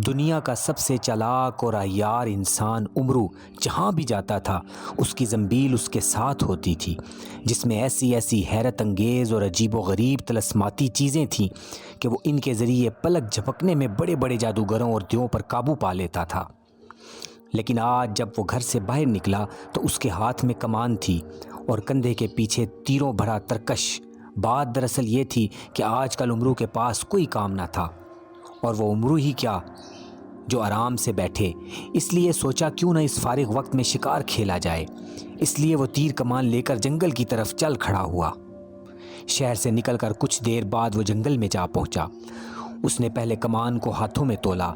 دنیا کا سب سے چالاک اور عیار انسان امرو جہاں بھی جاتا تھا اس کی زنبیل اس کے ساتھ ہوتی تھی، جس میں ایسی ایسی حیرت انگیز اور عجیب و غریب طلسماتی چیزیں تھیں کہ وہ ان کے ذریعے پلک جھپکنے میں بڑے بڑے جادوگروں اور دیووں پر قابو پا لیتا تھا۔ لیکن آج جب وہ گھر سے باہر نکلا تو اس کے ہاتھ میں کمان تھی اور کندھے کے پیچھے تیروں بھرا ترکش۔ بات دراصل یہ تھی کہ آج کل امرو کے پاس کوئی کام نہ تھا، اور وہ امرو ہی کیا جو آرام سے بیٹھے۔ اس لیے سوچا کیوں نہ اس فارغ وقت میں شکار کھیلا جائے۔ اس لیے وہ تیر کمان لے کر جنگل کی طرف چل کھڑا ہوا۔ شہر سے نکل کر کچھ دیر بعد وہ جنگل میں جا پہنچا۔ اس نے پہلے کمان کو ہاتھوں میں تولا،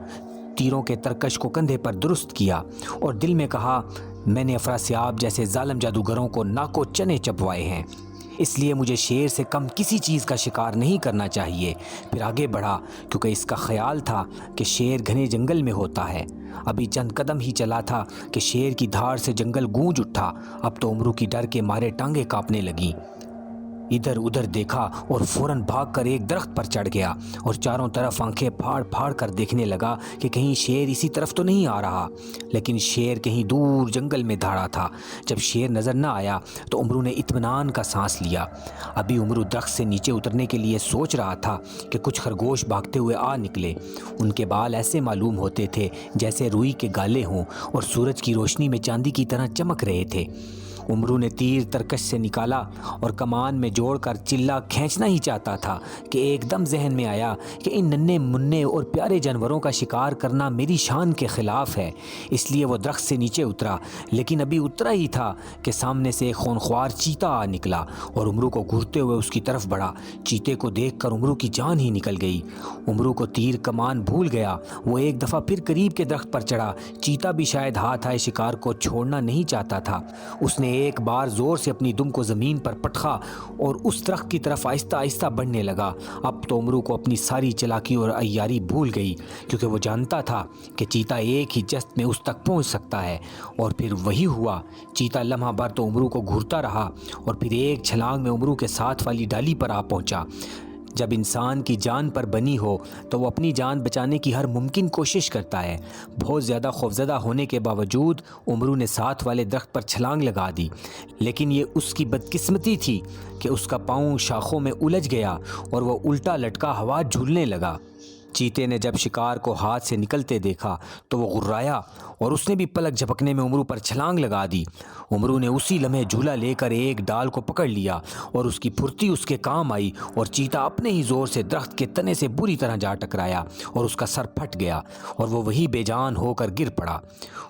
تیروں کے ترکش کو کندھے پر درست کیا اور دل میں کہا، میں نے افراسیاب جیسے ظالم جادوگروں کو ناکو چنے چبوائے ہیں، اس لیے مجھے شیر سے کم کسی چیز کا شکار نہیں کرنا چاہیے۔ پھر آگے بڑھا کیونکہ اس کا خیال تھا کہ شیر گھنے جنگل میں ہوتا ہے۔ ابھی چند قدم ہی چلا تھا کہ شیر کی دھاڑ سے جنگل گونج اٹھا۔ اب تو امرو کی ڈر کے مارے ٹانگیں کانپنے لگیں۔ ادھر ادھر دیکھا اور فوراً بھاگ کر ایک درخت پر چڑھ گیا اور چاروں طرف آنکھیں پھاڑ پھاڑ کر دیکھنے لگا کہ کہیں شیر اسی طرف تو نہیں آ رہا۔ لیکن شیر کہیں دور جنگل میں دھاڑا تھا۔ جب شیر نظر نہ آیا تو امرو نے اطمینان کا سانس لیا۔ ابھی امرو درخت سے نیچے اترنے کے لیے سوچ رہا تھا کہ کچھ خرگوش بھاگتے ہوئے آ نکلے۔ ان کے بال ایسے معلوم ہوتے تھے جیسے روئی کے گالے ہوں اور سورج کی روشنی میں چاندی کی طرح چمک رہے تھے۔ امرو نے تیر ترکش سے نکالا اور کمان میں جوڑ کر چلا کھینچنا ہی چاہتا تھا کہ ایک دم ذہن میں آیا کہ ان ننھے منھے اور پیارے جانوروں کا شکار کرنا میری شان کے خلاف ہے۔ اس لیے وہ درخت سے نیچے اترا، لیکن ابھی اترا ہی تھا کہ سامنے سے ایک خونخوار چیتا آ نکلا اور امرو کو گھورتے ہوئے اس کی طرف بڑھا۔ چیتے کو دیکھ کر امرو کی جان ہی نکل گئی۔ امرو کو تیر کمان بھول گیا۔ وہ ایک دفعہ پھر قریب کے درخت پر چڑھا۔ چیتا بھی شاید ہاتھ آئے شکار کو چھوڑنا نہیں چاہتا تھا۔ اس نے ایک بار زور سے اپنی دم کو زمین پر پٹخا اور اس درخت کی طرف آہستہ آہستہ بڑھنے لگا۔ اب تو امرو کو اپنی ساری چلاکی اور عیاری بھول گئی، کیونکہ وہ جانتا تھا کہ چیتا ایک ہی جست میں اس تک پہنچ سکتا ہے۔ اور پھر وہی ہوا۔ چیتا لمحہ بھر تو امرو کو گھورتا رہا اور پھر ایک چھلانگ میں امرو کے ساتھ والی ڈالی پر آ پہنچا۔ جب انسان کی جان پر بنی ہو تو وہ اپنی جان بچانے کی ہر ممکن کوشش کرتا ہے۔ بہت زیادہ خوفزدہ ہونے کے باوجود امرو نے ساتھ والے درخت پر چھلانگ لگا دی، لیکن یہ اس کی بدقسمتی تھی کہ اس کا پاؤں شاخوں میں الجھ گیا اور وہ الٹا لٹکا ہوا جھولنے لگا۔ چیتے نے جب شکار کو ہاتھ سے نکلتے دیکھا تو وہ غرایا اور اس نے بھی پلک جھپکنے میں امرو پر چھلانگ لگا دی۔ امرو نے اسی لمحے جھولا لے کر ایک ڈال کو پکڑ لیا اور اس کی پھرتی اس کے کام آئی، اور چیتا اپنے ہی زور سے درخت کے تنے سے بری طرح جا ٹکرایا اور اس کا سر پھٹ گیا اور وہ وہی بے جان ہو کر گر پڑا۔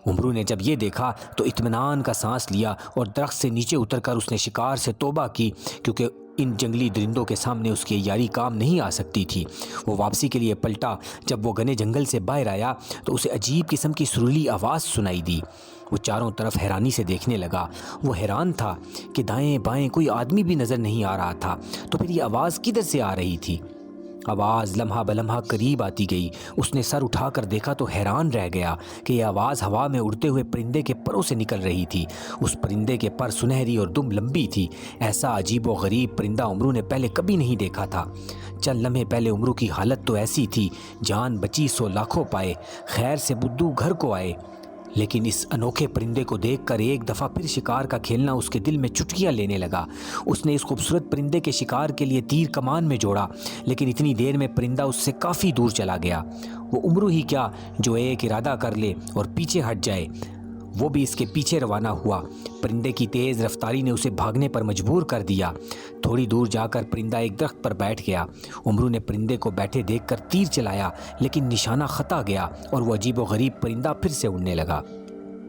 امرو نے جب یہ دیکھا تو اطمینان کا سانس لیا اور درخت سے نیچے اتر کر اس نے شکار سے توبہ کی، کیونکہ ان جنگلی درندوں کے سامنے اس کی عیاری کام نہیں آ سکتی تھی۔ وہ واپسی کے لیے پلٹا۔ جب وہ گھنے جنگل سے باہر آیا تو اسے عجیب قسم کی سریلی آواز سنائی دی۔ وہ چاروں طرف حیرانی سے دیکھنے لگا۔ وہ حیران تھا کہ دائیں بائیں کوئی آدمی بھی نظر نہیں آ رہا تھا، تو پھر یہ آواز کدھر سے آ رہی تھی؟ آواز لمحہ بلمحہ قریب آتی گئی۔ اس نے سر اٹھا کر دیکھا تو حیران رہ گیا کہ یہ آواز ہوا میں اڑتے ہوئے پرندے کے پروں سے نکل رہی تھی۔ اس پرندے کے پر سنہری اور دم لمبی تھی۔ ایسا عجیب و غریب پرندہ امرو نے پہلے کبھی نہیں دیکھا تھا۔ چند لمحے پہلے امرو کی حالت تو ایسی تھی، جان بچی سو لاکھوں پائے، خیر سے بدو گھر کو آئے۔ لیکن اس انوکھے پرندے کو دیکھ کر ایک دفعہ پھر شکار کا کھیلنا اس کے دل میں چٹکیاں لینے لگا۔ اس نے اس خوبصورت پرندے کے شکار کے لیے تیر کمان میں جوڑا، لیکن اتنی دیر میں پرندہ اس سے کافی دور چلا گیا۔ وہ امرو ہی کیا جو ایک ارادہ کر لے اور پیچھے ہٹ جائے۔ وہ بھی اس کے پیچھے روانہ ہوا۔ پرندے کی تیز رفتاری نے اسے بھاگنے پر مجبور کر دیا۔ تھوڑی دور جا کر پرندہ ایک درخت پر بیٹھ گیا۔ امرو نے پرندے کو بیٹھے دیکھ کر تیر چلایا، لیکن نشانہ خطا گیا اور وہ عجیب و غریب پرندہ پھر سے اڑنے لگا۔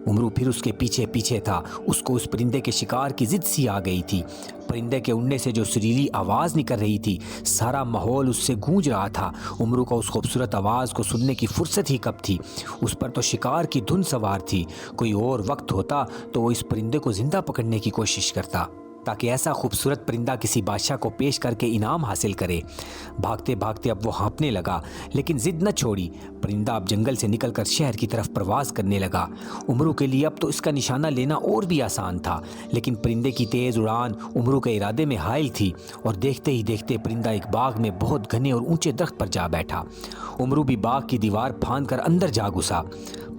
امرو پھر اس کے پیچھے پیچھے تھا۔ اس کو اس پرندے کے شکار کی ضد سی آ گئی تھی۔ پرندے کے اڑنے سے جو سریلی آواز نکل رہی تھی، سارا ماحول اس سے گونج رہا تھا۔ امرو کو اس خوبصورت آواز کو سننے کی فرصت ہی کب تھی؟ اس پر تو شکار کی دھن سوار تھی۔ کوئی اور وقت ہوتا تو وہ اس پرندے کو زندہ پکڑنے کی کوشش کرتا۔ تاکہ ایسا خوبصورت پرندہ کسی بادشاہ کو پیش کر کے انعام حاصل کرے۔ بھاگتے بھاگتے اب وہ ہانپنے لگا، لیکن ضد نہ چھوڑی۔ پرندہ اب جنگل سے نکل کر شہر کی طرف پرواز کرنے لگا۔ امرو کے لیے اب تو اس کا نشانہ لینا اور بھی آسان تھا، لیکن پرندے کی تیز اڑان امرو کے ارادے میں حائل تھی، اور دیکھتے ہی دیکھتے پرندہ ایک باغ میں بہت گھنے اور اونچے درخت پر جا بیٹھا۔ امرو بھی باغ کی دیوار پھاند کر اندر جا گھسا۔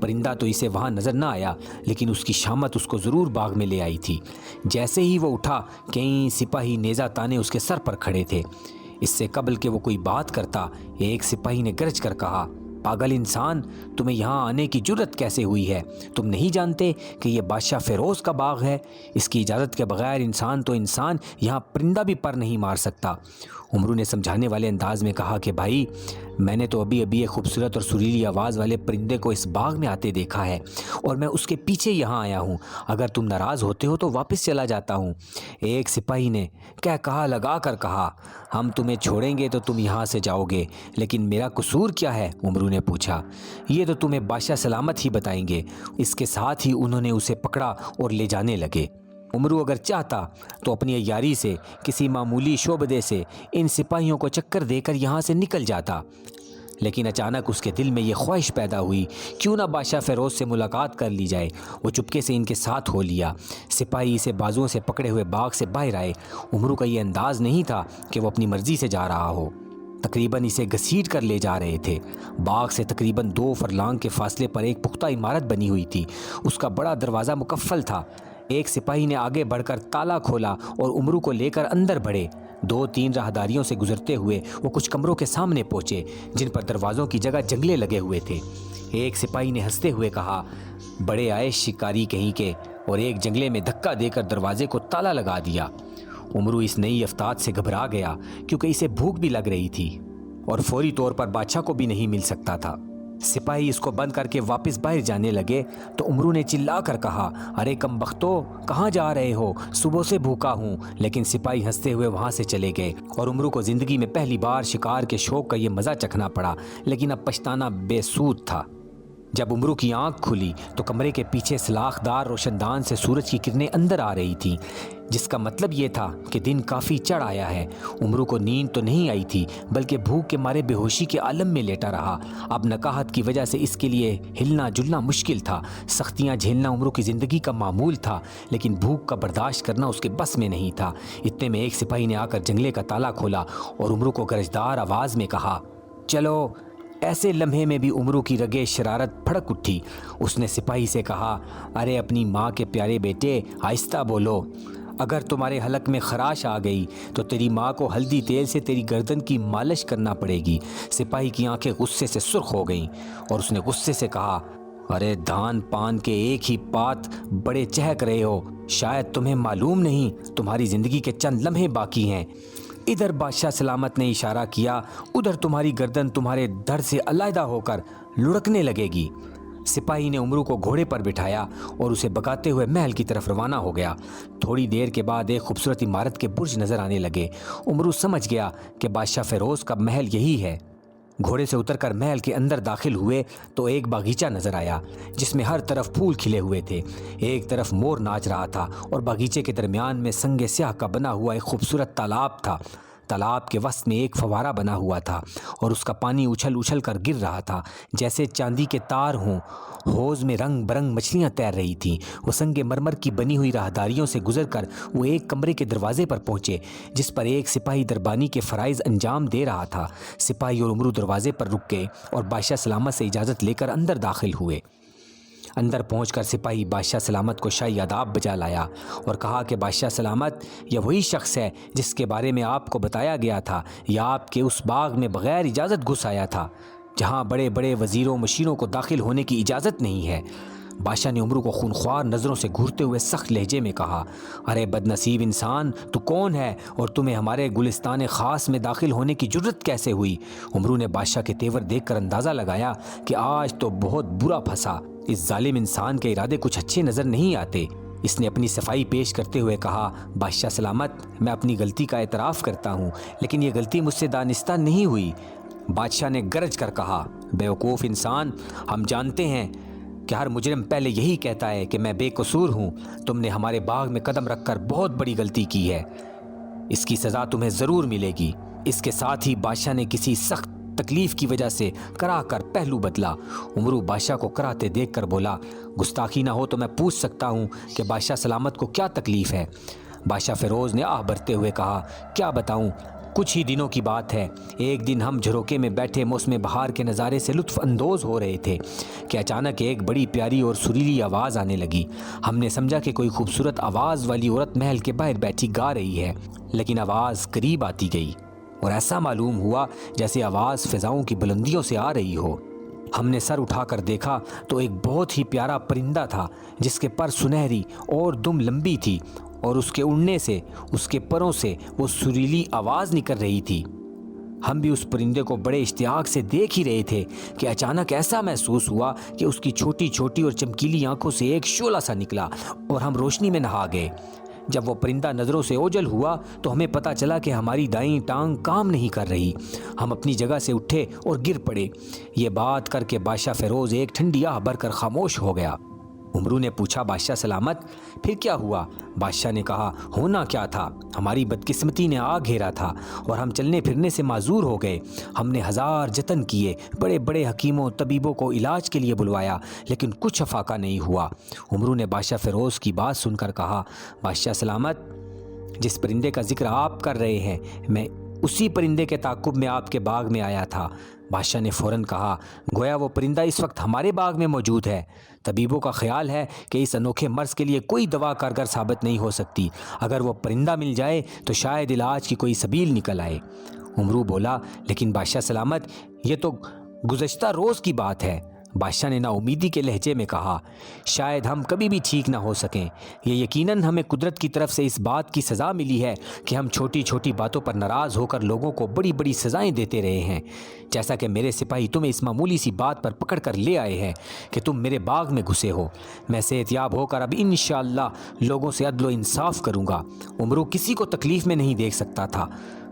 پرندہ تو اسے وہاں نظر نہ آیا، لیکن اس کی شامت اس کو ضرور باغ میں لے آئی تھی۔ جیسے ہی وہ اٹھا، کئی سپاہی نیزہ تانے اس کے سر پر کھڑے تھے۔ اس سے قبل کہ وہ کوئی بات کرتا، ایک سپاہی نے گرج کر کہا، پاگل انسان، تمہیں یہاں آنے کی جرت کیسے ہوئی ہے؟ تم نہیں جانتے کہ یہ بادشاہ فیروز کا باغ ہے؟ اس کی اجازت کے بغیر انسان تو انسان یہاں پرندہ بھی پر نہیں مار سکتا۔ امرو نے سمجھانے والے انداز میں کہا کہ بھائی، میں نے تو ابھی ایک خوبصورت اور سریلی آواز والے پرندے کو اس باغ میں آتے دیکھا ہے، اور میں اس کے پیچھے یہاں آیا ہوں۔ اگر تم ناراض ہوتے ہو تو واپس چلا جاتا ہوں۔ ایک سپاہی نے کہا لگا کر کہا، ہم تمہیں چھوڑیں گے تو تم یہاں سے جاؤ گے، لیکن میرا قصور کیا ہے؟ امرو نے پوچھا۔ یہ تو تمہیں بادشاہ سلامت ہی بتائیں گے۔ اس کے ساتھ ہی انہوں نے اسے پکڑا اور لے جانے لگے۔ امرو اگر چاہتا تو اپنی عیاری سے، کسی معمولی شعبدے سے ان سپاہیوں کو چکر دے کر یہاں سے نکل جاتا، لیکن اچانک اس کے دل میں یہ خواہش پیدا ہوئی، کیوں نہ بادشاہ فیروز سے ملاقات کر لی جائے۔ وہ چپکے سے ان کے ساتھ ہو لیا۔ سپاہی اسے بازوؤں سے پکڑے ہوئے باغ سے باہر آئے۔ امرو کا یہ انداز نہیں تھا کہ وہ اپنی مرضی سے جا رہا ہو، تقریباً اسے گھسیٹ کر لے جا رہے تھے۔ باغ سے تقریباً 2 فرلانگ کے فاصلے پر ایک پختہ عمارت بنی ہوئی تھی۔ اس کا بڑا دروازہ مقفل تھا۔ ایک سپاہی نے آگے بڑھ کر تالا کھولا اور امرو کو لے کر اندر بڑھے۔ 2-3 راہداریوں سے گزرتے ہوئے وہ کچھ کمروں کے سامنے پہنچے، جن پر دروازوں کی جگہ جنگلے لگے ہوئے تھے۔ ایک سپاہی نے ہنستے ہوئے کہا، بڑے عائش شکاری کہیں کے، اور ایک جنگلے میں دھکا دے کر دروازے کو تالا لگا دیا۔ امرو اس نئی افتاد سے گھبرا گیا، کیونکہ اسے بھوک بھی لگ رہی تھی اور فوری طور پر بادشاہ کو بھی نہیں مل سکتا تھا۔ سپاہی اس کو بند کر کے واپس باہر جانے لگے تو امرو نے چلا کر کہا، ارے کم بختو، کہاں جا رہے ہو؟ صبح سے بھوکا ہوں۔ لیکن سپاہی ہنستے ہوئے وہاں سے چلے گئے، اور امرو کو زندگی میں پہلی بار شکار کے شوق کا یہ مزہ چکھنا پڑا، لیکن اب پچھتانا بے سود تھا۔ جب امرو کی آنکھ کھلی تو کمرے کے پیچھے سلاخ دار روشن دان سے سورج کی کرنیں اندر آ رہی تھیں، جس کا مطلب یہ تھا کہ دن کافی چڑھ آیا ہے۔ امرو کو نیند تو نہیں آئی تھی، بلکہ بھوک کے مارے بے ہوشی کے عالم میں لیٹا رہا۔ اب نکاحت کی وجہ سے اس کے لیے ہلنا جلنا مشکل تھا۔ سختیاں جھیلنا امرو کی زندگی کا معمول تھا، لیکن بھوک کا برداشت کرنا اس کے بس میں نہیں تھا۔ اتنے میں ایک سپاہی نے آ کر جنگلے کا تالا کھولا اور امرو کو گرجدار آواز میں کہا، چلو۔ ایسے لمحے میں بھی امرو کی رگے شرارت بھڑک اٹھی۔ اس نے سپاہی سے کہا، ارے اپنی ماں کے پیارے بیٹے، آہستہ بولو۔ اگر تمہارے حلق میں خراش آ گئی تو تیری ماں کو ہلدی تیل سے تیری گردن کی مالش کرنا پڑے گی۔ سپاہی کی آنکھیں غصے سے سرخ ہو گئیں اور اس نے غصے سے کہا، ارے دھان پان کے ایک ہی پات بڑے چہک رہے ہو، شاید تمہیں معلوم نہیں تمہاری زندگی کے چند لمحے باقی ہیں۔ ادھر بادشاہ سلامت نے اشارہ کیا، ادھر تمہاری گردن تمہارے دھڑ سے علیحدہ ہو کر لڑکنے لگے گی۔ سپاہی نے امرو کو گھوڑے پر بٹھایا اور اسے بگاتے ہوئے محل کی طرف روانہ ہو گیا۔ تھوڑی دیر کے بعد ایک خوبصورت عمارت کے برج نظر آنے لگے۔ امرو سمجھ گیا کہ بادشاہ فیروز کا محل یہی ہے۔ گھوڑے سے اتر کر محل کے اندر داخل ہوئے تو ایک باغیچہ نظر آیا، جس میں ہر طرف پھول کھلے ہوئے تھے۔ ایک طرف مور ناچ رہا تھا اور باغیچے کے درمیان میں سنگ سیاہ کا بنا ہوا ایک خوبصورت تالاب تھا۔ تالاب کے وسط میں ایک فوارہ بنا ہوا تھا اور اس کا پانی اچھل اچھل کر گر رہا تھا جیسے چاندی کے تار ہوں۔ حوض میں رنگ برنگ مچھلیاں تیر رہی تھیں۔ وہ سنگ مرمر کی بنی ہوئی راہداریوں سے گزر کر وہ ایک کمرے کے دروازے پر پہنچے، جس پر ایک سپاہی دربانی کے فرائض انجام دے رہا تھا۔ سپاہی اور امرو دروازے پر رک گئے اور بادشاہ سلامت سے اجازت لے کر اندر داخل ہوئے۔ اندر پہنچ کر سپاہی بادشاہ سلامت کو شاہی آداب بجا لایا اور کہا کہ بادشاہ سلامت، یہ وہی شخص ہے جس کے بارے میں آپ کو بتایا گیا تھا، یا آپ کے اس باغ میں بغیر اجازت گھس آیا تھا جہاں بڑے بڑے وزیروں مشیروں کو داخل ہونے کی اجازت نہیں ہے۔ بادشاہ نے امرو کو خونخوار نظروں سے گھورتے ہوئے سخت لہجے میں کہا، ارے بد نصیب انسان، تو کون ہے اور تمہیں ہمارے گلستان خاص میں داخل ہونے کی جرت کیسے ہوئی؟ امرو نے بادشاہ کے تیور دیکھ کر اندازہ لگایا کہ آج تو بہت برا پھنسا۔ اس ظالم انسان کے ارادے کچھ اچھے نظر نہیں آتے۔ اس نے اپنی صفائی پیش کرتے ہوئے کہا، بادشاہ سلامت، میں اپنی غلطی کا اعتراف کرتا ہوں، لیکن یہ غلطی مجھ سے دانستہ نہیں ہوئی۔ بادشاہ نے گرج کر کہا، بیوقوف انسان، ہم جانتے ہیں کہ ہر مجرم پہلے یہی کہتا ہے کہ میں بے قصور ہوں۔ تم نے ہمارے باغ میں قدم رکھ کر بہت بڑی غلطی کی ہے، اس کی سزا تمہیں ضرور ملے گی۔ اس کے ساتھ ہی بادشاہ نے کسی سخت تکلیف کی وجہ سے کرا کر پہلو بدلا۔ عمرو بادشاہ کو کراتے دیکھ کر بولا، گستاخی نہ ہو تو میں پوچھ سکتا ہوں کہ بادشاہ سلامت کو کیا تکلیف ہے؟ بادشاہ فیروز نے آہ بھرتے ہوئے کہا، کیا بتاؤں، کچھ ہی دنوں کی بات ہے۔ ایک دن ہم جھروکے میں بیٹھے موسم بہار کے نظارے سے لطف اندوز ہو رہے تھے کہ اچانک ایک بڑی پیاری اور سریلی آواز آنے لگی۔ ہم نے سمجھا کہ کوئی خوبصورت آواز والی عورت محل کے باہر بیٹھی گا رہی ہے، لیکن آواز قریب آتی گئی اور ایسا معلوم ہوا جیسے آواز فضاؤں کی بلندیوں سے آ رہی ہو۔ ہم نے سر اٹھا کر دیکھا تو ایک بہت ہی پیارا پرندہ تھا جس کے پر سنہری اور دم لمبی تھی، اور اس کے اڑنے سے، اس کے پروں سے وہ سریلی آواز نکل رہی تھی۔ ہم بھی اس پرندے کو بڑے اشتیاق سے دیکھ ہی رہے تھے کہ اچانک ایسا محسوس ہوا کہ اس کی چھوٹی چھوٹی اور چمکیلی آنکھوں سے ایک شعلہ سا نکلا اور ہم روشنی میں نہا گئے۔ جب وہ پرندہ نظروں سے اوجھل ہوا تو ہمیں پتہ چلا کہ ہماری دائیں ٹانگ کام نہیں کر رہی۔ ہم اپنی جگہ سے اٹھے اور گر پڑے۔ یہ بات کر کے بادشاہ فیروز ایک ٹھنڈی آہ بھر کر خاموش ہو گیا۔ عمرو نے پوچھا، بادشاہ سلامت، پھر کیا ہوا؟ بادشاہ نے کہا، ہونا کیا تھا، ہماری بدقسمتی نے آ گھیرا تھا اور ہم چلنے پھرنے سے معذور ہو گئے۔ ہم نے ہزار جتن کیے، بڑے بڑے حکیموں طبیبوں کو علاج کے لیے بلوایا، لیکن کچھ افاقہ نہیں ہوا۔ عمرو نے بادشاہ فیروز کی بات سن کر کہا، بادشاہ سلامت، جس پرندے کا ذکر آپ کر رہے ہیں، میں اسی پرندے کے تعاقب میں آپ کے باغ میں آیا تھا۔ بادشاہ نے فوراً کہا، گویا وہ پرندہ اس وقت ہمارے باغ میں موجود ہے۔ طبیبوں کا خیال ہے کہ اس انوکھے مرض کے لیے کوئی دوا کارگر ثابت نہیں ہو سکتی۔ اگر وہ پرندہ مل جائے تو شاید علاج کی کوئی سبیل نکل آئے۔ عمرو بولا، لیکن بادشاہ سلامت، یہ تو گزشتہ روز کی بات ہے۔ بادشاہ نے نا امیدی کے لہجے میں کہا، شاید ہم کبھی بھی ٹھیک نہ ہو سکیں۔ یہ یقیناً ہمیں قدرت کی طرف سے اس بات کی سزا ملی ہے کہ ہم چھوٹی چھوٹی باتوں پر ناراض ہو کر لوگوں کو بڑی بڑی سزائیں دیتے رہے ہیں، جیسا کہ میرے سپاہی تمہیں اس معمولی سی بات پر پکڑ کر لے آئے ہیں کہ تم میرے باغ میں گھسے ہو۔ میں صحت یاب ہو کر اب انشاءاللہ لوگوں سے عدل و انصاف کروں گا۔ عمرو کسی کو تکلیف میں نہیں دیکھ سکتا تھا۔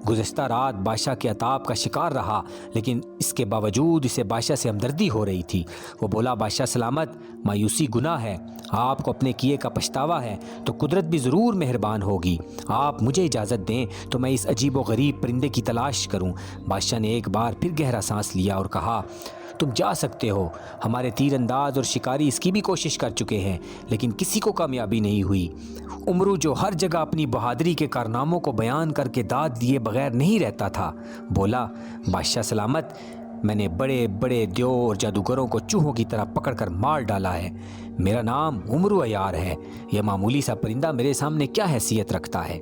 گزشتہ رات بادشاہ کے عتاب کا شکار رہا، لیکن اس کے باوجود اسے بادشاہ سے ہمدردی ہو رہی تھی۔ وہ بولا، بادشاہ سلامت، مایوسی گناہ ہے، آپ کو اپنے کیے کا پچھتاوا ہے تو قدرت بھی ضرور مہربان ہوگی۔ آپ مجھے اجازت دیں تو میں اس عجیب و غریب پرندے کی تلاش کروں۔ بادشاہ نے ایک بار پھر گہرا سانس لیا اور کہا، تم جا سکتے ہو۔ ہمارے تیر انداز اور شکاری اس کی بھی کوشش کر چکے ہیں، لیکن کسی کو کامیابی نہیں ہوئی۔ عمرو جو ہر جگہ اپنی بہادری کے کارناموں کو بیان کر کے داد دیے بغیر نہیں رہتا تھا، بولا، بادشاہ سلامت، میں نے بڑے بڑے دیو اور جادوگروں کو چوہوں کی طرح پکڑ کر مار ڈالا ہے۔ میرا نام عمرو عیار ہے۔ یہ معمولی سا پرندہ میرے سامنے کیا حیثیت رکھتا ہے؟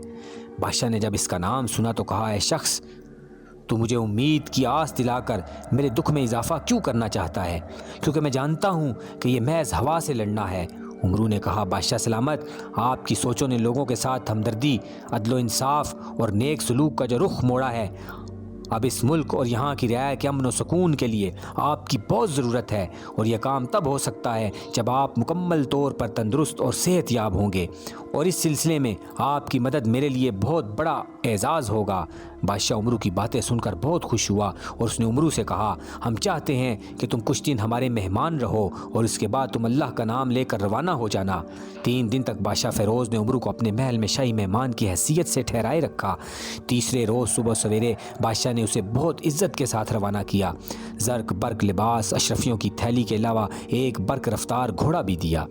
بادشاہ نے جب اس کا نام سنا تو کہا، اے شخص، تو مجھے امید کی آس دلا کر میرے دکھ میں اضافہ کیوں کرنا چاہتا ہے؟ کیونکہ میں جانتا ہوں کہ یہ محض ہوا سے لڑنا ہے۔ عمرو نے کہا، بادشاہ سلامت، آپ کی سوچوں نے لوگوں کے ساتھ ہمدردی، عدل و انصاف اور نیک سلوک کا جو رخ موڑا ہے۔ اب اس ملک اور یہاں کی رعایا کے امن و سکون کے لیے آپ کی بہت ضرورت ہے، اور یہ کام تب ہو سکتا ہے جب آپ مکمل طور پر تندرست اور صحت یاب ہوں گے، اور اس سلسلے میں آپ کی مدد میرے لیے بہت بڑا اعزاز ہوگا۔ بادشاہ عمرو کی باتیں سن کر بہت خوش ہوا اور اس نے عمرو سے کہا، ہم چاہتے ہیں کہ تم کچھ دن ہمارے مہمان رہو اور اس کے بعد تم اللہ کا نام لے کر روانہ ہو جانا۔ 3 دن تک بادشاہ فیروز نے عمرو کو اپنے محل میں شاہی مہمان کی حیثیت سے ٹھہرائے رکھا۔ تیسرے روز صبح سویرے بادشاہ نے اسے بہت عزت کے ساتھ روانہ کیا۔ زرق برق لباس، اشرفیوں کی تھیلی کے علاوہ ایک برق رفتار گھوڑا بھی دیا۔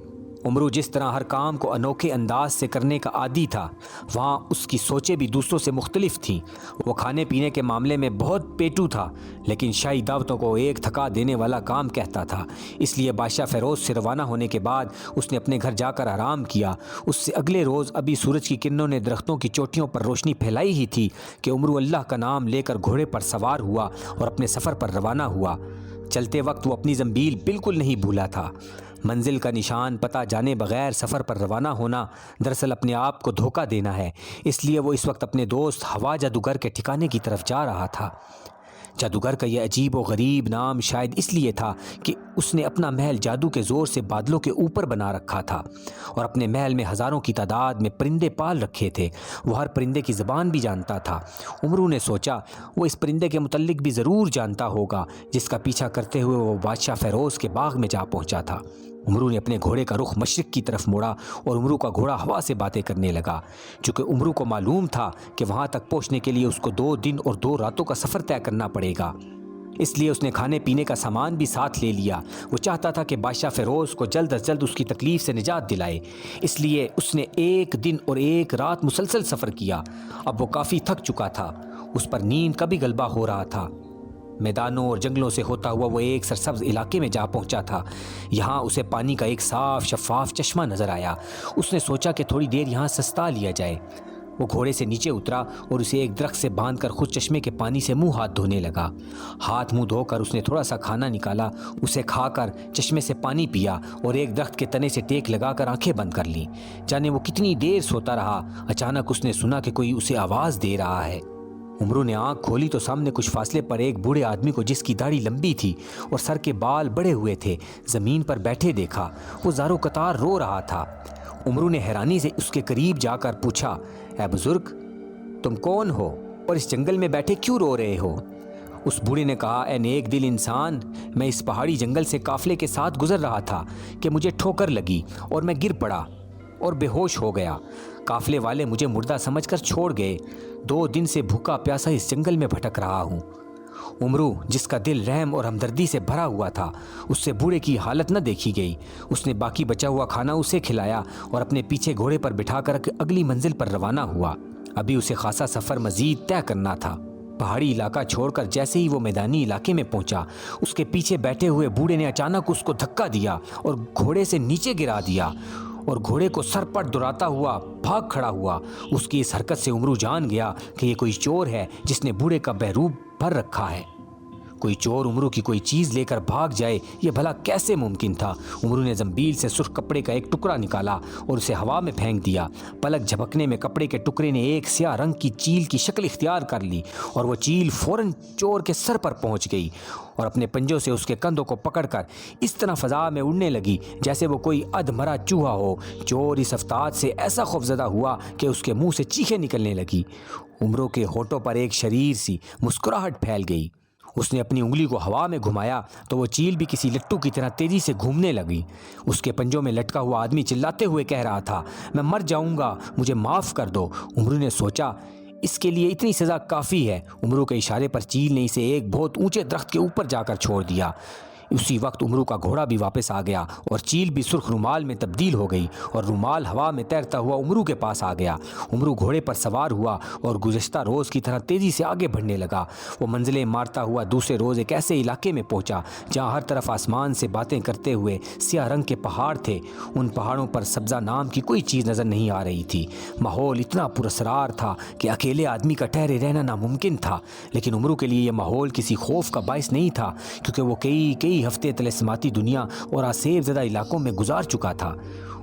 عمرو جس طرح ہر کام کو انوکھے انداز سے کرنے کا عادی تھا، وہاں اس کی سوچیں بھی دوسروں سے مختلف تھیں۔ وہ کھانے پینے کے معاملے میں بہت پیٹو تھا، لیکن شاہی دعوتوں کو ایک تھکا دینے والا کام کہتا تھا۔ اس لیے بادشاہ فیروز سے روانہ ہونے کے بعد اس نے اپنے گھر جا کر آرام کیا۔ اس سے اگلے روز ابھی سورج کی کرنوں نے درختوں کی چوٹیوں پر روشنی پھیلائی ہی تھی کہ عمرو اللہ کا نام لے کر گھوڑے پر سوار ہوا اور اپنے سفر پر روانہ ہوا۔ چلتے وقت وہ اپنی زنبیل بالکل نہیں بھولا تھا۔ منزل کا نشان پتہ جانے بغیر سفر پر روانہ ہونا دراصل اپنے آپ کو دھوکہ دینا ہے، اس لیے وہ اس وقت اپنے دوست ہوا جادوگر کے ٹھکانے کی طرف جا رہا تھا۔ جادوگر کا یہ عجیب و غریب نام شاید اس لیے تھا کہ اس نے اپنا محل جادو کے زور سے بادلوں کے اوپر بنا رکھا تھا اور اپنے محل میں ہزاروں کی تعداد میں پرندے پال رکھے تھے۔ وہ ہر پرندے کی زبان بھی جانتا تھا۔ عمرو نے سوچا وہ اس پرندے کے متعلق بھی ضرور جانتا ہوگا جس کا پیچھا کرتے ہوئے وہ بادشاہ فیروز کے باغ میں جا پہنچا تھا۔ عمرو نے اپنے گھوڑے کا رخ مشرق کی طرف موڑا اور عمرو کا گھوڑا ہوا سے باتیں کرنے لگا۔ چونکہ عمرو کو معلوم تھا کہ وہاں تک پہنچنے کے لیے اس کو 2 دن اور 2 راتوں کا سفر طے کرنا پڑے گا، اس لیے اس نے کھانے پینے کا سامان بھی ساتھ لے لیا۔ وہ چاہتا تھا کہ بادشاہ فیروز کو جلد از جلد اس کی تکلیف سے نجات دلائے، اس لیے اس نے 1 دن اور 1 رات مسلسل سفر کیا۔ اب وہ کافی تھک چکا تھا، اس پر نیند کا بھی غلبہ ہو رہا تھا۔ میدانوں اور جنگلوں سے ہوتا ہوا وہ ایک سرسبز علاقے میں جا پہنچا تھا۔ یہاں اسے پانی کا ایک صاف شفاف چشمہ نظر آیا۔ اس نے سوچا کہ تھوڑی دیر یہاں سستا لیا جائے۔ وہ گھوڑے سے نیچے اترا اور اسے ایک درخت سے باندھ کر خود چشمے کے پانی سے منہ ہاتھ دھونے لگا۔ ہاتھ منہ دھو کر اس نے تھوڑا سا کھانا نکالا، اسے کھا کر چشمے سے پانی پیا اور ایک درخت کے تنے سے ٹیک لگا کر آنکھیں بند کر لیں۔ جانے وہ کتنی دیر سوتا رہا، اچانک اس نے سنا کہ کوئی اسے آواز دے رہا ہے۔ عمرو نے آنکھ کھولی تو سامنے کچھ فاصلے پر ایک بوڑھے آدمی کو جس کی داڑھی لمبی تھی اور سر کے بال بڑے ہوئے تھے زمین پر بیٹھے دیکھا۔ وہ زارو قطار رو رہا تھا۔ عمرو نے حیرانی سے اس کے قریب جا کر پوچھا، اے بزرگ، تم کون ہو اور اس جنگل میں بیٹھے کیوں رو رہے ہو؟ اس بوڑھے نے کہا، اے نیک دل انسان، میں اس پہاڑی جنگل سے قافلے کے ساتھ گزر رہا تھا کہ مجھے ٹھوکر لگی اور میں گر پڑا اور بے ہوش ہو گیا۔ قافلے والے مجھے مردہ سمجھ کر چھوڑ گئے۔ 2 دن سے بھوکا پیاسا اس جنگل میں بھٹک رہا ہوں۔ عمرو، جس کا دل رحم اور ہمدردی سے بھرا ہوا تھا، اس سے بوڑھے کی حالت نہ دیکھی گئی۔ اس نے باقی بچا ہوا کھانا اسے کھلایا اور اپنے پیچھے گھوڑے پر بٹھا کر اگلی منزل پر روانہ ہوا۔ ابھی اسے خاصا سفر مزید طے کرنا تھا۔ پہاڑی علاقہ چھوڑ کر جیسے ہی وہ میدانی علاقے میں پہنچا، اس کے پیچھے بیٹھے ہوئے بوڑھے نے اچانک اس کو دھکا دیا اور گھوڑے سے نیچے گرا دیا اور گھوڑے کو سر پر دوڑاتا ہوا بھاگ کھڑا ہوا۔ اس کی اس حرکت سے عمرو جان گیا کہ یہ کوئی چور ہے جس نے بوڑھے کا بہروپ بھر رکھا ہے۔ کوئی چور عمرو کی کوئی چیز لے کر بھاگ جائے، یہ بھلا کیسے ممکن تھا؟ عمرو نے زنبیل سے سرخ کپڑے کا ایک ٹکڑا نکالا اور اسے ہوا میں پھینک دیا۔ پلک جھپکنے میں کپڑے کے ٹکڑے نے ایک سیاہ رنگ کی چیل کی شکل اختیار کر لی اور وہ چیل فوراً چور کے سر پر پہنچ گئی اور اپنے پنجوں سے اس کے کندھوں کو پکڑ کر اس طرح فضا میں اڑنے لگی جیسے وہ کوئی ادھ مرا چوہا ہو۔ چور اس افتاد سے ایسا خوفزدہ ہوا کہ اس کے منہ سے چیخیں نکلنے لگی۔ عمرو کے ہونٹوں پر ایک شریر سی مسکراہٹ پھیل گئی۔ اس نے اپنی انگلی کو ہوا میں گھمایا تو وہ چیل بھی کسی لٹو کی طرح تیزی سے گھومنے لگی۔ اس کے پنجوں میں لٹکا ہوا آدمی چلاتے ہوئے کہہ رہا تھا، میں مر جاؤں گا، مجھے معاف کر دو۔ عمرو نے سوچا اس کے لیے اتنی سزا کافی ہے۔ عمرو کے اشارے پر چیل نے اسے ایک بہت اونچے درخت کے اوپر جا کر چھوڑ دیا۔ اسی وقت عمرو کا گھوڑا بھی واپس آ گیا اور چیل بھی سرخ رومال میں تبدیل ہو گئی اور رومال ہوا میں تیرتا ہوا عمرو کے پاس آ گیا۔ عمرو گھوڑے پر سوار ہوا اور گزشتہ روز کی طرح تیزی سے آگے بڑھنے لگا۔ وہ منزلیں مارتا ہوا دوسرے روز ایک ایسے علاقے میں پہنچا جہاں ہر طرف آسمان سے باتیں کرتے ہوئے سیاہ رنگ کے پہاڑ تھے۔ ان پہاڑوں پر سبزہ نام کی کوئی چیز نظر نہیں آ رہی تھی۔ ماحول اتنا پراسرار تھا کہ اکیلے آدمی کا ٹھہرے رہنا ناممکن تھا، لیکن عمرو کے لیے یہ ماحول کسی خوف کا باعث نہیں تھا کیونکہ وہ کئی ہفتے طلسماتی دنیا اور آسیب زدہ علاقوں میں گزار چکا تھا۔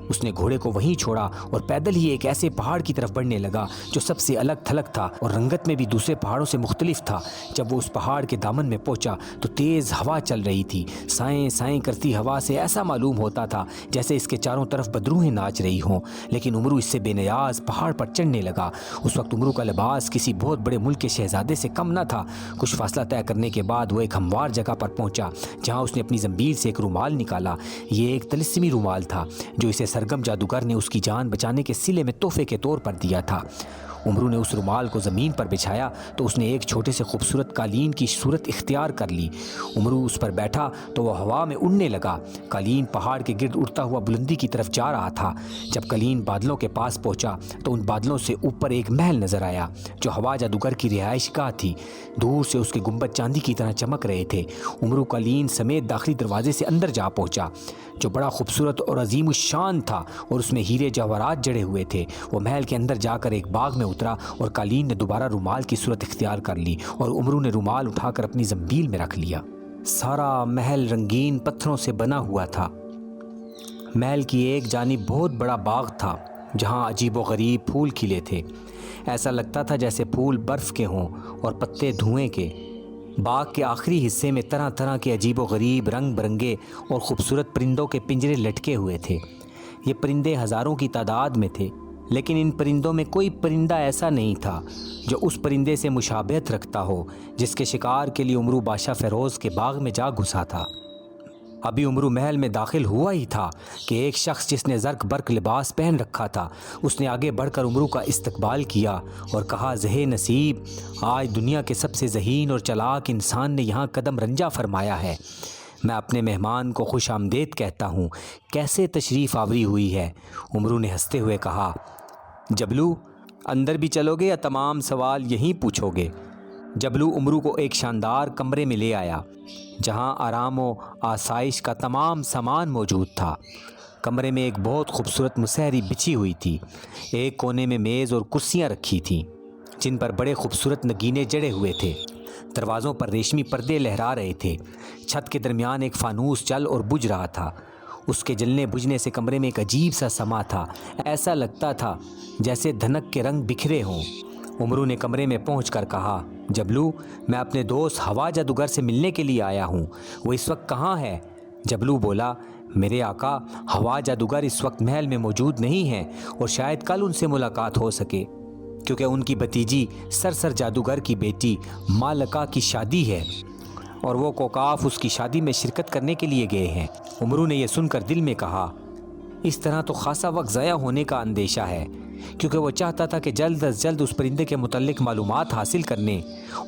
اس نے گھوڑے کو وہیں چھوڑا اور پیدل ہی ایک ایسے پہاڑ کی طرف بڑھنے لگا جو سب سے الگ تھلگ تھا اور رنگت میں بھی دوسرے پہاڑوں سے مختلف تھا۔ جب وہ اس پہاڑ کے دامن میں پہنچا تو تیز ہوا چل رہی تھی۔ سائیں سائیں کرتی ہوا سے ایسا معلوم ہوتا تھا جیسے اس کے چاروں طرف بدروہیں ناچ رہی ہوں، لیکن عمرو اس سے بے نیاز پہاڑ پر چڑھنے لگا۔ اس وقت عمرو کا لباس کسی بہت بڑے ملک کے شہزادے سے کم نہ تھا۔ کچھ فاصلہ طے کرنے کے بعد وہ ایک ہموار جگہ پر پہنچا جہاں اس نے اپنی زنبیل سے ایک رومال نکالا۔ یہ ایک طلسمی رومال تھا جو اسے سرگم جادوگر نے اس کی جان بچانے کے صلے میں تحفے کے طور پر دیا تھا۔ عمرو نے اس رومال کو زمین پر بچھایا تو اس نے ایک چھوٹے سے خوبصورت قالین کی صورت اختیار کر لی۔ عمرو اس پر بیٹھا تو وہ ہوا میں اڑنے لگا۔ قالین پہاڑ کے گرد اڑتا ہوا بلندی کی طرف جا رہا تھا۔ جب قالین بادلوں کے پاس پہنچا تو ان بادلوں سے اوپر ایک محل نظر آیا جو ہوا جادوگر کی رہائش گاہ تھی۔ دور سے اس کے گنبد چاندی کی طرح چمک رہے تھے۔ عمرو قالین سمیت داخلی دروازے سے اندر جا پہنچا جو بڑا خوبصورت اور عظیم الشان تھا اور اس میں ہیرے جواہرات جڑے ہوئے تھے۔ وہ محل کے اندر جا کر ایک باغ میں اترا اور قالین نے دوبارہ رومال کی صورت اختیار کر لی اور عمرو نے رومال اٹھا کر اپنی زنبیل میں رکھ لیا۔ سارا محل رنگین پتھروں سے بنا ہوا تھا۔ محل کی ایک جانب بہت بڑا باغ تھا جہاں عجیب و غریب پھول کھلے تھے۔ ایسا لگتا تھا جیسے پھول برف کے ہوں اور پتے دھوئیں کے۔ باغ کے آخری حصے میں طرح طرح کے عجیب و غریب رنگ برنگے اور خوبصورت پرندوں کے پنجرے لٹکے ہوئے تھے۔ یہ پرندے ہزاروں کی تعداد میں تھے، لیکن ان پرندوں میں کوئی پرندہ ایسا نہیں تھا جو اس پرندے سے مشابہت رکھتا ہو جس کے شکار کے لیے عمرو بادشاہ فیروز کے باغ میں جا گھسا تھا۔ ابھی عمرو محل میں داخل ہوا ہی تھا کہ ایک شخص جس نے زرق برق لباس پہن رکھا تھا، اس نے آگے بڑھ کر عمرو کا استقبال کیا اور کہا، زہے نصیب، آج دنیا کے سب سے ذہین اور چلاک انسان نے یہاں قدم رنجہ فرمایا ہے۔ میں اپنے مہمان کو خوش آمدید کہتا ہوں، کیسے تشریف آوری ہوئی ہے؟ عمرو نے ہنستے ہوئے کہا، جبلو، اندر بھی چلو گے یا تمام سوال یہیں پوچھو گے؟ جبلو عمرو کو ایک شاندار کمرے میں لے آیا جہاں آرام و آسائش کا تمام سامان موجود تھا۔ کمرے میں ایک بہت خوبصورت مسہری بچھی ہوئی تھی۔ ایک کونے میں میز اور کرسیاں رکھی تھیں جن پر بڑے خوبصورت نگینے جڑے ہوئے تھے۔ دروازوں پر ریشمی پردے لہرا رہے تھے۔ چھت کے درمیان ایک فانوس جل اور بجھ رہا تھا۔ اس کے جلنے بجھنے سے کمرے میں ایک عجیب سا سما تھا۔ ایسا لگتا تھا جیسے دھنک کے رنگ بکھرے ہوں۔ عمرو نے کمرے میں پہنچ کر کہا، جبلو، میں اپنے دوست ہوا جادوگر سے ملنے کے لیے آیا ہوں، وہ اس وقت کہاں ہے؟ جبلو بولا، میرے آقا، ہوا جادوگر اس وقت محل میں موجود نہیں ہیں اور شاید کل ان سے ملاقات ہو سکے، کیونکہ ان کی بھتیجی سرسر جادوگر کی بیٹی مالکہ کی شادی ہے اور وہ کوکاف اس کی شادی میں شرکت کرنے کے لیے گئے ہیں۔ عمرو نے یہ سن کر دل میں کہا، اس طرح تو خاصا وقت ضائع ہونے کا اندیشہ ہے، کیونکہ وہ چاہتا تھا کہ جلد از جلد اس پرندے کے متعلق معلومات حاصل کرنے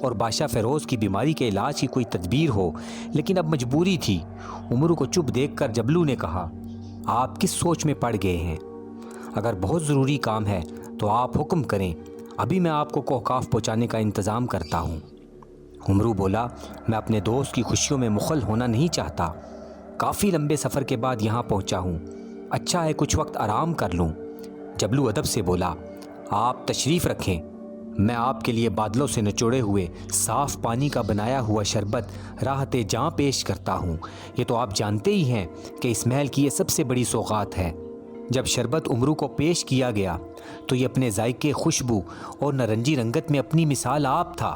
اور بادشاہ فیروز کی بیماری کے علاج کی کوئی تدبیر ہو، لیکن اب مجبوری تھی۔ عمرو کو چپ دیکھ کر جبلو نے کہا، آپ کس سوچ میں پڑ گئے ہیں؟ اگر بہت ضروری کام ہے تو آپ حکم کریں، ابھی میں آپ کو کوکاف پہنچانے کا انتظام کرتا ہوں۔ عمرو بولا، میں اپنے دوست کی خوشیوں میں مخل ہونا نہیں چاہتا، کافی لمبے سفر کے بعد یہاں پہنچا ہوں، اچھا ہے کچھ وقت آرام کر لوں۔ جبلو ادب سے بولا، آپ تشریف رکھیں، میں آپ کے لیے بادلوں سے نچوڑے ہوئے صاف پانی کا بنایا ہوا شربت راحت جاں پیش کرتا ہوں۔ یہ تو آپ جانتے ہی ہیں کہ اس محل کی یہ سب سے بڑی سوغات ہے۔ جب شربت عمرو کو پیش کیا گیا تو یہ اپنے ذائقے، خوشبو اور نارنجی رنگت میں اپنی مثال آپ تھا۔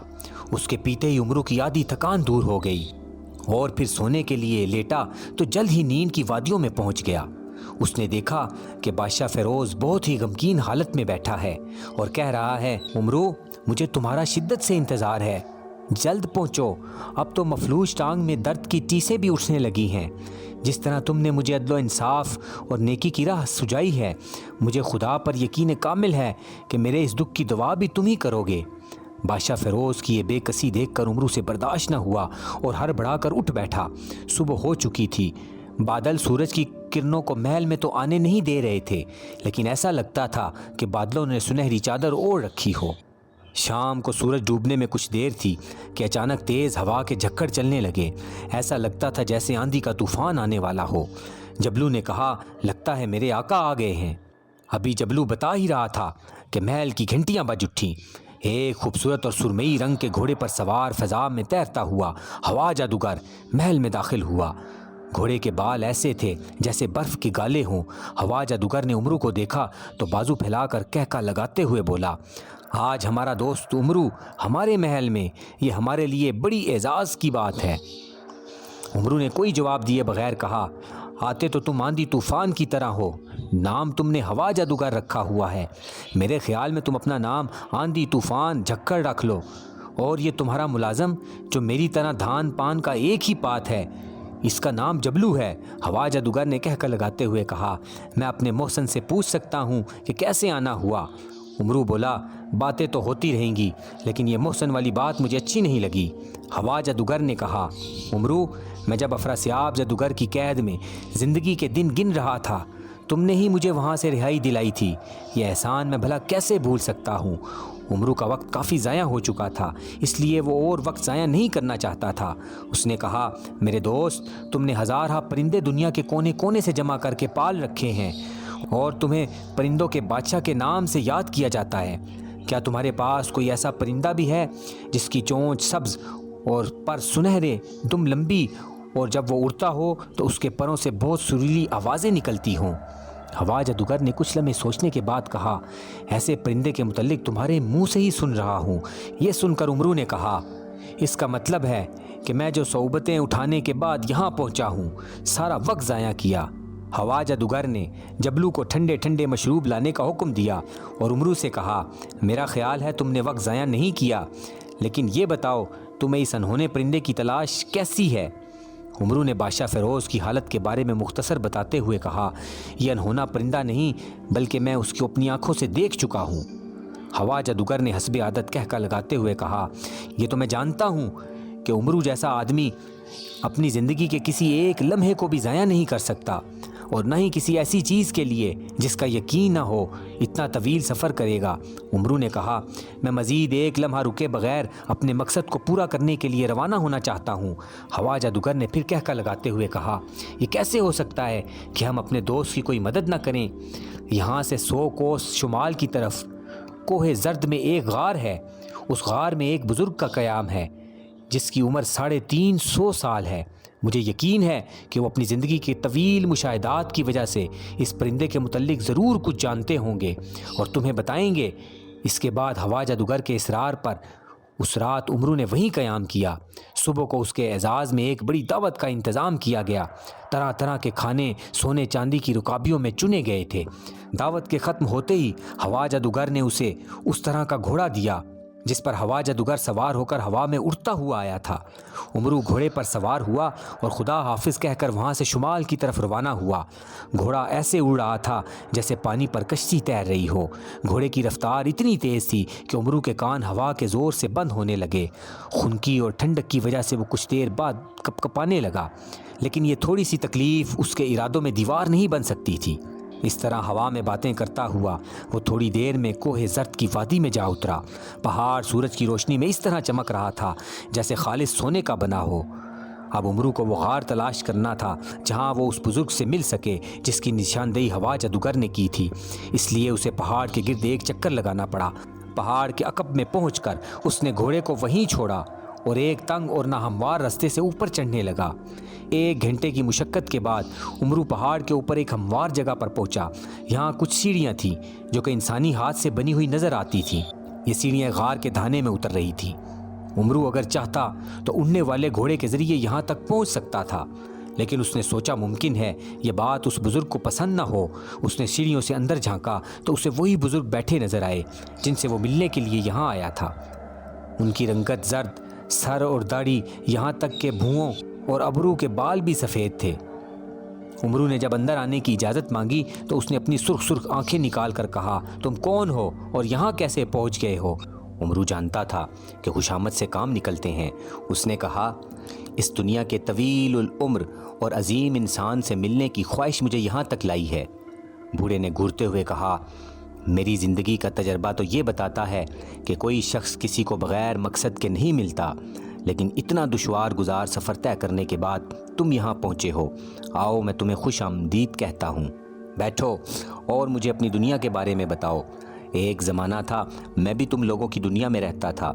اس کے پیتے ہی عمرو کی آدھی تھکان دور ہو گئی اور پھر سونے کے لیے لیٹا تو جلد ہی نیند کی وادیوں میں پہنچ گیا۔ اس نے دیکھا کہ بادشاہ فیروز بہت ہی غمگین حالت میں بیٹھا ہے اور کہہ رہا ہے، عمرو، مجھے تمہارا شدت سے انتظار ہے، جلد پہنچو، اب تو مفلوج ٹانگ میں درد کی ٹیسیں بھی اٹھنے لگی ہیں۔ جس طرح تم نے مجھے عدل و انصاف اور نیکی کی راہ سجائی ہے، مجھے خدا پر یقین کامل ہے کہ میرے اس دکھ کی دوا بھی تم ہی کرو گے۔ بادشاہ فیروز کی یہ بے کسی دیکھ کر عمرو سے برداشت نہ ہوا اور ہڑبڑا کر اٹھ بیٹھا۔ صبح ہو چکی تھی، بادل سورج کی کرنوں کو محل میں تو آنے نہیں دے رہے تھے، لیکن ایسا لگتا تھا کہ بادلوں نے سنہری چادر اوڑھ رکھی ہو۔ شام کو سورج ڈوبنے میں کچھ دیر تھی کہ اچانک تیز ہوا کے جھکڑ چلنے لگے۔ ایسا لگتا تھا جیسے آندھی کا طوفان آنے والا ہو۔ جبلو نے کہا، لگتا ہے میرے آقا آ گئے ہیں۔ ابھی جبلو بتا ہی رہا تھا کہ محل کی گھنٹیاں بج اٹھیں۔ ایک خوبصورت اور سرمئی رنگ کے گھوڑے پر سوار فضا میں تیرتا ہوا ہوا جادوگر محل میں داخل ہوا۔ گھوڑے کے بال ایسے تھے جیسے برف کے گالے ہوں۔ ہوا جادوگر نے عمرو کو دیکھا تو بازو پھیلا کر کہکا لگاتے ہوئے بولا، آج ہمارا دوست عمرو ہمارے محل میں، یہ ہمارے لیے بڑی اعزاز کی بات ہے۔ عمرو نے کوئی جواب دیے بغیر کہا، آتے تو تم آندھی طوفان کی طرح ہو، نام تم نے ہوا جادوگر رکھا ہوا ہے، میرے خیال میں تم اپنا نام آندھی طوفان جھکڑ رکھ لو، اور یہ تمہارا ملازم جو میری طرح دھان پان کا ایک ہی پات ہے، اس کا نام جبلو ہے۔ ہوا جادوگر نے کہہ کر لگاتے ہوئے کہا، میں اپنے محسن سے پوچھ سکتا ہوں کہ کیسے آنا ہوا؟ عمرو بولا، باتیں تو ہوتی رہیں گی لیکن یہ محسن والی بات مجھے اچھی نہیں لگی۔ ہوا جادوگر نے کہا، عمرو، میں جب افراسیاب جادوگر کی قید میں زندگی کے دن گن رہا تھا، تم نے ہی مجھے وہاں سے رہائی دلائی تھی، یہ احسان میں بھلا کیسے بھول سکتا ہوں؟ عمرو کا وقت کافی ضائع ہو چکا تھا، اس لیے وہ اور وقت ضائع نہیں کرنا چاہتا تھا۔ اس نے کہا، میرے دوست، تم نے ہزارہ پرندے دنیا کے کونے کونے سے جمع کر کے پال رکھے ہیں اور تمہیں پرندوں کے بادشاہ کے نام سے یاد کیا جاتا ہے۔ کیا تمہارے پاس کوئی ایسا پرندہ بھی ہے جس کی چونچ سبز اور پر سنہرے، دم لمبی، اور جب وہ اڑتا ہو تو اس کے پروں سے بہت سریلی آوازیں نکلتی ہوں؟ ہوا جادوگر نے کچھ لمحے سوچنے کے بعد کہا، ایسے پرندے کے متعلق تمہارے منہ سے ہی سن رہا ہوں۔ یہ سن کر عمرو نے کہا، اس کا مطلب ہے کہ میں جو صعوبتیں اٹھانے کے بعد یہاں پہنچا ہوں سارا وقت ضائع کیا۔ ہوا جادوگر نے جبلو کو ٹھنڈے ٹھنڈے مشروب لانے کا حکم دیا اور عمرو سے کہا، میرا خیال ہے تم نے وقت ضائع نہیں کیا، لیکن یہ بتاؤ تمہیں اس انہونے پرندے کی تلاش کیسی ہے؟ عمرو نے بادشاہ فیروز کی حالت کے بارے میں مختصر بتاتے ہوئے کہا، یہ انہونا پرندہ نہیں بلکہ میں اس کو اپنی آنکھوں سے دیکھ چکا ہوں۔ ہوا جادوگر نے حسب عادت کہہ کر لگاتے ہوئے کہا، یہ تو میں جانتا ہوں کہ عمرو جیسا آدمی اپنی زندگی کے کسی ایک لمحے کو بھی ضائع نہیں کر سکتا، اور نہ ہی کسی ایسی چیز کے لیے جس کا یقین نہ ہو اتنا طویل سفر کرے گا۔ عمرو نے کہا، میں مزید ایک لمحہ رکے بغیر اپنے مقصد کو پورا کرنے کے لیے روانہ ہونا چاہتا ہوں۔ ہوا جادوگر نے پھر کہہ کر لگاتے ہوئے کہا، یہ کیسے ہو سکتا ہے کہ ہم اپنے دوست کی کوئی مدد نہ کریں؟ یہاں سے 100 کوس شمال کی طرف کوہ زرد میں ایک غار ہے، اس غار میں ایک بزرگ کا قیام ہے جس کی عمر 350 سال ہے۔ مجھے یقین ہے کہ وہ اپنی زندگی کے طویل مشاہدات کی وجہ سے اس پرندے کے متعلق ضرور کچھ جانتے ہوں گے اور تمہیں بتائیں گے۔ اس کے بعد ہوا جادوگر کے اصرار پر اس رات عمرو نے وہیں قیام کیا۔ صبح کو اس کے اعزاز میں ایک بڑی دعوت کا انتظام کیا گیا۔ طرح طرح کے کھانے سونے چاندی کی رکابیوں میں چنے گئے تھے۔ دعوت کے ختم ہوتے ہی ہوا جادوگر نے اسے اس طرح کا گھوڑا دیا جس پر ہوا جادوگر سوار ہو کر ہوا میں اڑتا ہوا آیا تھا۔ عمرو گھوڑے پر سوار ہوا اور خدا حافظ کہہ کر وہاں سے شمال کی طرف روانہ ہوا۔ گھوڑا ایسے اڑ رہا تھا جیسے پانی پر کشتی تیر رہی ہو۔ گھوڑے کی رفتار اتنی تیز تھی کہ عمرو کے کان ہوا کے زور سے بند ہونے لگے۔ خنکی اور ٹھنڈک کی وجہ سے وہ کچھ دیر بعد کپ کپانے لگا، لیکن یہ تھوڑی سی تکلیف اس کے ارادوں میں دیوار نہیں بن سکتی تھی۔ اس طرح ہوا میں باتیں کرتا ہوا وہ تھوڑی دیر میں کوہ زرد کی وادی میں جا اترا۔ پہاڑ سورج کی روشنی میں اس طرح چمک رہا تھا جیسے خالص سونے کا بنا ہو۔ اب عمرو کو وہ غار تلاش کرنا تھا جہاں وہ اس بزرگ سے مل سکے جس کی نشاندہی ہوا جادوگر نے کی تھی۔ اس لیے اسے پہاڑ کے گرد ایک چکر لگانا پڑا۔ پہاڑ کے عقب میں پہنچ کر اس نے گھوڑے کو وہیں چھوڑا اور ایک تنگ اور ناہموار راستے سے اوپر چڑھنے لگا۔ 1 گھنٹے کی مشقت کے بعد عمرو پہاڑ کے اوپر ایک ہموار جگہ پر پہنچا۔ یہاں کچھ سیڑھیاں تھیں جو کہ انسانی ہاتھ سے بنی ہوئی نظر آتی تھیں۔ یہ سیڑھیاں غار کے دھانے میں اتر رہی تھیں۔ عمرو اگر چاہتا تو اڑنے والے گھوڑے کے ذریعے یہاں تک پہنچ سکتا تھا، لیکن اس نے سوچا ممکن ہے یہ بات اس بزرگ کو پسند نہ ہو۔ اس نے سیڑھیوں سے اندر جھانکا تو اسے وہی بزرگ بیٹھے نظر آئے جن سے وہ ملنے کے لیے یہاں آیا تھا۔ ان کی رنگت زرد، سر اور داڑھی یہاں تک کہ بھوؤں اور ابرو کے بال بھی سفید تھے۔ عمرو نے جب اندر آنے کی اجازت مانگی تو اس نے اپنی سرخ سرخ آنکھیں نکال کر کہا، تم کون ہو اور یہاں کیسے پہنچ گئے ہو؟ عمرو جانتا تھا کہ خوشامد سے کام نکلتے ہیں۔ اس نے کہا، اس دنیا کے طویل العمر اور عظیم انسان سے ملنے کی خواہش مجھے یہاں تک لائی ہے۔ بوڑھے نے گھورتے ہوئے کہا، میری زندگی کا تجربہ تو یہ بتاتا ہے کہ کوئی شخص کسی کو بغیر مقصد کے نہیں ملتا، لیکن اتنا دشوار گزار سفر طے کرنے کے بعد تم یہاں پہنچے ہو۔ آؤ میں تمہیں خوش آمدید کہتا ہوں، بیٹھو اور مجھے اپنی دنیا کے بارے میں بتاؤ۔ ایک زمانہ تھا میں بھی تم لوگوں کی دنیا میں رہتا تھا،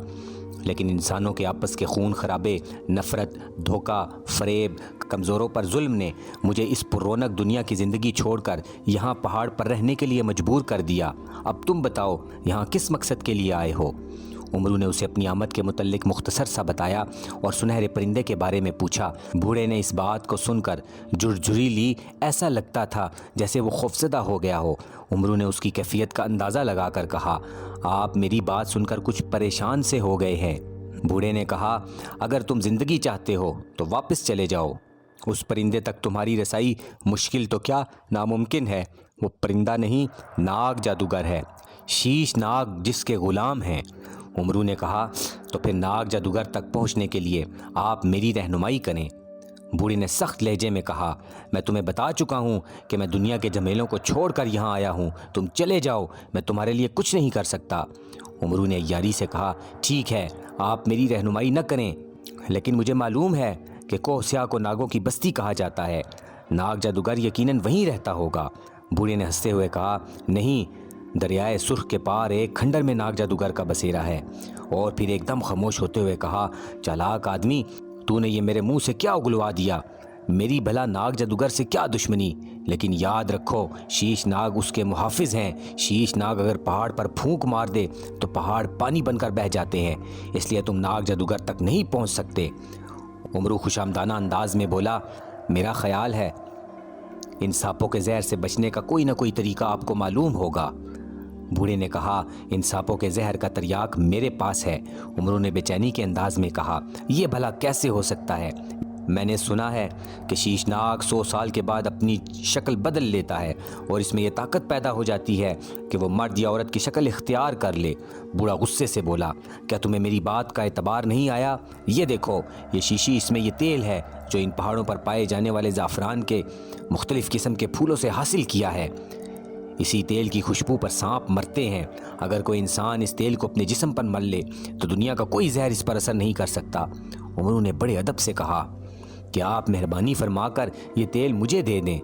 لیکن انسانوں کے آپس کے خون خرابے، نفرت، دھوکہ، فریب، کمزوروں پر ظلم نے مجھے اس پر رونق دنیا کی زندگی چھوڑ کر یہاں پہاڑ پر رہنے کے لیے مجبور کر دیا۔ اب تم بتاؤ یہاں کس مقصد کے لیے آئے ہو؟ عمرو نے اسے اپنی آمد کے متعلق مختصر سا بتایا اور سنہرے پرندے کے بارے میں پوچھا۔ بوڑھے نے اس بات کو سن کر جھرجھری لی، ایسا لگتا تھا جیسے وہ خوفزدہ ہو گیا ہو۔ عمرو نے اس کی کیفیت کا اندازہ لگا کر کہا، آپ میری بات سن کر کچھ پریشان سے ہو گئے ہیں۔ بوڑھے نے کہا، اگر تم زندگی چاہتے ہو تو واپس چلے جاؤ۔ اس پرندے تک تمہاری رسائی مشکل تو کیا ناممکن ہے۔ وہ پرندہ نہیں، ناگ جادوگر ہے، شیش ناگ جس کے غلام ہیں۔ عمرو نے کہا، تو پھر ناگ جادوگر تک پہنچنے کے لیے آپ میری رہنمائی کریں۔ بوڑھے نے سخت لہجے میں کہا، میں تمہیں بتا چکا ہوں کہ میں دنیا کے جھمیلوں کو چھوڑ کر یہاں آیا ہوں، تم چلے جاؤ، میں تمہارے لیے کچھ نہیں کر سکتا۔ عمرو نے عیاری سے کہا، ٹھیک ہے آپ میری رہنمائی نہ کریں، لیکن مجھے معلوم ہے کہ کوہ سیاہ کو ناگوں کی بستی کہا جاتا ہے، ناگ جادوگر یقیناً وہیں رہتا ہوگا۔ بوڑھے نے ہنستے ہوئے کہا، نہیں، دریائے سرخ کے پار ایک کھنڈر میں ناگ جادوگر کا بسیرا ہے۔ اور پھر ایک دم خاموش ہوتے ہوئے کہا، چالاک آدمی، تو نے یہ میرے منہ سے کیا اگلوا دیا؟ میری بھلا ناگ جادوگر سے کیا دشمنی، لیکن یاد رکھو شیش ناگ اس کے محافظ ہیں۔ شیش ناگ اگر پہاڑ پر پھونک مار دے تو پہاڑ پانی بن کر بہہ جاتے ہیں، اس لیے تم ناگ جادوگر تک نہیں پہنچ سکتے۔ امرو خوشامدانہ انداز میں بولا، میرا خیال ہے ان سانپوں کے زہر سے بچنے کا کوئی نہ کوئی طریقہ آپ کو معلوم ہوگا۔ بوڑھے نے کہا، ان سانپوں کے زہر کا تریاق میرے پاس ہے۔ امرو نے بے چینی کے انداز میں کہا، یہ بھلا کیسے ہو سکتا ہے؟ میں نے سنا ہے کہ شیش ناگ 100 سال کے بعد اپنی شکل بدل لیتا ہے اور اس میں یہ طاقت پیدا ہو جاتی ہے کہ وہ مرد یا عورت کی شکل اختیار کر لے۔ بوڑھا غصے سے بولا، کیا تمہیں میری بات کا اعتبار نہیں آیا؟ یہ دیکھو یہ شیشی، اس میں یہ تیل ہے جو ان پہاڑوں پر پائے جانے والے زعفران کے مختلف قسم کے پھولوں سے حاصل کیا ہے۔ اسی تیل کی خوشبو پر سانپ مرتے ہیں۔ اگر کوئی انسان اس تیل کو اپنے جسم پر مل لے تو دنیا کا کوئی زہر اس پر اثر نہیں کر سکتا۔ امرو نے بڑے ادب سے کہا کہ آپ مہربانی فرما کر یہ تیل مجھے دے دیں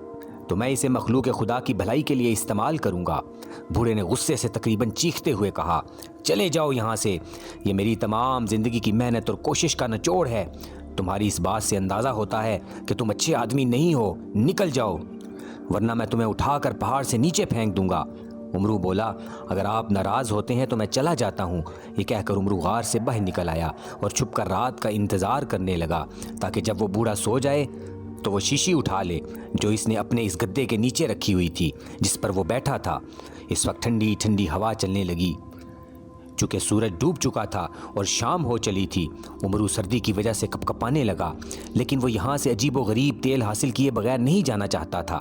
تو میں اسے مخلوق خدا کی بھلائی کے لیے استعمال کروں گا۔ بوڑھے نے غصے سے تقریباً چیختے ہوئے کہا، چلے جاؤ یہاں سے، یہ میری تمام زندگی کی محنت اور کوشش کا نچوڑ ہے۔ تمہاری اس بات سے اندازہ ہوتا ہے کہ تم اچھے آدمی نہیں ہو، نکل جاؤ ورنہ میں تمہیں اٹھا کر پہاڑ سے نیچے پھینک دوں گا۔ امرو بولا، اگر آپ ناراض ہوتے ہیں تو میں چلا جاتا ہوں۔ یہ کہہ کر امرو غار سے باہر نکل آیا اور چھپ کر رات کا انتظار کرنے لگا تاکہ جب وہ بوڑھا سو جائے تو وہ شیشی اٹھا لے جو اس نے اپنے اس گدے کے نیچے رکھی ہوئی تھی جس پر وہ بیٹھا تھا۔ اس وقت ٹھنڈی ٹھنڈی ہوا چلنے لگی۔ چونکہ سورج ڈوب چکا تھا اور شام ہو چلی تھی، امرو سردی کی وجہ سے کپ کپانے لگا، لیکن وہ یہاں سے عجیب و غریب تیل حاصل کیے بغیر نہیں جانا چاہتا تھا۔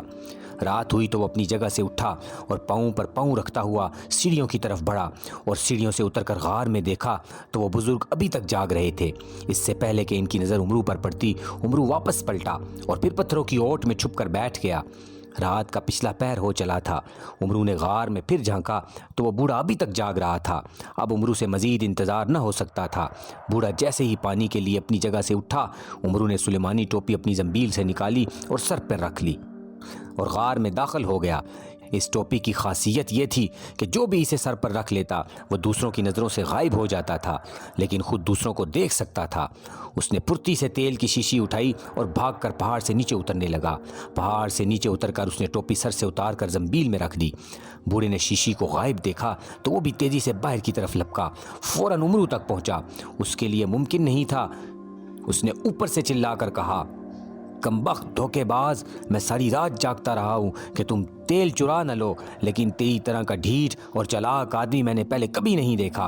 رات ہوئی تو وہ اپنی جگہ سے اٹھا اور پاؤں پر پاؤں رکھتا ہوا سیڑھیوں کی طرف بڑھا اور سیڑھیوں سے اتر کر غار میں دیکھا تو وہ بزرگ ابھی تک جاگ رہے تھے۔ اس سے پہلے کہ ان کی نظر امرو پر پڑتی، امرو واپس پلٹا اور پھر پتھروں کی اوٹ میں چھپ کر بیٹھ گیا۔ رات کا پچھلا پہر ہو چلا تھا۔ امرو نے غار میں پھر جھانکا تو وہ بوڑھا ابھی تک جاگ رہا تھا۔ اب امرو سے مزید انتظار نہ ہو سکتا تھا۔ بوڑھا جیسے ہی پانی کے لیے اپنی جگہ سے اٹھا، امرو نے سلیمانی ٹوپی اپنی زنبیل سے نکالی اور سر پر رکھ لی اور غار میں داخل ہو گیا۔ اس ٹوپی کی خاصیت یہ تھی کہ جو بھی اسے سر پر رکھ لیتا وہ دوسروں کی نظروں سے غائب ہو جاتا تھا، لیکن خود دوسروں کو دیکھ سکتا تھا۔ اس نے پھرتی سے تیل کی شیشی اٹھائی اور بھاگ کر پہاڑ سے نیچے اترنے لگا۔ پہاڑ سے نیچے اتر کر اس نے ٹوپی سر سے اتار کر زنبیل میں رکھ دی۔ بوڑھے نے شیشی کو غائب دیکھا تو وہ بھی تیزی سے باہر کی طرف لپکا، فوراً امرو تک پہنچا۔ اس کے لیے ممکن نہیں تھا۔ اس نے اوپر سے چلا کر کہا، کمبخت دھوکے باز، میں ساری رات جاگتا رہا ہوں کہ تم تیل چرا نہ لو، لیکن تیری طرح کا ڈھیٹ اور چلاک آدمی میں نے پہلے کبھی نہیں دیکھا۔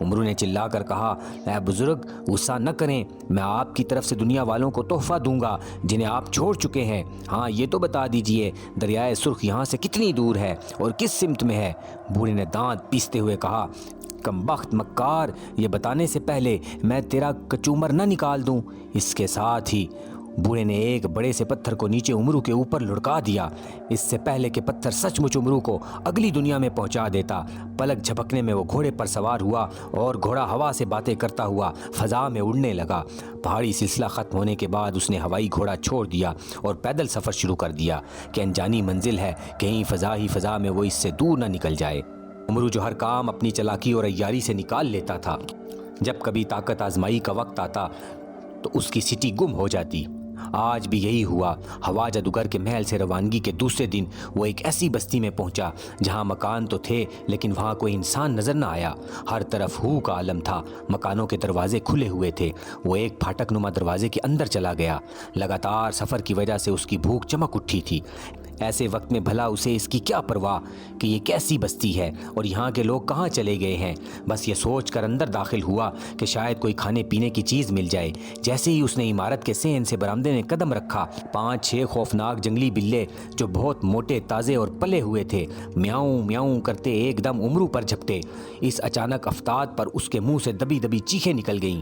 امرو نے چلا کر کہا، اے بزرگ غصہ نہ کریں، میں آپ کی طرف سے دنیا والوں کو تحفہ دوں گا جنہیں آپ چھوڑ چکے ہیں۔ ہاں یہ تو بتا دیجئے دریائے سرخ یہاں سے کتنی دور ہے اور کس سمت میں ہے؟ بوڑھے نے دانت پیستے ہوئے کہا، کمبخت مکار، یہ بتانے سے پہلے میں تیرا کچومر نہ نکال دوں۔ اس کے ساتھ ہی بوڑھے نے ایک بڑے سے پتھر کو نیچے امرو کے اوپر لڑکا دیا، اس سے پہلے کہ پتھر سچ مچ امرو کو اگلی دنیا میں پہنچا دیتا۔ پلک جھپکنے میں وہ گھوڑے پر سوار ہوا اور گھوڑا ہوا سے باتیں کرتا ہوا فضا میں اڑنے لگا۔ پہاڑی سلسلہ ختم ہونے کے بعد اس نے ہوائی گھوڑا چھوڑ دیا اور پیدل سفر شروع کر دیا کہ انجانی منزل ہے، کہیں فضا ہی فضا میں وہ اس سے دور نہ نکل جائے۔ امرو جو ہر کام اپنی چلاکی اور عیاری سے نکال لیتا تھا، جب کبھی طاقت آزمائی کا وقت آتا تو اس کی سٹی گم ہو جاتی۔ آج بھی یہی ہوا۔ ہوا جادوگر کے محل سے روانگی کے دوسرے دن وہ ایک ایسی بستی میں پہنچا جہاں مکان تو تھے لیکن وہاں کوئی انسان نظر نہ آیا۔ ہر طرف ہو کا عالم تھا، مکانوں کے دروازے کھلے ہوئے تھے۔ وہ ایک پھاٹک نما دروازے کے اندر چلا گیا۔ لگاتار سفر کی وجہ سے اس کی بھوک چمک اٹھی تھی۔ ایسے وقت میں بھلا اسے اس کی کیا پرواہ کہ یہ کیسی بستی ہے اور یہاں کے لوگ کہاں چلے گئے ہیں؟ بس یہ سوچ کر اندر داخل ہوا کہ شاید کوئی کھانے پینے کی چیز مل جائے۔ جیسے ہی اس نے عمارت کے سین سے برآمدے میں قدم رکھا، 5-6 خوفناک جنگلی بلے جو بہت موٹے تازے اور پلے ہوئے تھے میاؤں میاؤں کرتے ایک دم امرو پر جھپٹے۔ اس اچانک افتاد پر اس کے منہ سے دبی دبی چیخیں نکل گئیں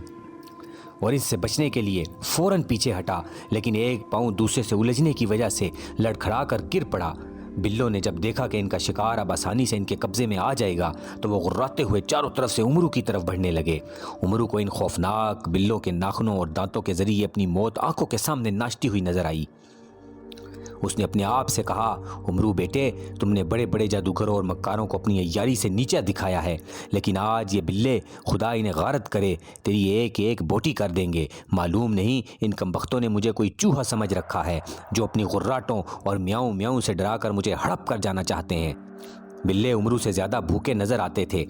اور اس سے بچنے کے لیے فوراً پیچھے ہٹا، لیکن ایک پاؤں دوسرے سے الجھنے کی وجہ سے لڑکھڑا کر گر پڑا۔ بلوں نے جب دیکھا کہ ان کا شکار اب آسانی سے ان کے قبضے میں آ جائے گا تو وہ غراتے ہوئے چاروں طرف سے امرو کی طرف بڑھنے لگے۔ امرو کو ان خوفناک بلوں کے ناخنوں اور دانتوں کے ذریعے اپنی موت آنکھوں کے سامنے ناچتی ہوئی نظر آئی۔ اس نے اپنے آپ سے کہا، امرو بیٹے، تم نے بڑے بڑے جادوگروں اور مکاروں کو اپنی عیاری سے نیچے دکھایا ہے، لیکن آج یہ بلے خدا انہیں غارت کرے تیری ایک ایک بوٹی کر دیں گے۔ معلوم نہیں ان کمبختوں نے مجھے کوئی چوہا سمجھ رکھا ہے جو اپنی غراٹوں اور میاؤں میاؤں سے ڈرا کر مجھے ہڑپ کر جانا چاہتے ہیں۔ بلے امرو سے زیادہ بھوکے نظر آتے تھے۔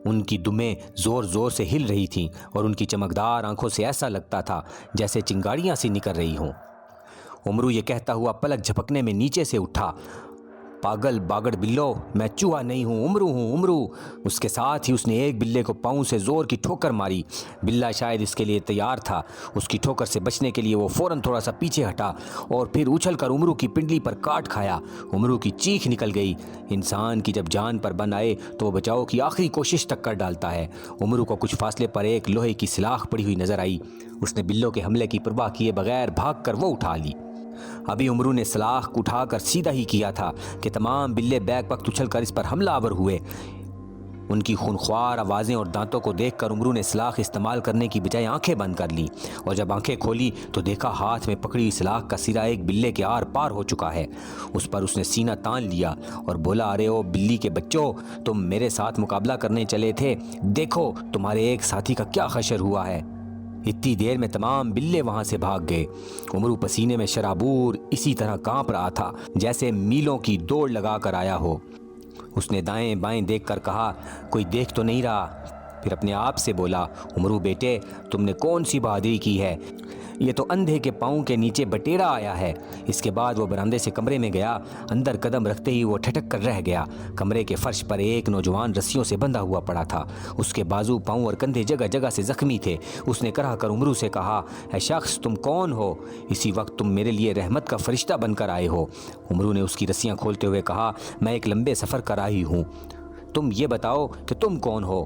ان کی دمیں زور زور سے ہل رہی تھیں اور ان کی چمکدار آنکھوں سے ایسا لگتا تھا جیسے چنگاریاں سی نکل رہی ہوں۔ امرو یہ کہتا ہوا پلک جھپکنے میں نیچے سے اٹھا، پاگل باگڑ بلو، میں چوہا نہیں ہوں، امرو ہوں، امرو۔ اس کے ساتھ ہی اس نے ایک بلے کو پاؤں سے زور کی ٹھوکر ماری۔ بلہ شاید اس کے لیے تیار تھا۔ اس کی ٹھوکر سے بچنے کے لیے وہ فوراً تھوڑا سا پیچھے ہٹا اور پھر اچھل کر امرو کی پنڈلی پر کاٹ کھایا۔ امرو کی چیخ نکل گئی۔ انسان کی جب جان پر بن آئے تو وہ بچاؤ کی آخری کوشش تک کر ڈالتا ہے۔ امرو کو کچھ فاصلے پر ایک لوہے کی سلاخ پڑی ہوئی نظر آئی۔ اس نے بلوں کے حملے کی پرواہ کیے بغیر بھاگ کر وہ اٹھا لی۔ ابھی امرو نے سلاخ کو اٹھا کر سیدھا ہی کیا تھا کہ تمام بلے بیک وقت اچھل کر اس پر حملہ آور ہوئے۔ ان کی خونخوار آوازیں اور دانتوں کو دیکھ کر امرو نے سلاخ استعمال کرنے کی بجائے آنکھیں بند کر لیں، اور جب آنکھیں کھولی تو دیکھا ہاتھ میں پکڑی ہوئی سلاخ کا سرا ایک بلے کے آر پار ہو چکا ہے۔ اس پر اس نے سینہ تان لیا اور بولا، ارے او بلی کے بچوں، تم میرے ساتھ مقابلہ کرنے چلے تھے، دیکھو تمہارے ایک ساتھی کا کیا حشر ہوا ہے۔ اتنی دیر میں تمام بلے وہاں سے بھاگ گئے۔ امرو پسینے میں شرابور اسی طرح کانپ رہا تھا جیسے میلوں کی دوڑ لگا کر آیا ہو۔ اس نے دائیں بائیں دیکھ کر کہا، کوئی دیکھ تو نہیں رہا؟ پھر اپنے آپ سے بولا، امرو بیٹے، تم نے کون سی بہادری کی ہے؟ یہ تو اندھے کے پاؤں کے نیچے بٹیرا آیا ہے۔ اس کے بعد وہ برآمدے سے کمرے میں گیا۔ اندر قدم رکھتے ہی وہ ٹھٹک کر رہ گیا۔ کمرے کے فرش پر ایک نوجوان رسیوں سے بندھا ہوا پڑا تھا۔ اس کے بازو، پاؤں اور کندھے جگہ جگہ سے زخمی تھے۔ اس نے کرہ کر امرو سے کہا، اے شخص، تم کون ہو؟ اسی وقت تم میرے لیے رحمت کا فرشتہ بن کر آئے ہو۔ امرو نے اس کی رسیاں کھولتے ہوئے کہا، میں ایک لمبے سفر کر آئی ہوں۔ تم یہ بتاؤ کہ تم کون ہو؟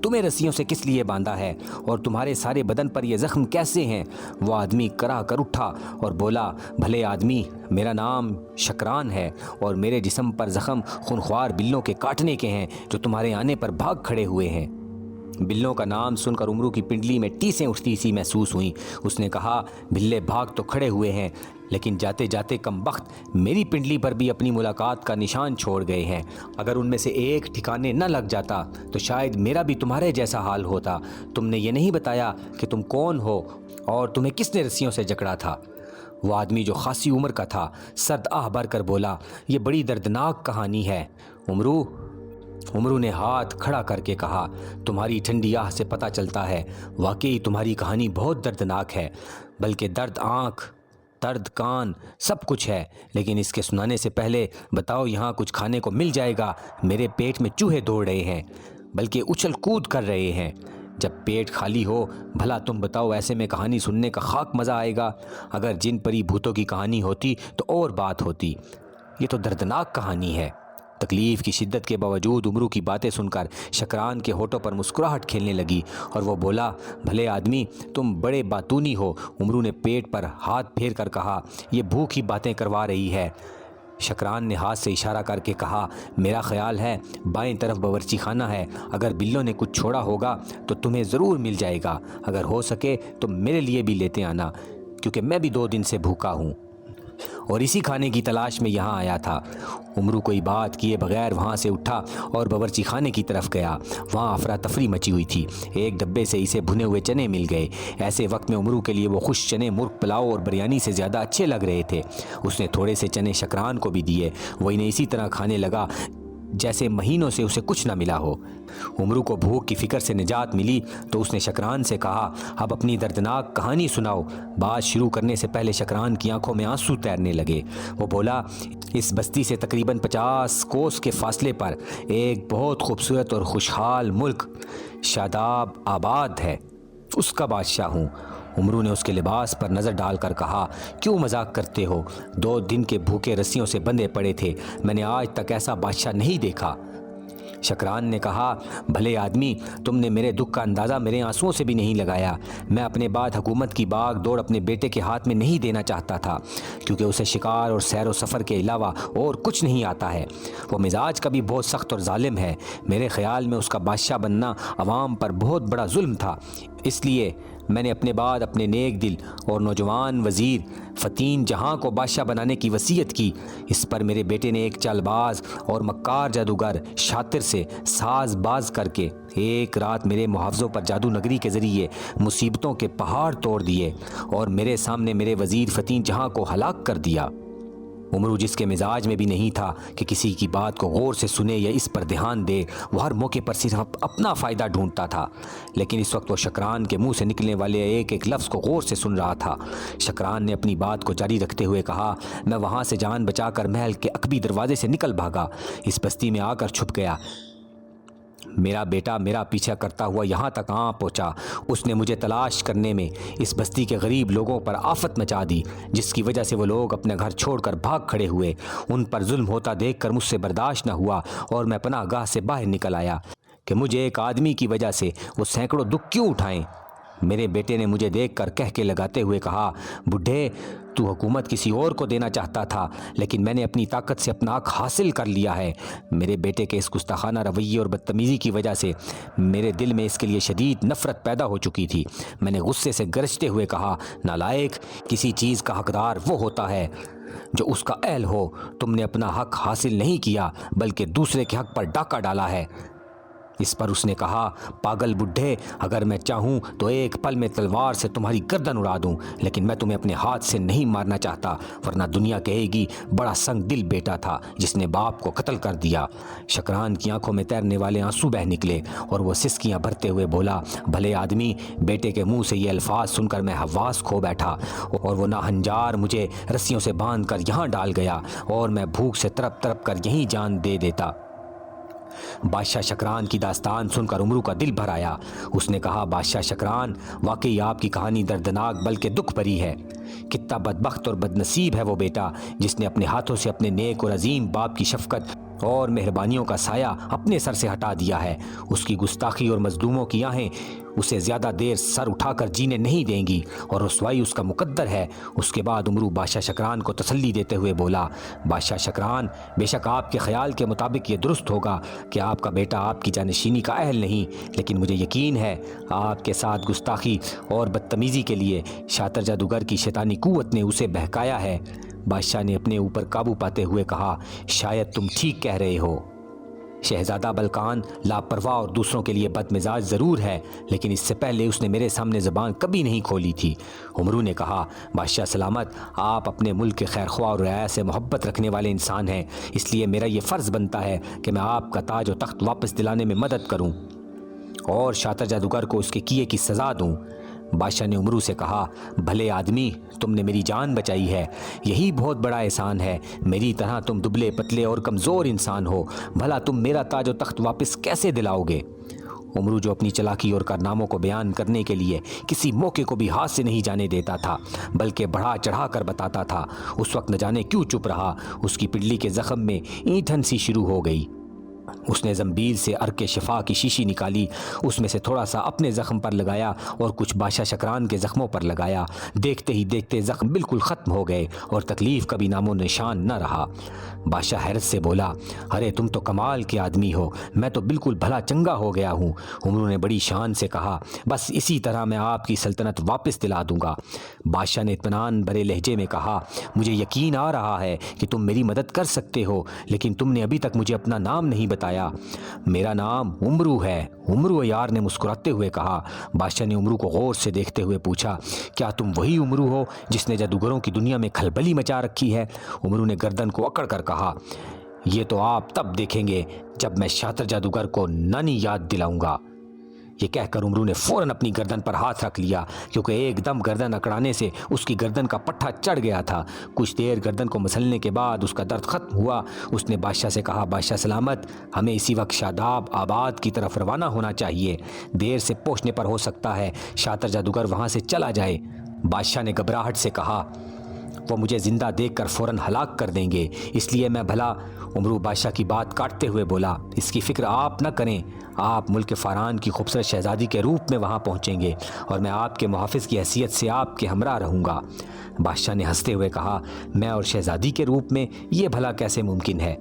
تمہیں رسیوں سے کس لیے باندھا ہے اور تمہارے سارے بدن پر یہ زخم کیسے ہیں؟ وہ آدمی کرا کر اٹھا اور بولا، بھلے آدمی، میرا نام شکران ہے اور میرے جسم پر زخم خونخوار بلوں کے کاٹنے کے ہیں جو تمہارے آنے پر بھاگ کھڑے ہوئے ہیں۔ بلوں کا نام سن کر امرو کی پنڈلی میں ٹیسیں اٹھتی سی محسوس ہوئیں۔ اس نے کہا، بلے بھاگ تو کھڑے ہوئے ہیں، لیکن جاتے جاتے کمبخت میری پنڈلی پر بھی اپنی ملاقات کا نشان چھوڑ گئے ہیں۔ اگر ان میں سے ایک ٹھکانے نہ لگ جاتا تو شاید میرا بھی تمہارے جیسا حال ہوتا۔ تم نے یہ نہیں بتایا کہ تم کون ہو اور تمہیں کس نے رسیوں سے جکڑا تھا؟ وہ آدمی جو خاصی عمر کا تھا سرد آہ بھر کر بولا، یہ بڑی دردناک کہانی ہے امرو نے ہاتھ کھڑا کر کے کہا، تمہاری ٹھنڈی آہ سے پتہ چلتا ہے واقعی تمہاری کہانی بہت دردناک ہے، بلکہ درد آنکھ، درد کان، سب کچھ ہے۔ لیکن اس کے سنانے سے پہلے بتاؤ، یہاں کچھ کھانے کو مل جائے گا؟ میرے پیٹ میں چوہے دوڑ رہے ہیں، بلکہ اچھل کود کر رہے ہیں۔ جب پیٹ خالی ہو بھلا تم بتاؤ، ایسے میں کہانی سننے کا خاک مزہ آئے گا۔ اگر جن پری بھوتوں کی کہانی ہوتی تو اور بات ہوتی، یہ تو دردناک کہانی ہے۔ تکلیف کی شدت کے باوجود امرو کی باتیں سن کر شکران کے ہونٹوں پر مسکراہٹ کھیلنے لگی اور وہ بولا، بھلے آدمی، تم بڑے باتونی ہو۔ امرو نے پیٹ پر ہاتھ پھیر کر کہا، یہ بھوک ہی باتیں کروا رہی ہے۔ شکران نے ہاتھ سے اشارہ کر کے کہا، میرا خیال ہے بائیں طرف باورچی خانہ ہے، اگر بلوں نے کچھ چھوڑا ہوگا تو تمہیں ضرور مل جائے گا۔ اگر ہو سکے تو میرے لیے بھی لیتے آنا، کیونکہ میں بھی 2 دن سے بھوکا ہوں اور اسی کھانے کی تلاش میں یہاں آیا تھا۔ امرو کوئی بات کیے بغیر وہاں سے اٹھا اور باورچی خانے کی طرف گیا۔ وہاں افراتفری مچی ہوئی تھی۔ ایک ڈبے سے اسے بھنے ہوئے چنے مل گئے۔ ایسے وقت میں امرو کے لیے وہ خوش چنے مرغ پلاؤ اور بریانی سے زیادہ اچھے لگ رہے تھے۔ اس نے تھوڑے سے چنے شکران کو بھی دیے۔ وہ انہیں اسی طرح کھانے لگا جیسے مہینوں سے اسے کچھ نہ ملا ہو۔ امرو کو بھوک کی فکر سے نجات ملی تو اس نے شکران سے کہا، اب اپنی دردناک کہانی سناؤ۔ بات شروع کرنے سے پہلے شکران کی آنکھوں میں آنسو تیرنے لگے۔ وہ بولا، اس بستی سے تقریباً 50 کوس کے فاصلے پر ایک بہت خوبصورت اور خوشحال ملک شاداب آباد ہے، اس کا بادشاہ ہوں۔ امرو نے اس کے لباس پر نظر ڈال کر کہا، کیوں مذاق کرتے ہو؟ 2 دن کے بھوکے رسیوں سے بندھے پڑے تھے، میں نے آج تک ایسا بادشاہ نہیں دیکھا۔ شکران نے کہا، بھلے آدمی، تم نے میرے دکھ کا اندازہ میرے آنسوؤں سے بھی نہیں لگایا۔ میں اپنے بعد حکومت کی باغ دوڑ اپنے بیٹے کے ہاتھ میں نہیں دینا چاہتا تھا، کیونکہ اسے شکار اور سیر و سفر کے علاوہ اور کچھ نہیں آتا ہے۔ وہ مزاج کا بھی بہت سخت اور ظالم ہے۔ میرے خیال میں اس کا بادشاہ بننا عوام پر بہت بڑا ظلم تھا۔ اس لیے میں نے اپنے بعد اپنے نیک دل اور نوجوان وزیر فتین جہاں کو بادشاہ بنانے کی وصیت کی۔ اس پر میرے بیٹے نے ایک چال باز اور مکار جادوگر شاطر سے ساز باز کر کے ایک رات میرے محافظوں پر جادو نگری کے ذریعے مصیبتوں کے پہاڑ توڑ دیے اور میرے سامنے میرے وزیر فتین جہاں کو ہلاک کر دیا۔ عمرو جس کے مزاج میں بھی نہیں تھا کہ کسی کی بات کو غور سے سنے یا اس پر دھیان دے، وہ ہر موقع پر صرف اپنا فائدہ ڈھونڈتا تھا، لیکن اس وقت وہ شکران کے منہ سے نکلنے والے ایک ایک لفظ کو غور سے سن رہا تھا۔ شکران نے اپنی بات کو جاری رکھتے ہوئے کہا، میں وہاں سے جان بچا کر محل کے عقبی دروازے سے نکل بھاگا، اس بستی میں آ کر چھپ گیا۔ میرا بیٹا میرا پیچھا کرتا ہوا یہاں تک آ پہنچا۔ اس نے مجھے تلاش کرنے میں اس بستی کے غریب لوگوں پر آفت مچا دی، جس کی وجہ سے وہ لوگ اپنے گھر چھوڑ کر بھاگ کھڑے ہوئے۔ ان پر ظلم ہوتا دیکھ کر مجھ سے برداشت نہ ہوا اور میں پناہ گاہ سے باہر نکل آیا کہ مجھے ایک آدمی کی وجہ سے وہ سینکڑوں دکھ کیوں اٹھائیں۔ میرے بیٹے نے مجھے دیکھ کر کہہ کے لگاتے ہوئے کہا، بڈھے تو حکومت کسی اور کو دینا چاہتا تھا، لیکن میں نے اپنی طاقت سے اپنا حق حاصل کر لیا ہے۔ میرے بیٹے کے اس گستاخانہ رویے اور بدتمیزی کی وجہ سے میرے دل میں اس کے لیے شدید نفرت پیدا ہو چکی تھی۔ میں نے غصے سے گرجتے ہوئے کہا، نالائق، کسی چیز کا حقدار وہ ہوتا ہے جو اس کا اہل ہو۔ تم نے اپنا حق حاصل نہیں کیا بلکہ دوسرے کے حق پر ڈاکہ ڈالا ہے۔ اس پر اس نے کہا، پاگل بڈھے، اگر میں چاہوں تو ایک پل میں تلوار سے تمہاری گردن اڑا دوں، لیکن میں تمہیں اپنے ہاتھ سے نہیں مارنا چاہتا، ورنہ دنیا کہے گی بڑا سنگ دل بیٹا تھا جس نے باپ کو قتل کر دیا۔ شکران کی آنکھوں میں تیرنے والے آنسو بہہ نکلے اور وہ سسکیاں بھرتے ہوئے بولا، بھلے آدمی، بیٹے کے منہ سے یہ الفاظ سن کر میں حواس کھو بیٹھا اور وہ ناہنجار مجھے رسیوں سے باندھ کر یہاں ڈال گیا اور میں بھوک سے تڑپ تڑپ کر یہیں جان دے دیتا۔ بادشاہ شکران کی داستان سن کر عمرو کا دل بھر آیا۔ اس نے کہا، بادشاہ شکران، واقعی آپ کی کہانی دردناک بلکہ دکھ بھری ہے۔ کتنا بدبخت اور بد نصیب ہے وہ بیٹا جس نے اپنے ہاتھوں سے اپنے نیک اور عظیم باپ کی شفقت اور مہربانیوں کا سایہ اپنے سر سے ہٹا دیا ہے۔ اس کی گستاخی اور مظلوموں کی آہیں اسے زیادہ دیر سر اٹھا کر جینے نہیں دیں گی اور رسوائی اس کا مقدر ہے۔ اس کے بعد عمرو بادشاہ شکران کو تسلی دیتے ہوئے بولا، بادشاہ شکران، بے شک آپ کے خیال کے مطابق یہ درست ہوگا کہ آپ کا بیٹا آپ کی جانشینی کا اہل نہیں، لیکن مجھے یقین ہے آپ کے ساتھ گستاخی اور بدتمیزی کے لیے شاطر جادوگر کی شیطانی قوت نے اسے بہکایا ہے۔ بادشاہ نے اپنے اوپر قابو پاتے ہوئے کہا، شاید تم ٹھیک کہہ رہے ہو۔ شہزادہ بلقان لاپرواہ اور دوسروں کے لیے بد مزاج ضرور ہے، لیکن اس سے پہلے اس نے میرے سامنے زبان کبھی نہیں کھولی تھی۔ عمرو نے کہا، بادشاہ سلامت، آپ اپنے ملک کے خیر خواہ اور رعایا سے محبت رکھنے والے انسان ہیں، اس لیے میرا یہ فرض بنتا ہے کہ میں آپ کا تاج و تخت واپس دلانے میں مدد کروں اور شاطر جادوگر کو اس کے کیے کی سزا دوں۔ بادشاہ نے عمرو سے کہا، بھلے آدمی، تم نے میری جان بچائی ہے، یہی بہت بڑا احسان ہے۔ میری طرح تم دبلے پتلے اور کمزور انسان ہو، بھلا تم میرا تاج و تخت واپس کیسے دلاؤ گے؟ عمرو جو اپنی چلاکی اور کارناموں کو بیان کرنے کے لیے کسی موقع کو بھی ہاتھ سے نہیں جانے دیتا تھا بلکہ بڑھا چڑھا کر بتاتا تھا، اس وقت نہ جانے کیوں چپ رہا۔ اس کی پڈلی کے زخم میں اینٹھن سی شروع ہو گئی۔ اس نے زنبیل سے عرق شفا کی شیشی نکالی، اس میں سے تھوڑا سا اپنے زخم پر لگایا اور کچھ بادشاہ شکران کے زخموں پر لگایا۔ دیکھتے ہی دیکھتے زخم بالکل ختم ہو گئے اور تکلیف کا بھی نام و نشان نہ رہا۔ بادشاہ حیرت سے بولا، ارے تم تو کمال کے آدمی ہو، میں تو بالکل بھلا چنگا ہو گیا ہوں۔ عمرو نے بڑی شان سے کہا، بس اسی طرح میں آپ کی سلطنت واپس دلا دوں گا۔ بادشاہ نے اطمینان بھرے لہجے میں کہا، مجھے یقین آ رہا ہے کہ تم میری مدد کر سکتے ہو، لیکن تم نے ابھی تک مجھے اپنا نام نہیں بتایا۔ میرا نام عمرو ہے، عمرو یار نے مسکراتے ہوئے کہا۔ بادشاہ نے عمرو کو غور سے دیکھتے ہوئے پوچھا، کیا تم وہی عمرو ہو جس نے جادوگروں کی دنیا میں کھلبلی مچا رکھی ہے؟ عمرو نے گردن کو اکڑ کر کہا، یہ تو آپ تب دیکھیں گے جب میں شاطر جادوگر کو نانی یاد دلاؤں گا۔ یہ کہہ کر عمرو نے فوراً اپنی گردن پر ہاتھ رکھ لیا، کیونکہ ایک دم گردن اکڑانے سے اس کی گردن کا پٹھا چڑھ گیا تھا۔ کچھ دیر گردن کو مسلنے کے بعد اس کا درد ختم ہوا۔ اس نے بادشاہ سے کہا، بادشاہ سلامت، ہمیں اسی وقت شاداب آباد کی طرف روانہ ہونا چاہیے، دیر سے پہنچنے پر ہو سکتا ہے شاطر جادوگر وہاں سے چلا جائے۔ بادشاہ نے گھبراہٹ سے کہا، وہ مجھے زندہ دیکھ کر فوراً ہلاک کر دیں گے، اس لیے میں بھلا۔ عمرو بادشاہ کی بات کاٹتے ہوئے بولا، اس کی فکر آپ نہ کریں، آپ ملک فاران کی خوبصورت شہزادی کے روپ میں وہاں پہنچیں گے اور میں آپ کے محافظ کی حیثیت سے آپ کے ہمراہ رہوں گا۔ بادشاہ نے ہنستے ہوئے کہا، میں اور شہزادی کے روپ میں، یہ بھلا کیسے ممکن ہے؟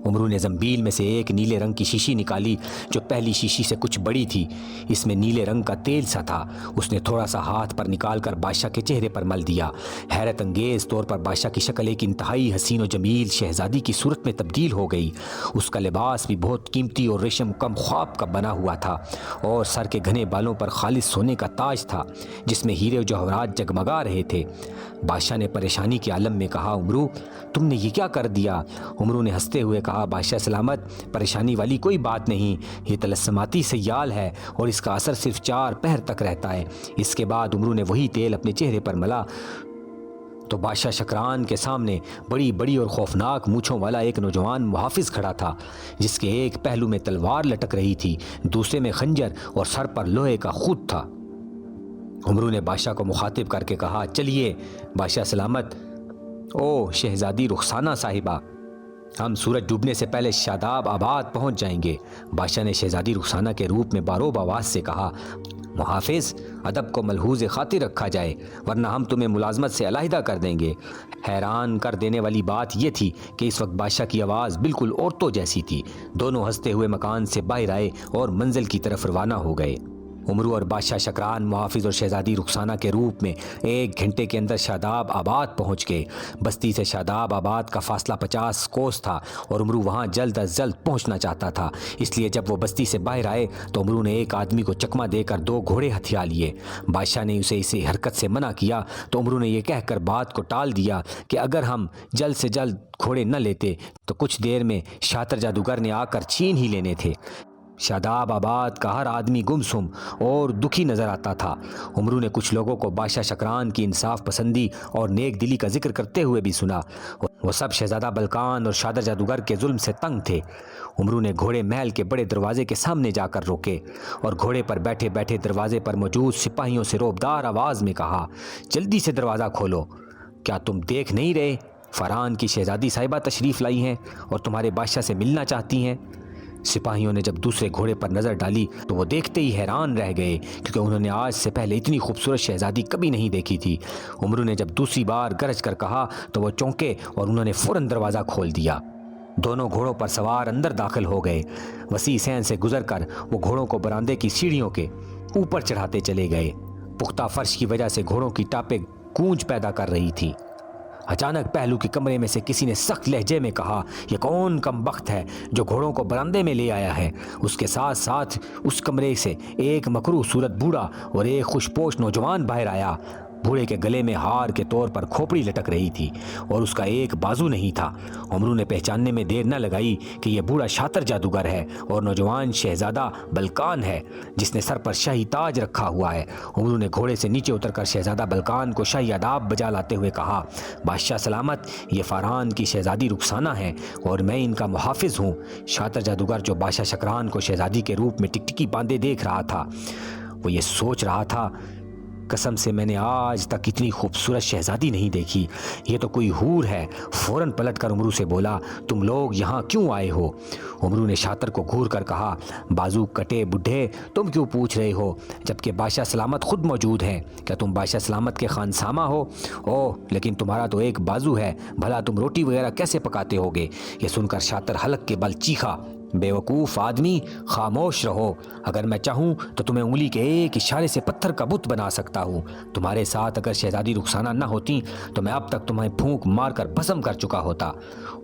عمرو نے زنبیل میں سے ایک نیلے رنگ کی شیشی نکالی جو پہلی شیشی سے کچھ بڑی تھی۔ اس میں نیلے رنگ کا تیل سا تھا۔ اس نے تھوڑا سا ہاتھ پر نکال کر بادشاہ کے چہرے پر مل دیا۔ حیرت انگیز طور پر بادشاہ کی شکل ایک انتہائی حسین و جمیل شہزادی کی صورت میں تبدیل ہو گئی۔ اس کا لباس بھی بہت قیمتی اور ریشم کم خواب کا بنا ہوا تھا اور سر کے گھنے بالوں پر خالص سونے کا تاج تھا جس میں ہیرے و جواہرات جگمگا رہے تھے۔ بادشاہ نے پریشانی کے عالم میں کہا، عمرو تم نے یہ کیا کر دیا؟ عمرو نے ہنستے ہوئے کہا، بادشاہ سلامت، پریشانی والی کوئی بات نہیں، یہ طلسماتی سیال ہے اور اس کا اثر صرف 4 پہر تک رہتا ہے۔ اس کے بعد عمرو نے وہی تیل اپنے چہرے پر ملا تو بادشاہ شکران کے سامنے بڑی بڑی اور خوفناک مونچھوں والا ایک نوجوان محافظ کھڑا تھا جس کے ایک پہلو میں تلوار لٹک رہی تھی، دوسرے میں خنجر اور سر پر لوہے کا خود تھا۔ عمرو نے بادشاہ کو مخاطب کر کے کہا، چلیے بادشاہ سلامت، او شہزادی رخسانہ صاحبہ، ہم سورج ڈوبنے سے پہلے شاداب آباد پہنچ جائیں گے۔ بادشاہ نے شہزادی رخسانہ کے روپ میں باروب آواز سے کہا، محافظ ادب کو ملحوظ خاطر رکھا جائے ورنہ ہم تمہیں ملازمت سے علیحدہ کر دیں گے۔ حیران کر دینے والی بات یہ تھی کہ اس وقت بادشاہ کی آواز بالکل عورتوں جیسی تھی۔ دونوں ہنستے ہوئے مکان سے باہر آئے اور منزل کی طرف روانہ ہو گئے۔ عمرو اور بادشاہ شکران محافظ اور شہزادی رخسانہ کے روپ میں 1 گھنٹے کے اندر شاداب آباد پہنچ گئے۔ بستی سے شاداب آباد کا فاصلہ 50 کوس تھا اور عمرو وہاں جلد از جلد پہنچنا چاہتا تھا، اس لیے جب وہ بستی سے باہر آئے تو عمرو نے ایک آدمی کو چکمہ دے کر 2 گھوڑے ہتھیا لیے۔ بادشاہ نے اسے اسی حرکت سے منع کیا تو عمرو نے یہ کہہ کر بات کو ٹال دیا کہ اگر ہم جلد سے جلد گھوڑے نہ لیتے تو کچھ دیر میں شاطر جادوگر نے آ کر چھین ہی لینے تھے۔ شاداب آباد کا ہر آدمی گمسم اور دکھی نظر آتا تھا۔ عمرو نے کچھ لوگوں کو بادشاہ شکران کی انصاف پسندی اور نیک دلی کا ذکر کرتے ہوئے بھی سنا۔ وہ سب شہزادہ بلقان اور شادر جادوگر کے ظلم سے تنگ تھے۔ عمرو نے گھوڑے محل کے بڑے دروازے کے سامنے جا کر روکے اور گھوڑے پر بیٹھے بیٹھے دروازے پر موجود سپاہیوں سے روبدار آواز میں کہا، جلدی سے دروازہ کھولو، کیا تم دیکھ نہیں رہے فران کی شہزادی صاحبہ تشریف لائی ہیں اور تمہارے بادشاہ سے ملنا چاہتی ہیں؟ سپاہیوں نے جب دوسرے گھوڑے پر نظر ڈالی تو وہ دیکھتے ہی حیران رہ گئے کیونکہ انہوں نے آج سے پہلے اتنی خوبصورت شہزادی کبھی نہیں دیکھی تھی۔ عمرو نے جب دوسری بار گرج کر کہا تو وہ چونکے اور انہوں نے فوراً دروازہ کھول دیا۔ دونوں گھوڑوں پر سوار اندر داخل ہو گئے۔ وسیع صحن سے گزر کر وہ گھوڑوں کو برآمدے کی سیڑھیوں کے اوپر چڑھاتے چلے گئے۔ پختہ فرش کی وجہ سے گھوڑوں کی ٹاپیں گونج پیدا کر رہی تھی۔ اچانک پہلو کے کمرے میں سے کسی نے سخت لہجے میں کہا، یہ کون کم بخت ہے جو گھوڑوں کو برآمدے میں لے آیا ہے؟ اس کے ساتھ ساتھ اس کمرے سے ایک مکروہ صورت بوڑھا اور ایک خوش پوش نوجوان باہر آیا۔ بوڑھے کے گلے میں ہار کے طور پر کھوپڑی لٹک رہی تھی اور اس کا ایک بازو نہیں تھا۔ عمرو نے پہچاننے میں دیر نہ لگائی کہ یہ بوڑھا شاطر جادوگر ہے اور نوجوان شہزادہ بلقان ہے جس نے سر پر شاہی تاج رکھا ہوا ہے۔ عمرو نے گھوڑے سے نیچے اتر کر شہزادہ بلقان کو شاہی آداب بجا لاتے ہوئے کہا، بادشاہ سلامت، یہ فاران کی شہزادی رخسانہ ہیں اور میں ان کا محافظ ہوں۔ شاطر جادوگر جو بادشاہ شکران کو شہزادی کے روپ میں ٹکٹکی باندھے دیکھ رہا تھا، وہ یہ سوچ رہا تھا، قسم سے میں نے آج تک اتنی خوبصورت شہزادی نہیں دیکھی، یہ تو کوئی حور ہے۔ فوراً پلٹ کر عمرو سے بولا، تم لوگ یہاں کیوں آئے ہو؟ عمرو نے شاطر کو گھور کر کہا، بازو کٹے بڈھے، تم کیوں پوچھ رہے ہو جبکہ بادشاہ سلامت خود موجود ہیں؟ کیا تم بادشاہ سلامت کے خانسامہ ہو؟ اوہ لیکن تمہارا تو ایک بازو ہے، بھلا تم روٹی وغیرہ کیسے پکاتے ہوگے؟ یہ سن کر شاطر حلق کے بل چیخا، بیوقوف آدمی، خاموش رہو، اگر میں چاہوں تو تمہیں انگلی کے ایک اشارے سے پتھر کا بت بنا سکتا ہوں۔ تمہارے ساتھ اگر شہزادی رخسانہ نہ ہوتی تو میں اب تک تمہیں پھونک مار کر بھسم کر چکا ہوتا۔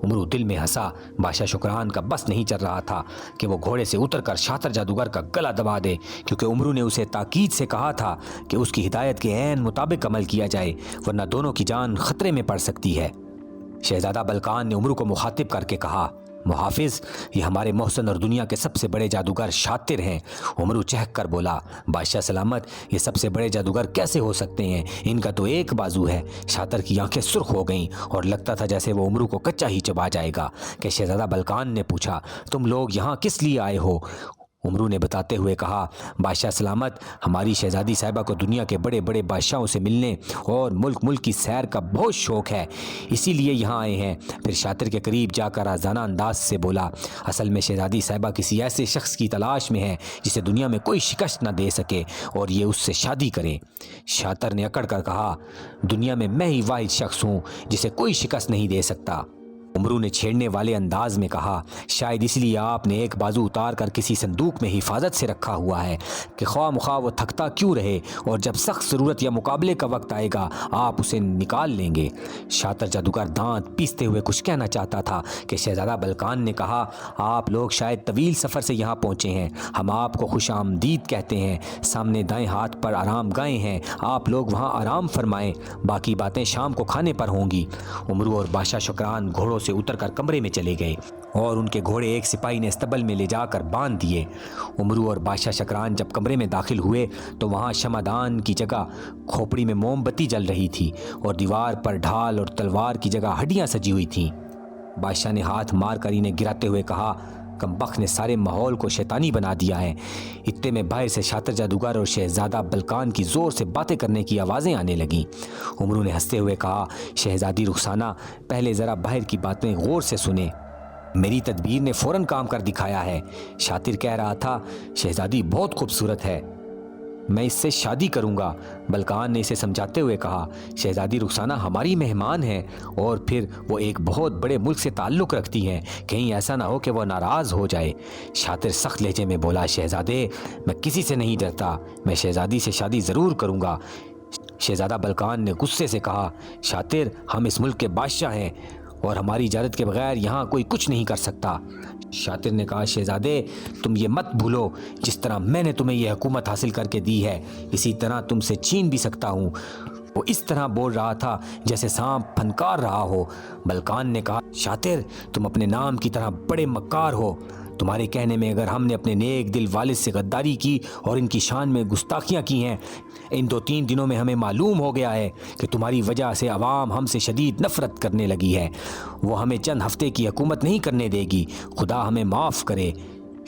عمرو دل میں ہنسا۔ بادشاہ شکران کا بس نہیں چل رہا تھا کہ وہ گھوڑے سے اتر کر شاطر جادوگر کا گلا دبا دے، کیونکہ عمرو نے اسے تاکید سے کہا تھا کہ اس کی ہدایت کے عین مطابق عمل کیا جائے ورنہ دونوں کی جان خطرے میں پڑ سکتی ہے۔ شہزادہ بلقان نے عمرو کو مخاطب کر کے کہا، محافظ، یہ ہمارے محسن اور دنیا کے سب سے بڑے جادوگر شاطر ہیں۔ عمرو چہک کر بولا، بادشاہ سلامت، یہ سب سے بڑے جادوگر کیسے ہو سکتے ہیں؟ ان کا تو ایک بازو ہے۔ شاطر کی آنکھیں سرخ ہو گئیں اور لگتا تھا جیسے وہ عمرو کو کچا ہی چبا جائے گا کہ شہزادہ بلقان نے پوچھا، تم لوگ یہاں کس لیے آئے ہو؟ عمرو نے بتاتے ہوئے کہا، بادشاہ سلامت، ہماری شہزادی صاحبہ کو دنیا کے بڑے بڑے بادشاہوں سے ملنے اور ملک کی سیر کا بہت شوق ہے، اسی لیے یہاں آئے ہیں۔ پھر شاطر کے قریب جا کر رازانہ انداز سے بولا، اصل میں شہزادی صاحبہ کسی ایسے شخص کی تلاش میں ہے جسے دنیا میں کوئی شکست نہ دے سکے اور یہ اس سے شادی کرے۔ شاطر نے اکڑ کر کہا، دنیا میں ہی واحد شخص ہوں جسے کوئی شکست نہیں دے سکتا۔ عمرو نے چھیڑنے والے انداز میں کہا، شاید اس لیے آپ نے ایک بازو اتار کر کسی صندوق میں حفاظت سے رکھا ہوا ہے کہ خواہ مخواہ وہ تھکتا کیوں رہے اور جب سخت ضرورت یا مقابلے کا وقت آئے گا آپ اسے نکال لیں گے۔ شاطر جادوگر دانت پیستے ہوئے کچھ کہنا چاہتا تھا کہ شہزادہ بلقان نے کہا، آپ لوگ شاید طویل سفر سے یہاں پہنچے ہیں، ہم آپ کو خوش آمدید کہتے ہیں۔ سامنے دائیں ہاتھ پر آرام گاہیں ہیں، آپ لوگ وہاں آرام فرمائیں، باقی باتیں شام کو کھانے پر ہوں گی۔ عمرو اور بادشاہ شکران گھوڑوں سے اتر کر کمرے میں چلے گئے اور ان کے گھوڑے ایک سپاہی نے استبل میں لے جا کر باندھ دیے۔ عمرو اور بادشاہ شکران جب کمرے میں داخل ہوئے تو وہاں شمعدان کی جگہ کھوپڑی میں موم بتی جل رہی تھی اور دیوار پر ڈھال اور تلوار کی جگہ ہڈیاں سجی ہوئی تھیں۔ بادشاہ نے ہاتھ مار کر انہیں گراتے ہوئے کہا، کمبخت نے سارے ماحول کو شیطانی بنا دیا ہے۔ اتنے میں باہر سے شاطر جادوگر اور شہزادہ بلقان کی زور سے باتیں کرنے کی آوازیں آنے لگیں۔ عمرو نے ہنستے ہوئے کہا، شہزادی رخسانہ پہلے ذرا باہر کی باتیں غور سے سنیں، میری تدبیر نے فوراً کام کر دکھایا ہے۔ شاطر کہہ رہا تھا، شہزادی بہت خوبصورت ہے، میں اس سے شادی کروں گا۔ بلقان نے اسے سمجھاتے ہوئے کہا، شہزادی رخسانہ ہماری مہمان ہے اور پھر وہ ایک بہت بڑے ملک سے تعلق رکھتی ہیں، کہیں ایسا نہ ہو کہ وہ ناراض ہو جائے۔ شاطر سخت لہجے میں بولا، شہزادے میں کسی سے نہیں ڈرتا، میں شہزادی سے شادی ضرور کروں گا۔ شہزادہ بلقان نے غصے سے کہا، شاطر ہم اس ملک کے بادشاہ ہیں اور ہماری اجازت کے بغیر یہاں کوئی کچھ نہیں کر سکتا۔ شاطر نے کہا، شہزادے تم یہ مت بھولو، جس طرح میں نے تمہیں یہ حکومت حاصل کر کے دی ہے اسی طرح تم سے چھین بھی سکتا ہوں۔ وہ اس طرح بول رہا تھا جیسے سانپ پھنکار رہا ہو۔ بلقان نے کہا، شاطر تم اپنے نام کی طرح بڑے مکار ہو، تمہارے کہنے میں اگر ہم نے اپنے نیک دل والد سے غداری کی اور ان کی شان میں گستاخیاں کی ہیں، ان 2-3 دنوں میں ہمیں معلوم ہو گیا ہے کہ تمہاری وجہ سے عوام ہم سے شدید نفرت کرنے لگی ہے، وہ ہمیں چند ہفتے کی حکومت نہیں کرنے دے گی، خدا ہمیں معاف کرے۔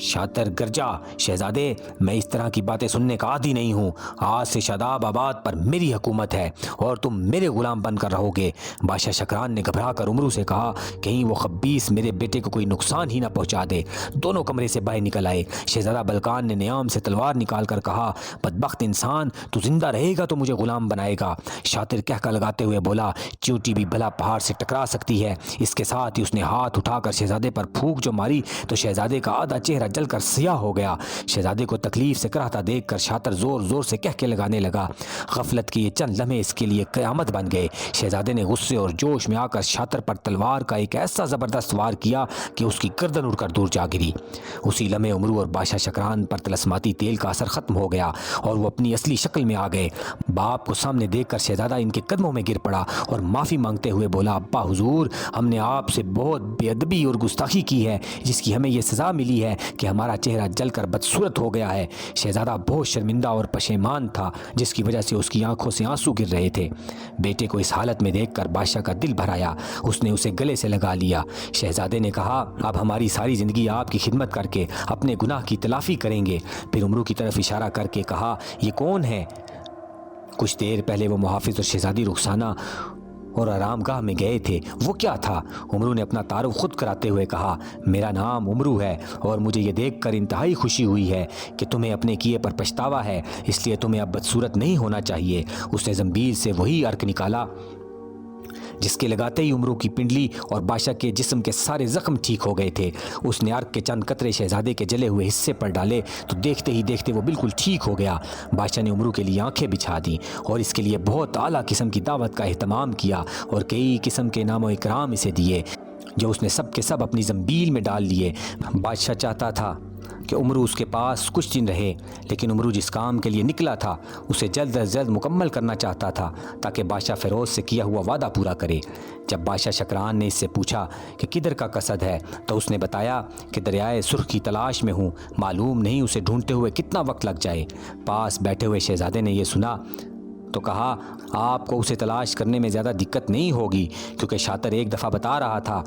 شاطر گرجا، شہزادے میں اس طرح کی باتیں سننے کا عادی نہیں ہوں، آج سے شاداب آباد پر میری حکومت ہے اور تم میرے غلام بن کر رہو گے۔ بادشاہ شکران نے گھبرا کر عمرو سے کہا، کہیں وہ خبیث میرے بیٹے کو کوئی نقصان ہی نہ پہنچا دے۔ دونوں کمرے سے باہر نکل آئے۔ شہزادہ بلقان نے نیام سے تلوار نکال کر کہا، بدبخت انسان تو زندہ رہے گا تو مجھے غلام بنائے گا۔ شاطر کہہ کر لگاتے ہوئے بولا، چیونٹی بھی بھلا پہاڑ سے ٹکرا سکتی ہے۔ اس کے ساتھ ہی اس نے ہاتھ اٹھا کر شہزادے پر پھونک جو ماری تو شہزادے کا آدھا چہرہ جل کر سیاہ ہو گیا۔ شہزادے کو تکلیف سے کراہتا دیکھ کر شاطر زور زور سے کہہ کے لگانے لگا۔ غفلت کے یہ چند لمحے اس کے لیے قیامت بن گئے۔ شہزادے نے غصے اور جوش میں آ کر شاطر پر تلوار کا ایک ایسا زبردست وار کیا کہ اس کی گردن اڑ کر دور جا گری۔ اسی لمحے عمرو اور بادشاہ شکران پر طلسماتی تیل کا اثر ختم ہو گیا اور وہ اپنی اصلی شکل میں آ گئے۔ باپ کو سامنے دیکھ کر شہزادہ ان کے قدموں میں گر پڑا اور معافی مانگتے ہوئے بولا، ابا حضور ہم نے آپ سے بہت بے ادبی اور گستاخی کی ہے، جس کی ہمیں یہ سزا ملی ہے کہ ہمارا چہرہ جل کر بدصورت ہو گیا ہے۔ شہزادہ بہت شرمندہ اور پشیمان تھا، جس کی وجہ سے اس کی آنکھوں سے آنسو گر رہے تھے۔ بیٹے کو اس حالت میں دیکھ کر بادشاہ کا دل بھر آیا، اس نے اسے گلے سے لگا لیا۔ شہزادے نے کہا، اب ہماری ساری زندگی آپ کی خدمت کر کے اپنے گناہ کی تلافی کریں گے۔ پھر عمرو کی طرف اشارہ کر کے کہا، یہ کون ہے؟ کچھ دیر پہلے وہ محافظ اور شہزادی رخسانہ اور آرام گاہ میں گئے تھے، وہ کیا تھا؟ عمرو نے اپنا تعارف خود کراتے ہوئے کہا، میرا نام عمرو ہے اور مجھے یہ دیکھ کر انتہائی خوشی ہوئی ہے کہ تمہیں اپنے کیے پر پچھتاوا ہے، اس لیے تمہیں اب بدصورت نہیں ہونا چاہیے۔ اس نے زنبیل سے وہی عرق نکالا جس کے لگاتے ہی عمرو کی پنڈلی اور بادشاہ کے جسم کے سارے زخم ٹھیک ہو گئے تھے۔ اس نے عرق کے چند قطرے شہزادے کے جلے ہوئے حصے پر ڈالے تو دیکھتے ہی دیکھتے وہ بالکل ٹھیک ہو گیا۔ بادشاہ نے عمرو کے لیے آنکھیں بچھا دیں اور اس کے لیے بہت اعلیٰ قسم کی دعوت کا اہتمام کیا اور کئی قسم کے انعام و اکرام اسے دیے جو اس نے سب کے سب اپنی زنبیل میں ڈال لیے۔ بادشاہ چاہتا تھا کہ عمرو اس کے پاس کچھ دن رہے، لیکن عمرو جس کام کے لیے نکلا تھا اسے جلد از جلد مکمل کرنا چاہتا تھا تاکہ بادشاہ فیروز سے کیا ہوا وعدہ پورا کرے۔ جب بادشاہ شکران نے اس سے پوچھا کہ کدھر کا قصد ہے تو اس نے بتایا کہ دریائے سرخ کی تلاش میں ہوں، معلوم نہیں اسے ڈھونڈتے ہوئے کتنا وقت لگ جائے۔ پاس بیٹھے ہوئے شہزادے نے یہ سنا تو کہا، آپ کو اسے تلاش کرنے میں زیادہ دقت نہیں ہوگی، کیونکہ شاطر ایک دفعہ بتا رہا تھا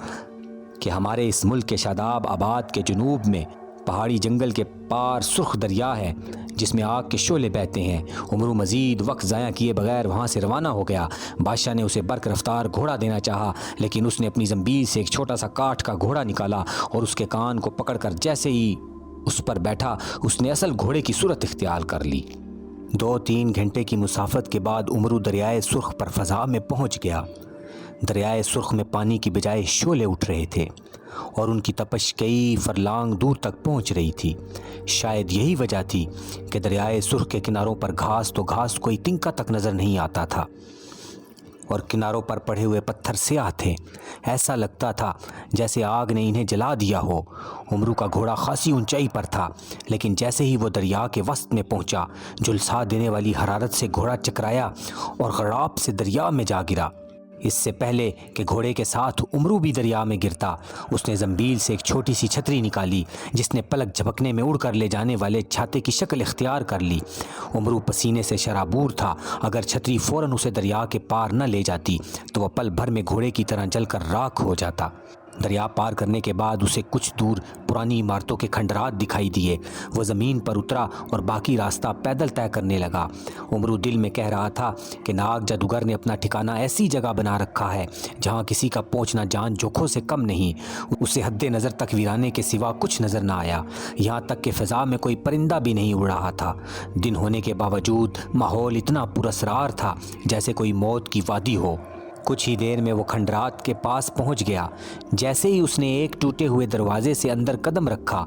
کہ ہمارے اس ملک کے شاداب آباد کے جنوب میں پہاڑی جنگل کے پار سرخ دریا ہے جس میں آگ کے شعلے بہتے ہیں۔ عمرو مزید وقت ضائع کیے بغیر وہاں سے روانہ ہو گیا۔ بادشاہ نے اسے برق رفتار گھوڑا دینا چاہا، لیکن اس نے اپنی زنبیل سے ایک چھوٹا سا کاٹھ کا گھوڑا نکالا اور اس کے کان کو پکڑ کر جیسے ہی اس پر بیٹھا اس نے اصل گھوڑے کی صورت اختیار کر لی۔ 2-3 گھنٹے کی مسافت کے بعد عمرو دریائے سرخ پر فضا میں پہنچ گیا۔ دریائے سرخ میں پانی کی بجائے شعلے اٹھ رہے تھے اور ان کی تپش کئی فرلانگ دور تک پہنچ رہی تھی۔ شاید یہی وجہ تھی کہ دریائے سرخ کے کناروں پر گھاس کوئی تنکا تک نظر نہیں آتا تھا اور کناروں پر پڑے ہوئے پتھر سیاہ تھے۔ ایسا لگتا تھا جیسے آگ نے انہیں جلا دیا ہو۔ عمرو کا گھوڑا خاصی اونچائی پر تھا، لیکن جیسے ہی وہ دریا کے وسط میں پہنچا، جھلسا دینے والی حرارت سے گھوڑا چکرایا اور غڑاپ سے دریا میں جا گرا۔ اس سے پہلے کہ گھوڑے کے ساتھ عمرو بھی دریا میں گرتا، اس نے زنبیل سے ایک چھوٹی سی چھتری نکالی جس نے پلک جھپکنے میں اڑ کر لے جانے والے چھاتے کی شکل اختیار کر لی۔ عمرو پسینے سے شرابور تھا۔ اگر چھتری فوراً اسے دریا کے پار نہ لے جاتی تو وہ پل بھر میں گھوڑے کی طرح جل کر راکھ ہو جاتا۔ دریا پار کرنے کے بعد اسے کچھ دور پرانی عمارتوں کے کھنڈرات دکھائی دیے۔ وہ زمین پر اترا اور باقی راستہ پیدل طے کرنے لگا۔ عمرو دل میں کہہ رہا تھا کہ ناگ جادوگر نے اپنا ٹھکانہ ایسی جگہ بنا رکھا ہے جہاں کسی کا پہنچنا جان جوکھوں سے کم نہیں۔ اسے حد نظر تک ویرانے کے سوا کچھ نظر نہ آیا، یہاں تک کہ فضا میں کوئی پرندہ بھی نہیں اڑ رہا تھا۔ دن ہونے کے باوجود ماحول اتنا پراسرار تھا جیسے کوئی موت کی وادی ہو۔ کچھ ہی دیر میں وہ کھنڈرات کے پاس پہنچ گیا۔ جیسے ہی اس نے ایک ٹوٹے ہوئے دروازے سے اندر قدم رکھا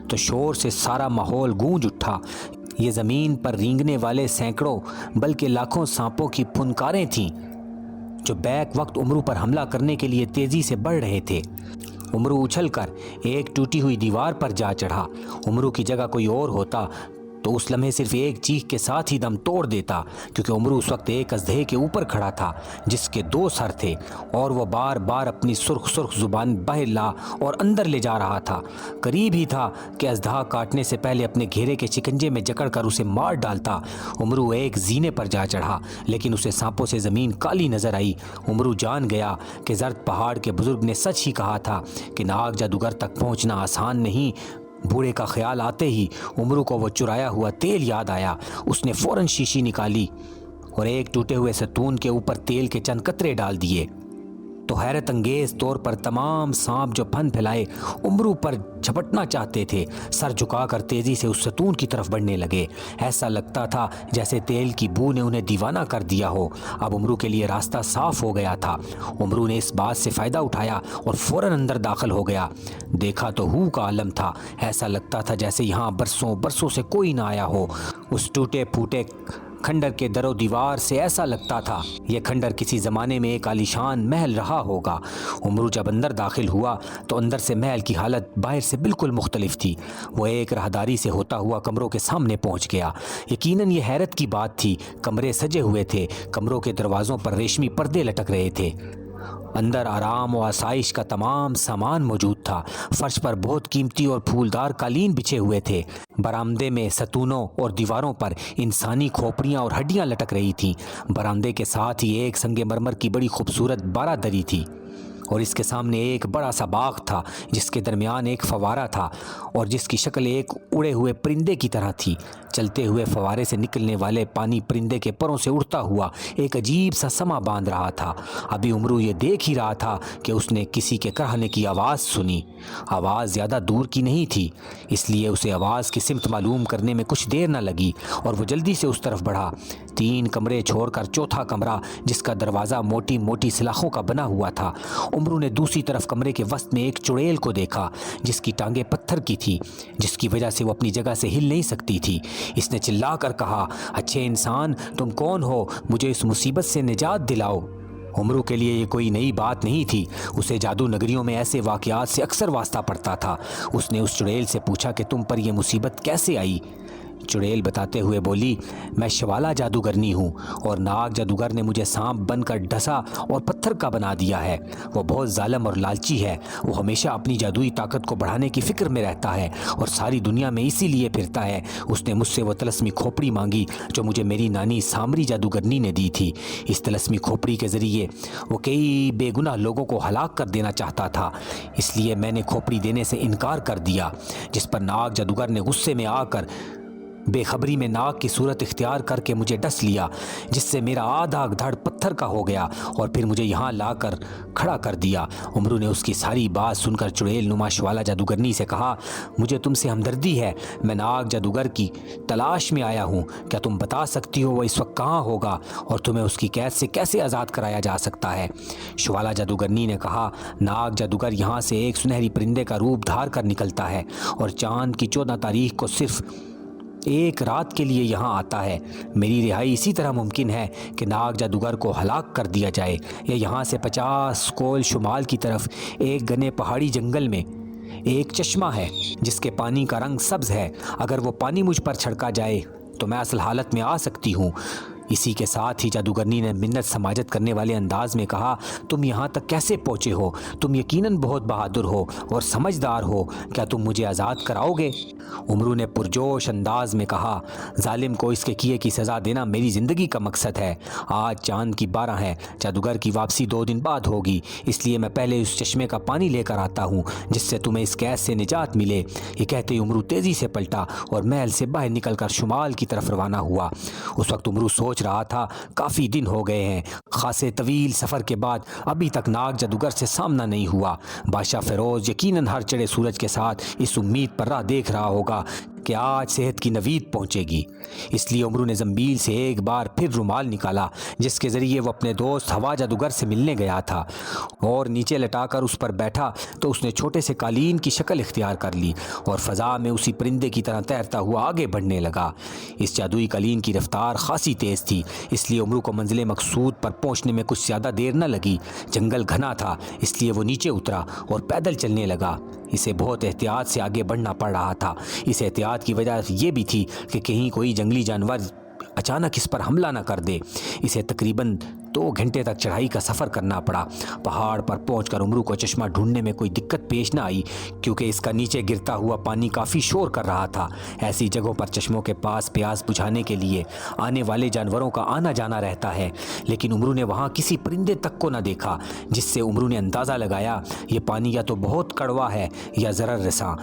تو شور سے سارا ماحول گونج اٹھا۔ یہ زمین پر رینگنے والے سینکڑوں بلکہ لاکھوں سانپوں کی پھنکاریں تھیں جو بیک وقت عمرو پر حملہ کرنے کے لیے تیزی سے بڑھ رہے تھے۔ عمرو اچھل کر ایک ٹوٹی ہوئی دیوار پر جا چڑھا۔ عمرو کی جگہ کوئی اور ہوتا تو اس لمحے صرف ایک چیخ کے ساتھ ہی دم توڑ دیتا، کیونکہ عمرو اس وقت ایک اژدہے کے اوپر کھڑا تھا جس کے 2 سر تھے اور وہ بار بار اپنی سرخ زبان باہر لا اور اندر لے جا رہا تھا۔ قریب ہی تھا کہ اژدہا کاٹنے سے پہلے اپنے گھیرے کے شکنجے میں جکڑ کر اسے مار ڈالتا۔ عمرو ایک زینے پر جا چڑھا، لیکن اسے سانپوں سے زمین کالی نظر آئی۔ عمرو جان گیا کہ زرد پہاڑ کے بزرگ نے سچ ہی کہا تھا کہ ناگ جادوگر تک پہنچنا آسان نہیں۔ بوڑھے کا خیال آتے ہی عمرو کو وہ چرایا ہوا تیل یاد آیا۔ اس نے فوراً شیشی نکالی اور ایک ٹوٹے ہوئے ستون کے اوپر تیل کے چند قطرے ڈال دیے تو حیرت انگیز طور پر تمام سانپ جو پھن پھیلائے عمرو پر جھپٹنا چاہتے تھے، سر جھکا کر تیزی سے اس ستون کی طرف بڑھنے لگے۔ ایسا لگتا تھا جیسے تیل کی بو نے انہیں دیوانہ کر دیا ہو۔ اب عمرو کے لیے راستہ صاف ہو گیا تھا۔ عمرو نے اس بات سے فائدہ اٹھایا اور فوراً اندر داخل ہو گیا۔ دیکھا تو ہو کا عالم تھا۔ ایسا لگتا تھا جیسے یہاں برسوں سے کوئی نہ آیا ہو۔ اس ٹوٹے پھوٹے کھنڈر کے در و دیوار سے ایسا لگتا تھا یہ کھنڈر کسی زمانے میں ایک عالیشان محل رہا ہوگا۔ عمرو جب اندر داخل ہوا تو اندر سے محل کی حالت باہر سے بالکل مختلف تھی۔ وہ ایک راہداری سے ہوتا ہوا کمروں کے سامنے پہنچ گیا۔ یقیناً یہ حیرت کی بات تھی، کمرے سجے ہوئے تھے، کمروں کے دروازوں پر ریشمی پردے لٹک رہے تھے۔ اندر آرام و آسائش کا تمام سامان موجود تھا۔ فرش پر بہت قیمتی اور پھولدار قالین بچھے ہوئے تھے۔ برآمدے میں ستونوں اور دیواروں پر انسانی کھوپڑیاں اور ہڈیاں لٹک رہی تھیں۔ برآمدے کے ساتھ ہی ایک سنگ مرمر کی بڑی خوبصورت بارہ دری تھی اور اس کے سامنے ایک بڑا سا باغ تھا جس کے درمیان ایک فوارہ تھا اور جس کی شکل ایک اڑے ہوئے پرندے کی طرح تھی۔ چلتے ہوئے فوارے سے نکلنے والے پانی پرندے کے پروں سے اڑتا ہوا ایک عجیب سا سما باندھ رہا تھا۔ ابھی عمرو یہ دیکھ ہی رہا تھا کہ اس نے کسی کے کہنے کی آواز سنی۔ آواز زیادہ دور کی نہیں تھی، اس لیے اسے آواز کی سمت معلوم کرنے میں کچھ دیر نہ لگی اور وہ جلدی سے اس طرف بڑھا۔ 3 کمرے چھوڑ کر چوتھا کمرہ جس کا دروازہ موٹی موٹی سلاخوں کا بنا ہوا تھا۔ عمرو نے دوسری طرف کمرے کے وسط میں ایک چڑیل کو دیکھا جس کی ٹانگیں پتھر کی تھی، جس کی وجہ سے وہ اپنی جگہ سے ہل نہیں سکتی تھی۔ اس نے چلا کر کہا، اچھے انسان تم کون ہو؟ مجھے اس مصیبت سے نجات دلاؤ۔ عمرو کے لیے یہ کوئی نئی بات نہیں تھی، اسے جادو نگریوں میں ایسے واقعات سے اکثر واسطہ پڑتا تھا۔ اس نے اس چڑیل سے پوچھا کہ تم پر یہ مصیبت کیسے آئی؟ چڑیل بتاتے ہوئے بولی، میں شوالا جادوگرنی ہوں اور ناگ جادوگر نے مجھے سانپ بن کر ڈھسا اور پتھر کا بنا دیا ہے۔ وہ بہت ظالم اور لالچی ہے، وہ ہمیشہ اپنی جادوئی طاقت کو بڑھانے کی فکر میں رہتا ہے اور ساری دنیا میں اسی لیے پھرتا ہے۔ اس نے مجھ سے وہ طلسمی کھوپڑی مانگی جو مجھے میری نانی سامری جادوگرنی نے دی تھی۔ اس طلسمی کھوپڑی کے ذریعے وہ کئی بے گناہ لوگوں کو ہلاک کر دینا چاہتا تھا، اس لیے میں نے کھوپڑی دینے سے انکار کر دیا، جس پر ناگ جادوگر نے غصے میں آ کر بے خبری میں ناگ کی صورت اختیار کر کے مجھے ڈس لیا، جس سے میرا آدھا دھڑ پتھر کا ہو گیا اور پھر مجھے یہاں لا کر کھڑا کر دیا۔ عمرو نے اس کی ساری بات سن کر چڑیل نما شوالا جادوگرنی سے کہا، مجھے تم سے ہمدردی ہے، میں ناگ جادوگر کی تلاش میں آیا ہوں، کیا تم بتا سکتی ہو وہ اس وقت کہاں ہوگا اور تمہیں اس کی قید سے کیسے آزاد کرایا جا سکتا ہے؟ شوالا جادوگرنی نے کہا، ناگ جادوگر یہاں سے ایک سنہری پرندے کا روپ دھار کر نکلتا ہے اور چاند کی 14 تاریخ کو صرف ایک رات کے لیے یہاں آتا ہے۔ میری رہائی اسی طرح ممکن ہے کہ ناگ جادوگر کو ہلاک کر دیا جائے، یا یہاں سے 50 کول شمال کی طرف ایک گھنے پہاڑی جنگل میں ایک چشمہ ہے جس کے پانی کا رنگ سبز ہے، اگر وہ پانی مجھ پر چھڑکا جائے تو میں اصل حالت میں آ سکتی ہوں۔ اسی کے ساتھ ہی جادوگرنی نے منت سماجت کرنے والے انداز میں کہا، تم یہاں تک کیسے پہنچے ہو؟ تم یقیناً بہت بہادر ہو اور سمجھدار ہو، کیا تم مجھے آزاد کراؤ گے؟ عمرو نے پرجوش انداز میں کہا، ظالم کو اس کے کیے کی سزا دینا میری زندگی کا مقصد ہے۔ آج چاند کی 12 ہے، جادوگر کی واپسی 2 دن بعد ہوگی، اس لیے میں پہلے اس چشمے کا پانی لے کر آتا ہوں جس سے تمہیں اس قید سے نجات ملے۔ یہ کہتے ہی عمرو تیزی سے پلٹا اور محل سے باہر نکل کر شمال کی طرف روانہ ہوا۔ اس وقت عمرو سوچ رہا تھا، کافی دن ہو گئے ہیں، خاصے طویل سفر کے بعد ابھی تک ناگ جادوگر سے سامنا نہیں ہوا۔ بادشاہ فیروز یقیناً ہر چڑھے سورج کے ساتھ اس امید پر راہ دیکھ رہا ہوگا کہ آج صحت کی نوید پہنچے گی۔ اس لیے عمرو نے زنبیل سے ایک بار پھر رومال نکالا جس کے ذریعے وہ اپنے دوست ہوا جادوگر سے ملنے گیا تھا، اور نیچے لٹا کر اس پر بیٹھا تو اس نے چھوٹے سے قالین کی شکل اختیار کر لی اور فضا میں اسی پرندے کی طرح تیرتا ہوا آگے بڑھنے لگا۔ اس جادوئی قالین کی رفتار خاصی تیز تھی، اس لیے عمرو کو منزل مقصود پر پہنچنے میں کچھ زیادہ دیر نہ لگی۔ جنگل گھنا تھا، اس لیے وہ نیچے اترا اور پیدل چلنے لگا۔ اسے بہت احتیاط سے آگے بڑھنا پڑ رہا تھا۔ اس احتیاط کی وجہ یہ بھی تھی کہ کہیں کوئی جنگلی جانور اچانک اس پر حملہ نہ کر دے۔ اسے تقریباً 2 گھنٹے تک چڑھائی کا سفر کرنا پڑا۔ پہاڑ پر پہنچ کر عمرو کو چشمہ ڈھونڈنے میں کوئی دقت پیش نہ آئی، کیونکہ اس کا نیچے گرتا ہوا پانی کافی شور کر رہا تھا۔ ایسی جگہوں پر چشموں کے پاس پیاس بجھانے کے لیے آنے والے جانوروں کا آنا جانا رہتا ہے، لیکن عمرو نے وہاں کسی پرندے تک کو نہ دیکھا، جس سے عمرو نے اندازہ لگایا یہ پانی یا تو بہت کڑوا ہے یا ضرر رساں۔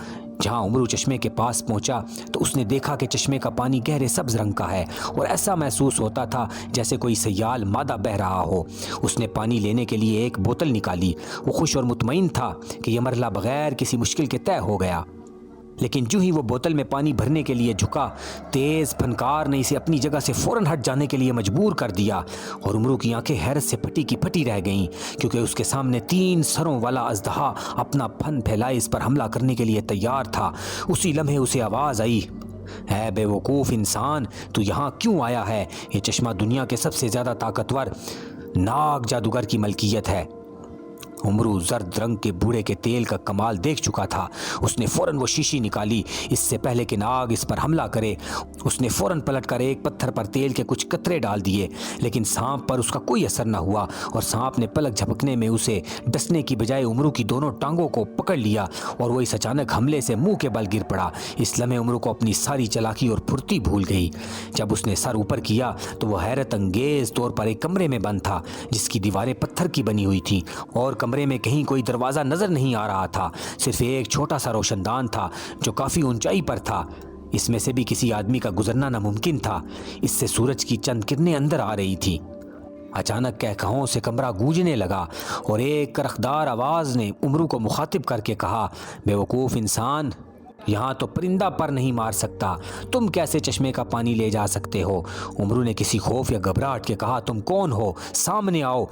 جہاں عمرو چشمے کے پاس پہنچا تو اس نے دیکھا کہ چشمے کا پانی گہرے سبز رنگ کا ہے اور ایسا محسوس ہوتا تھا جیسے کوئی سیال مادہ بہہ رہا ہو۔ اس نے پانی لینے کے لیے ایک بوتل نکالی۔ وہ خوش اور مطمئن تھا کہ یہ مرحلہ بغیر کسی مشکل کے طے ہو گیا، لیکن جو ہی وہ بوتل میں پانی بھرنے کے لیے جھکا، تیز پھنکار نے اسے اپنی جگہ سے فوراً ہٹ جانے کے لیے مجبور کر دیا، اور عمرو کی آنکھیں حیرت سے پھٹی کی پھٹی رہ گئیں، کیونکہ اس کے سامنے 3 سروں والا اژدہا اپنا پھن پھیلائے اس پر حملہ کرنے کے لیے تیار تھا۔ اسی لمحے اسے آواز آئی، اے بے وقوف انسان، تو یہاں کیوں آیا ہے؟ یہ چشمہ دنیا کے سب سے زیادہ طاقتور ناگ جادوگر کی ملکیت ہے۔ عمرو زرد رنگ کے بوڑھے کے تیل کا کمال دیکھ چکا تھا۔ اس نے فوراً وہ شیشی نکالی۔ اس سے پہلے کہ ناگ اس پر حملہ کرے، اس نے فوراً پلٹ کر ایک پتھر پر تیل کے کچھ قطرے ڈال دیے، لیکن سانپ پر اس کا کوئی اثر نہ ہوا، اور سانپ نے پلک جھپکنے میں اسے ڈسنے کی بجائے عمرو کی دونوں ٹانگوں کو پکڑ لیا، اور وہ اس اچانک حملے سے منہ کے بل گر پڑا۔ اس لمحے عمرو کو اپنی ساری چالاکی اور پھرتی بھول گئی۔ جب اس نے سر اوپر کیا تو وہ حیرت انگیز طور پر ایک کمرے میں بند تھا جس کی دیواریں پتھر کی بنی ہوئی تھیں، اور کمرے میں کہیں کوئی دروازہ نظر نہیں آ رہا تھا، صرف ایک چھوٹا سا روشن دان تھا جو کافی اونچائی پر تھا۔ اس میں سے بھی کسی آدمی کا گزرنا ناممکن تھا، اس سے سورج کی چند کرنیں اندر آ رہی تھیں۔ اچانک کہکہاؤں سے کمرہ گونجنے لگا، اور ایک کرخدار آواز نے عمرو کو مخاطب کر کے کہا، بے وقوف انسان، یہاں تو پرندہ پر نہیں مار سکتا، تم کیسے چشمے کا پانی لے جا سکتے ہو؟ عمرو نے کسی خوف یا گھبراہٹ کے کہا، تم کون ہو؟ سامنے آؤ،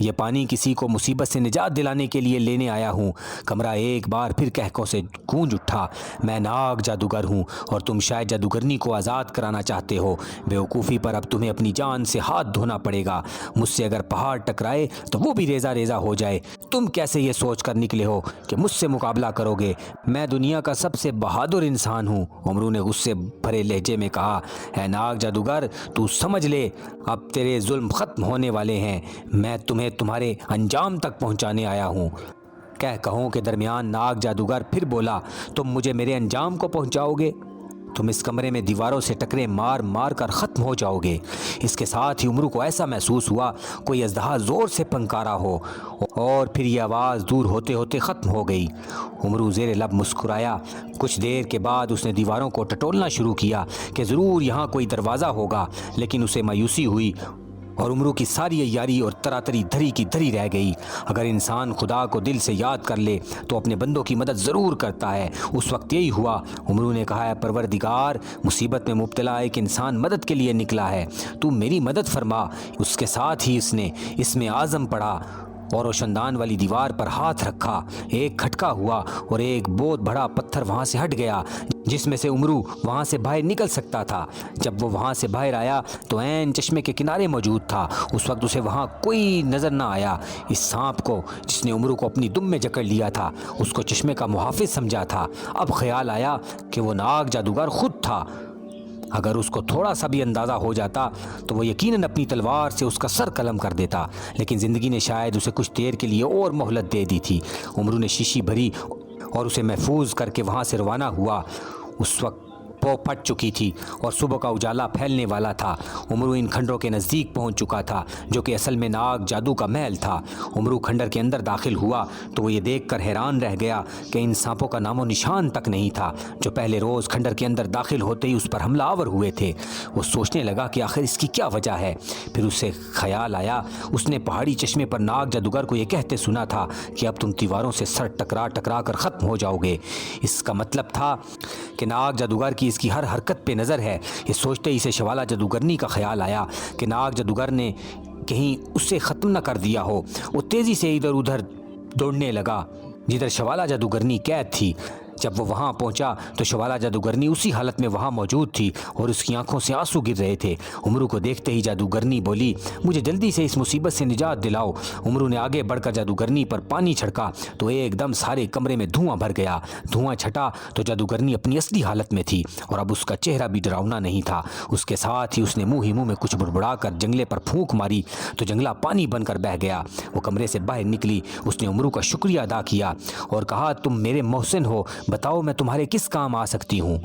یہ پانی کسی کو مصیبت سے نجات دلانے کے لیے لینے آیا ہوں۔ کمرہ ایک بار پھر کہکوں سے گونج اٹھا، میں ناگ جادوگر ہوں، اور تم شاید جادوگرنی کو آزاد کرانا چاہتے ہو۔ بیوقوفی پر اب تمہیں اپنی جان سے ہاتھ دھونا پڑے گا۔ مجھ سے اگر پہاڑ ٹکرائے تو وہ بھی ریزہ ریزہ ہو جائے۔ تم کیسے یہ سوچ کر نکلے ہو کہ مجھ سے مقابلہ کرو گے؟ میں دنیا کا سب سے بہادر انسان ہوں۔ عمرو نے غصے بھرے لہجے میں کہا، اے ناگ جادوگر، تو سمجھ لے اب تیرے ظلم ختم ہونے والے ہیں، میں تمہیں تمہارے انجام تک پہنچانے آیا ہوں۔ کہوں کے درمیان ناگ جادوگر پھر بولا، تم مجھے میرے انجام کو پہنچاؤ گے؟ تم اس کمرے میں دیواروں سے ٹکرے مار مار کر ختم ہو جاؤ گے۔ اس کے ساتھ ہی عمرو کو ایسا محسوس ہوا کوئی اژدہا زور سے پنکارا ہو، اور پھر یہ آواز دور ہوتے ہوتے ختم ہو گئی۔ عمرو زیر لب مسکرایا۔ کچھ دیر کے بعد اس نے دیواروں کو ٹٹولنا شروع کیا کہ ضرور یہاں کوئی دروازہ ہوگا، لیکن اسے مایوسی ہوئی اور عمرو کی ساری عیاری اور تراتری دھری کی دھری رہ گئی۔ اگر انسان خدا کو دل سے یاد کر لے تو اپنے بندوں کی مدد ضرور کرتا ہے۔ اس وقت یہی ہوا۔ عمرو نے کہا، اے پروردگار، مصیبت میں مبتلا ایک انسان مدد کے لیے نکلا ہے، تو میری مدد فرما۔ اس کے ساتھ ہی اس نے اس میں عازم پڑھا اور روشندان والی دیوار پر ہاتھ رکھا۔ ایک کھٹکا ہوا اور ایک بہت بڑا پتھر وہاں سے ہٹ گیا، جس میں سے عمرو وہاں سے باہر نکل سکتا تھا۔ جب وہ وہاں سے باہر آیا تو عین چشمے کے کنارے موجود تھا۔ اس وقت اسے وہاں کوئی نظر نہ آیا۔ اس سانپ کو جس نے عمرو کو اپنی دم میں جکڑ لیا تھا، اس کو چشمے کا محافظ سمجھا تھا۔ اب خیال آیا کہ وہ ناگ جادوگر خود تھا۔ اگر اس کو تھوڑا سا بھی اندازہ ہو جاتا تو وہ یقیناً اپنی تلوار سے اس کا سر قلم کر دیتا، لیکن زندگی نے شاید اسے کچھ دیر کے لیے اور مہلت دے دی تھی۔ عمرو نے شیشی بھری اور اسے محفوظ کر کے وہاں سے روانہ ہوا۔ اس وقت پو پھٹ چکی تھی اور صبح کا اجالا پھیلنے والا تھا۔ عمرو ان کھنڈروں کے نزدیک پہنچ چکا تھا، جو کہ اصل میں ناگ جادو کا محل تھا۔ عمرو کھنڈر کے اندر داخل ہوا تو وہ یہ دیکھ کر حیران رہ گیا کہ ان سانپوں کا نام و نشان تک نہیں تھا جو پہلے روز کھنڈر کے اندر داخل ہوتے ہی اس پر حملہ آور ہوئے تھے۔ وہ سوچنے لگا کہ آخر اس کی کیا وجہ ہے۔ پھر اسے خیال آیا، اس نے پہاڑی چشمے پر ناگ جادوگر کو یہ کہتے سنا تھا کہ اب تم دیواروں سے سر ٹکرا ٹکرا کر ختم ہو جاؤ گے۔ اس کا مطلب تھا کہ ناگ جادوگر کی اس کی ہر حرکت پہ نظر ہے۔ یہ سوچتے ہی اسے شوالا جادوگرنی کا خیال آیا کہ ناگ جادوگر نے کہیں اسے ختم نہ کر دیا ہو۔ وہ تیزی سے ادھر ادھر دوڑنے لگا جدھر شوالا جادوگرنی قید تھی۔ جب وہ وہاں پہنچا تو شوالا جادوگرنی اسی حالت میں وہاں موجود تھی اور اس کی آنکھوں سے آنسو گر رہے تھے۔ عمرو کو دیکھتے ہی جادوگرنی بولی، مجھے جلدی سے اس مصیبت سے نجات دلاؤ۔ عمرو نے آگے بڑھ کر جادوگرنی پر پانی چھڑکا تو ایک دم سارے کمرے میں دھواں بھر گیا۔ دھواں چھٹا تو جادوگرنی اپنی اصلی حالت میں تھی اور اب اس کا چہرہ بھی ڈراؤنا نہیں تھا۔ اس کے ساتھ ہی اس نے منہ ہی منہ میں کچھ بڑبڑا کر جنگلے پر پھونک ماری تو جنگلہ پانی بن کر بہہ گیا۔ وہ کمرے سے باہر نکلی۔ اس نے عمرو کا شکریہ ادا کیا اور کہا، تم میرے محسن ہو، بتاؤ میں تمہارے کس کام آ سکتی ہوں؟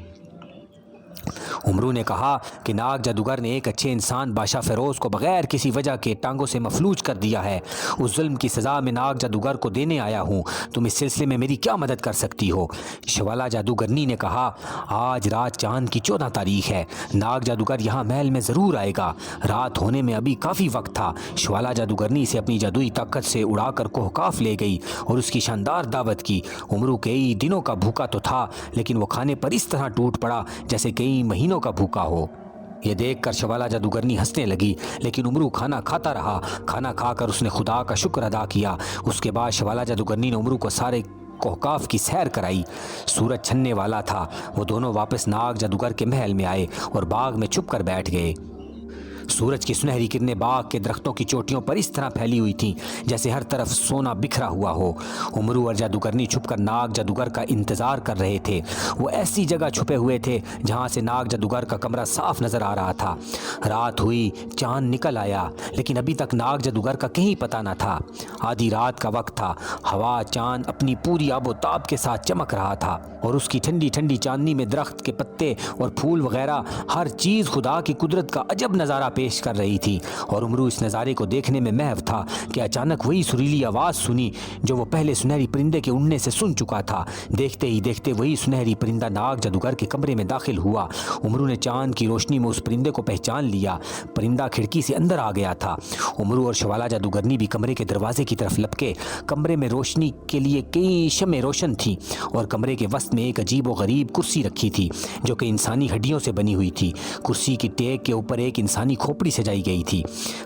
عمرو نے کہا کہ ناگ جادوگر نے ایک اچھے انسان بادشاہ فیروز کو بغیر کسی وجہ کے ٹانگوں سے مفلوج کر دیا ہے۔ اس ظلم کی سزا میں ناگ جادوگر کو دینے آیا ہوں۔ تم اس سلسلے میں میری کیا مدد کر سکتی ہو؟ شوالا جادوگرنی نے کہا، آج رات چاند کی 14 تاریخ ہے۔ ناگ جادوگر یہاں محل میں ضرور آئے گا۔ رات ہونے میں ابھی کافی وقت تھا۔ شوالا جادوگرنی سے اپنی جادوئی طاقت سے اڑا کر کوہکاف لے گئی اور اس کی شاندار دعوت کی۔ عمرو کئی دنوں کا بھوکا تو تھا، لیکن وہ کھانے پر اس طرح ٹوٹ پڑا جیسے کئی مہینوں کا بھوکا ہو۔ یہ دیکھ کر شوالا جادوگرنی ہنسنے لگی، لیکن عمرو کھانا کھاتا رہا۔ کھانا کھا کر اس نے خدا کا شکر ادا کیا۔ اس کے بعد شوالا جادوگرنی نے عمرو کو سارے کوہکاف کی سیر کرائی۔ سورج چھننے والا تھا۔ وہ دونوں واپس ناگ جادوگر کے محل میں آئے اور باغ میں چھپ کر بیٹھ گئے۔ سورج کی سنہری کرنیں باغ کے درختوں کی چوٹیوں پر اس طرح پھیلی ہوئی تھیں جیسے ہر طرف سونا بکھرا ہوا ہو۔ عمرو اور جادوگرنی چھپ کر ناگ جادوگر کا انتظار کر رہے تھے۔ وہ ایسی جگہ چھپے ہوئے تھے جہاں سے ناگ جادوگر کا کمرہ صاف نظر آ رہا تھا۔ رات ہوئی، چاند نکل آیا، لیکن ابھی تک ناگ جادوگر کا کہیں پتہ نہ تھا۔ آدھی رات کا وقت تھا۔ ہوا چاند اپنی پوری آب و تاب کے ساتھ چمک رہا تھا اور اس کی ٹھنڈی ٹھنڈی چاندنی میں درخت کے پتے اور پھول وغیرہ ہر چیز خدا کی قدرت کا عجب نظارہ پیش کر رہی تھی۔ اور عمرو اس نظارے کو دیکھنے میں محو تھا کہ اچانک وہی سریلی آواز سنی جو وہ پہلے سنہری پرندے کے اڑنے سے سن چکا تھا۔ دیکھتے ہی دیکھتے وہی سنہری پرندہ ناگ جادوگر کے کمرے میں داخل ہوا۔ عمرو نے چاند کی روشنی میں اس پرندے کو پہچان لیا۔ پرندہ کھڑکی سے اندر آ گیا تھا۔ عمرو اور شوالا جادوگرنی بھی کمرے کے دروازے کی طرف لپکے۔ کمرے میں روشنی کے لیے کئی شمعیں روشن تھیں اور کمرے کے وسط میں ایک عجیب و غریب کرسی رکھی تھی جو کہ انسانی ہڈیوں سے بنی ہوئی تھی۔ کرسی کی ٹیک کے اوپر ایک انسانی کھوپڑی سجائی گئی تھی۔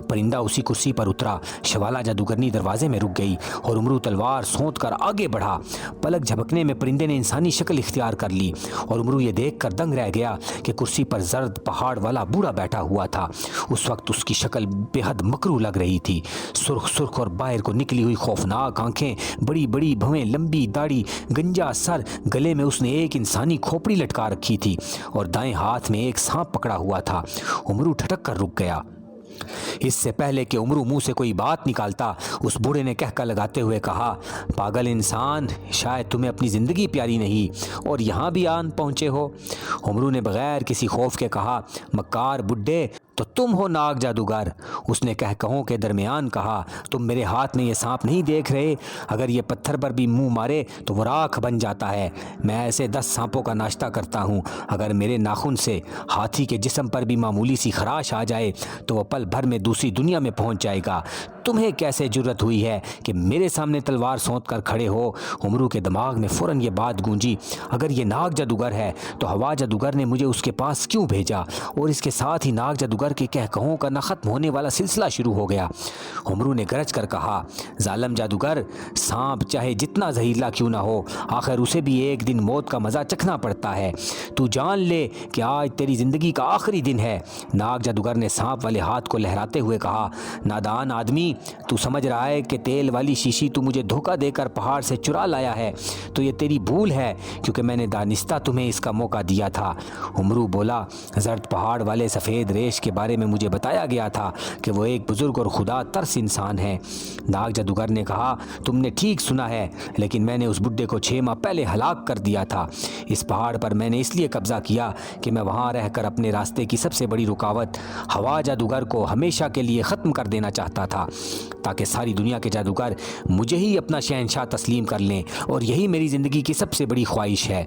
پرندہ اسی کرسی پر اترا۔ شوالا جادوگرنی دروازے میں رک گئی اور عمرو تلوار سونت کر آگے بڑھا۔ پلک جھپکنے میں پرندے نے انسانی شکل اختیار کر لی اور عمرو یہ دیکھ کر دنگ رہ گیا کہ کرسی پر زرد پہاڑ والا بوڑھا بیٹھا ہوا تھا۔ اس وقت اس کی شکل بے حد مکروہ لگ رہی تھی۔ سرخ سرخ اور باہر کو نکلی ہوئی خوفناک آنکھیں، بڑی بڑی بھویں، لمبی داڑھی، گنجا سر، گلے میں اس نے ایک انسانی کھوپڑی لٹکا رکھی تھی اور دائیں ہاتھ میں ایک سانپ پکڑا ہوا تھا۔ عمرو ٹھٹک کر رک گیا۔ اس سے پہلے کہ عمرو منہ سے کوئی بات نکالتا اس بوڑھے نے کہہ کر لگاتے ہوئے کہا، پاگل انسان، شاید تمہیں اپنی زندگی پیاری نہیں اور یہاں بھی آن پہنچے ہو۔ عمرو نے بغیر کسی خوف کے کہا، مکار بڈھے، تو تم ہو ناگ جادوگر؟ اس نے کہوں کے درمیان کہا، تم میرے ہاتھ میں یہ سانپ نہیں دیکھ رہے؟ اگر یہ پتھر پر بھی منہ مارے تو وہ راکھ بن جاتا ہے۔ میں ایسے 10 سانپوں کا ناشتہ کرتا ہوں۔ اگر میرے ناخن سے ہاتھی کے جسم پر بھی معمولی سی خراش آ جائے تو وہ پل بھر میں دوسری دنیا میں پہنچ جائے گا۔ تمہیں کیسے جرت ہوئی ہے کہ میرے سامنے تلوار سونت کر کھڑے ہو؟ عمرو کے دماغ میں فوراً یہ بات گونجی، اگر یہ ناگ جادوگر ہے تو ہوا جادوگر نے مجھے اس کے پاس کیوں بھیجا؟ اور اس کے ساتھ ہی ناگ جادوگر کے کہوں کا نہ ختم ہونے والا سلسلہ شروع ہو گیا۔ عمرو نے گرج کر کہا، ظالم جادوگر، سانپ چاہے جتنا زہریلا کیوں نہ ہو، آخر اسے بھی ایک دن موت کا مزہ چکھنا پڑتا ہے۔ تو جان لے کہ آج تیری زندگی کا آخری دن ہے۔ ناگ جادوگر نے سانپ والے ہاتھ کو لہراتے ہوئے کہا، نادان آدمی، تو سمجھ رہا ہے کہ تیل والی شیشی تو مجھے دھوکہ دے کر پہاڑ سے چرا لایا ہے؟ تو یہ تیری بھول ہے، کیونکہ میں نے دانستہ تمہیں اس کا موقع دیا تھا۔ عمرو بولا، زرد پہاڑ والے سفید ریش کے بارے میں مجھے بتایا گیا تھا کہ وہ ایک بزرگ اور خدا ترس انسان ہے۔ ناگ جادوگر نے کہا، تم نے ٹھیک سنا ہے، لیکن میں نے اس بڈھے کو 6 ماہ پہلے ہلاک کر دیا تھا۔ اس پہاڑ پر میں نے اس لیے قبضہ کیا کہ میں وہاں رہ کر اپنے راستے کی سب سے بڑی رکاوٹ ہوا جادوگر کو ہمیشہ کے لیے ختم کر دینا چاہتا تھا، تاکہ ساری دنیا کے جادوگر مجھے ہی اپنا شہنشاہ تسلیم کر لیں، اور یہی میری زندگی کی سب سے بڑی خواہش ہے۔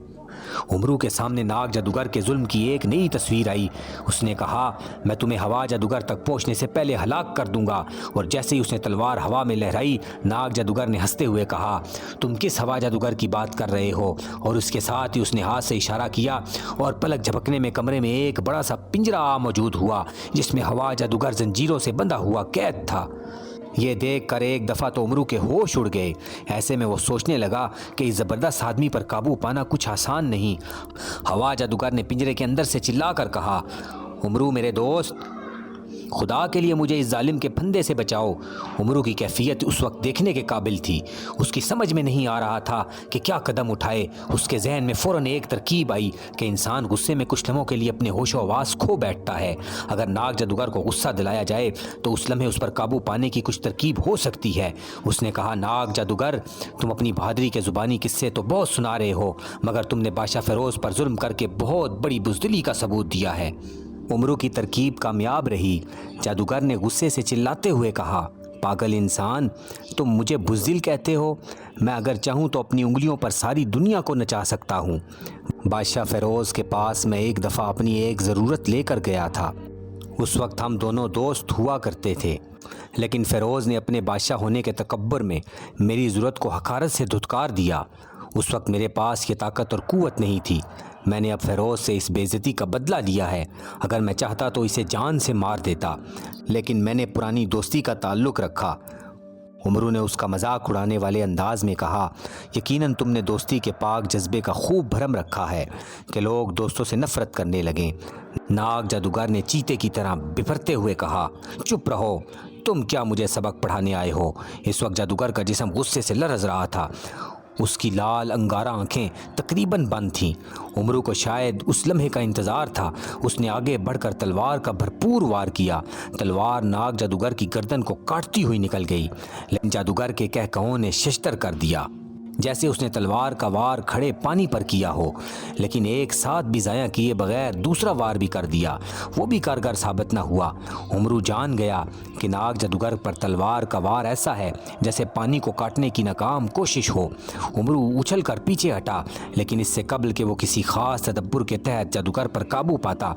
عمرو کے سامنے ناگ جادوگر کے ظلم کی ایک نئی تصویر آئی۔ اس نے کہا، میں تمہیں ہوا جادوگر تک پہنچنے سے پہلے ہلاک کر دوں گا۔ اور جیسے ہی اس نے تلوار ہوا میں لہرائی، ناگ جادوگر نے ہنستے ہوئے کہا، تم کس ہوا جادوگر کی بات کر رہے ہو؟ اور اس کے ساتھ ہی اس نے ہاتھ سے اشارہ کیا اور پلک جھپکنے میں کمرے میں ایک بڑا سا پنجرا موجود ہوا، جس میں ہوا جادوگر زنجیروں سے بندھا ہوا قید تھا۔ یہ دیکھ کر ایک دفعہ تو عمرو کے ہوش اڑ گئے۔ ایسے میں وہ سوچنے لگا کہ اس زبردست آدمی پر قابو پانا کچھ آسان نہیں۔ ہوا جادوگر نے پنجرے کے اندر سے چلا کر کہا، عمرو میرے دوست، خدا کے لیے مجھے اس ظالم کے پھندے سے بچاؤ۔ عمرو کی کیفیت اس وقت دیکھنے کے قابل تھی۔ اس کی سمجھ میں نہیں آ رہا تھا کہ کیا قدم اٹھائے۔ اس کے ذہن میں فوراً ایک ترکیب آئی کہ انسان غصے میں کچھ لمحوں کے لیے اپنے ہوش و حواس کھو بیٹھتا ہے۔ اگر ناگ جادوگر کو غصہ دلایا جائے تو اس لمحے اس پر قابو پانے کی کچھ ترکیب ہو سکتی ہے۔ اس نے کہا، ناگ جادوگر، تم اپنی بہادری کے زبانی قصے تو بہت سنا رہے ہو، مگر تم نے بادشاہ فیروز پر ظلم کر کے بہت بڑی بزدلی کا ثبوت دیا ہے۔ عمرو کی ترکیب کامیاب رہی۔ جادوگر نے غصے سے چلاتے ہوئے کہا، پاگل انسان، تم مجھے بزدل کہتے ہو؟ میں اگر چاہوں تو اپنی انگلیوں پر ساری دنیا کو نچا سکتا ہوں۔ بادشاہ فیروز کے پاس میں ایک دفعہ اپنی ایک ضرورت لے کر گیا تھا۔ اس وقت ہم دونوں دوست ہوا کرتے تھے، لیکن فیروز نے اپنے بادشاہ ہونے کے تکبر میں میری ضرورت کو حقارت سے دھتکار دیا۔ اس وقت میرے پاس یہ طاقت اور قوت نہیں تھی۔ میں نے اب فیروز سے اس بے عزتی کا بدلہ لیا ہے۔ اگر میں چاہتا تو اسے جان سے مار دیتا، لیکن میں نے پرانی دوستی کا تعلق رکھا۔ عمرو نے اس کا مذاق اڑانے والے انداز میں کہا، یقیناً تم نے دوستی کے پاک جذبے کا خوب بھرم رکھا ہے کہ لوگ دوستوں سے نفرت کرنے لگیں۔ ناگ جادوگر نے چیتے کی طرح بپھرتے ہوئے کہا، چپ رہو، تم کیا مجھے سبق پڑھانے آئے ہو؟ اس وقت جادوگر کا جسم غصے سے لرز رہا تھا۔ اس کی لال انگارہ آنکھیں تقریباً بند تھیں۔ عمرو کو شاید اس لمحے کا انتظار تھا۔ اس نے آگے بڑھ کر تلوار کا بھرپور وار کیا۔ تلوار ناگ جادوگر کی گردن کو کاٹتی ہوئی نکل گئی، لیکن جادوگر کے کہکہوں نے ششدر کر دیا، جیسے اس نے تلوار کا وار کھڑے پانی پر کیا ہو۔ لیکن ایک ساتھ بھی ضائع کیے بغیر دوسرا وار بھی کر دیا، وہ بھی کارگر ثابت نہ ہوا۔ عمرو جان گیا کہ ناگ جادوگر پر تلوار کا وار ایسا ہے جیسے پانی کو کاٹنے کی ناکام کوشش ہو۔ عمرو اچھل کر پیچھے ہٹا، لیکن اس سے قبل کہ وہ کسی خاص تدبر کے تحت جادوگر پر قابو پاتا،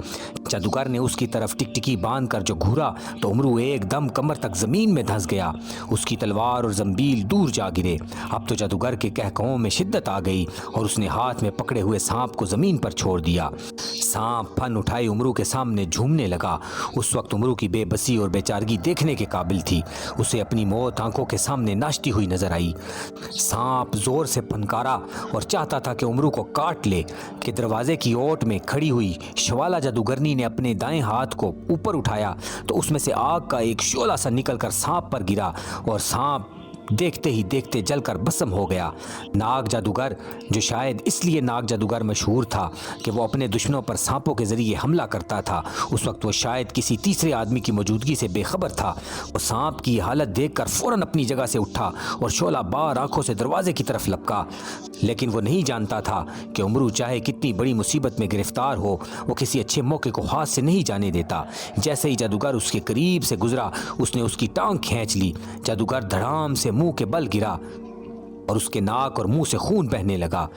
جادوگر نے اس کی طرف ٹکٹکی باندھ کر جو گھورا تو عمرو ایک دم کمر تک زمین میں دھنس گیا۔ اس کی تلوار اور زنبیل دور جا گرے۔ اب تو جادوگر کے کہکہوں میں شدت آ گئی اور اس نے ہاتھ میں پکڑے ہوئے سانپ کو زمین پر چھوڑ دیا۔ سانپ پھن اٹھائے عمرو کے سامنے جھومنے لگا۔ اس وقت عمرو کی بے بسی اور بے چارگی دیکھنے کے قابل تھی۔ اسے اپنی موت آنکھوں کے سامنے ناشتی ہوئی نظر آئی۔ سانپ زور سے پھنکارا اور چاہتا تھا کہ عمرو کو کاٹ لے کہ دروازے کی اوٹ میں کھڑی ہوئی شوالا جادوگرنی نے اپنے دائیں ہاتھ کو اوپر اٹھایا تو اس میں سے آگ کا ایک شعلہ سا نکل کر سانپ پر گرا اور سانپ دیکھتے ہی دیکھتے جل کر بسم ہو گیا۔ ناگ جادوگر، جو شاید اس لیے ناگ جادوگر مشہور تھا کہ وہ اپنے دشمنوں پر سانپوں کے ذریعے حملہ کرتا تھا، اس وقت وہ شاید کسی تیسرے آدمی کی موجودگی سے بے خبر تھا۔ وہ سانپ کی حالت دیکھ کر فوراً اپنی جگہ سے اٹھا اور شعلہ بار آنکھوں سے دروازے کی طرف لپکا، لیکن وہ نہیں جانتا تھا کہ عمرو چاہے کتنی بڑی مصیبت میں گرفتار ہو، وہ کسی اچھے موقع کو ہاتھ سے نہیں جانے دیتا۔ جیسے ہی جادوگر اس کے قریب سے گزرا، اس نے اس کی ٹانگ کھینچ لی۔ جادوگر دھڑام سے منہ کے بل گرا اور اس کے ناک اور منہ سے خون بہنے لگا۔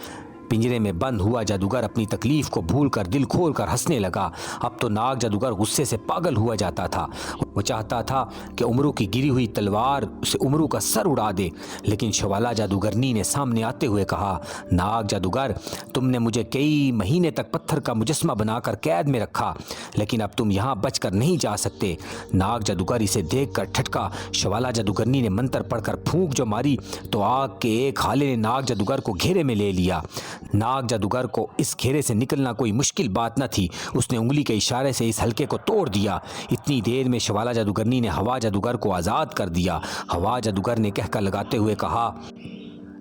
پنجرے میں بند ہوا جادوگر اپنی تکلیف کو بھول کر دل کھول کر ہنسنے لگا۔ اب تو ناگ جادوگر غصے سے پاگل ہوا جاتا تھا۔ وہ چاہتا تھا کہ عمرو کی گری ہوئی تلوار سے عمرو کا سر اڑا دے، لیکن شوالا جادوگرنی نے سامنے آتے ہوئے کہا، ناگ جادوگر، تم نے مجھے کئی مہینے تک پتھر کا مجسمہ بنا کر قید میں رکھا، لیکن اب تم یہاں بچ کر نہیں جا سکتے۔ ناگ جادوگر اسے دیکھ کر ٹھٹکا۔ شوالا جادوگرنی نے منتر پڑھ کر پھونک جو ماری تو آگ کے ایک ہالے نے ناگ جادوگر کو گھیرے میں لے لیا۔ ناگ جادوگر کو اس گھیرے سے نکلنا کوئی مشکل بات نہ تھی۔ اس نے انگلی کے اشارے سے اس حلقے کو توڑ دیا۔ اتنی دیر میں شوالا جادوگرنی نے ہوا جادوگر کو آزاد کر دیا۔ ہوا جادوگر نے کہہ کر لگاتے ہوئے کہا،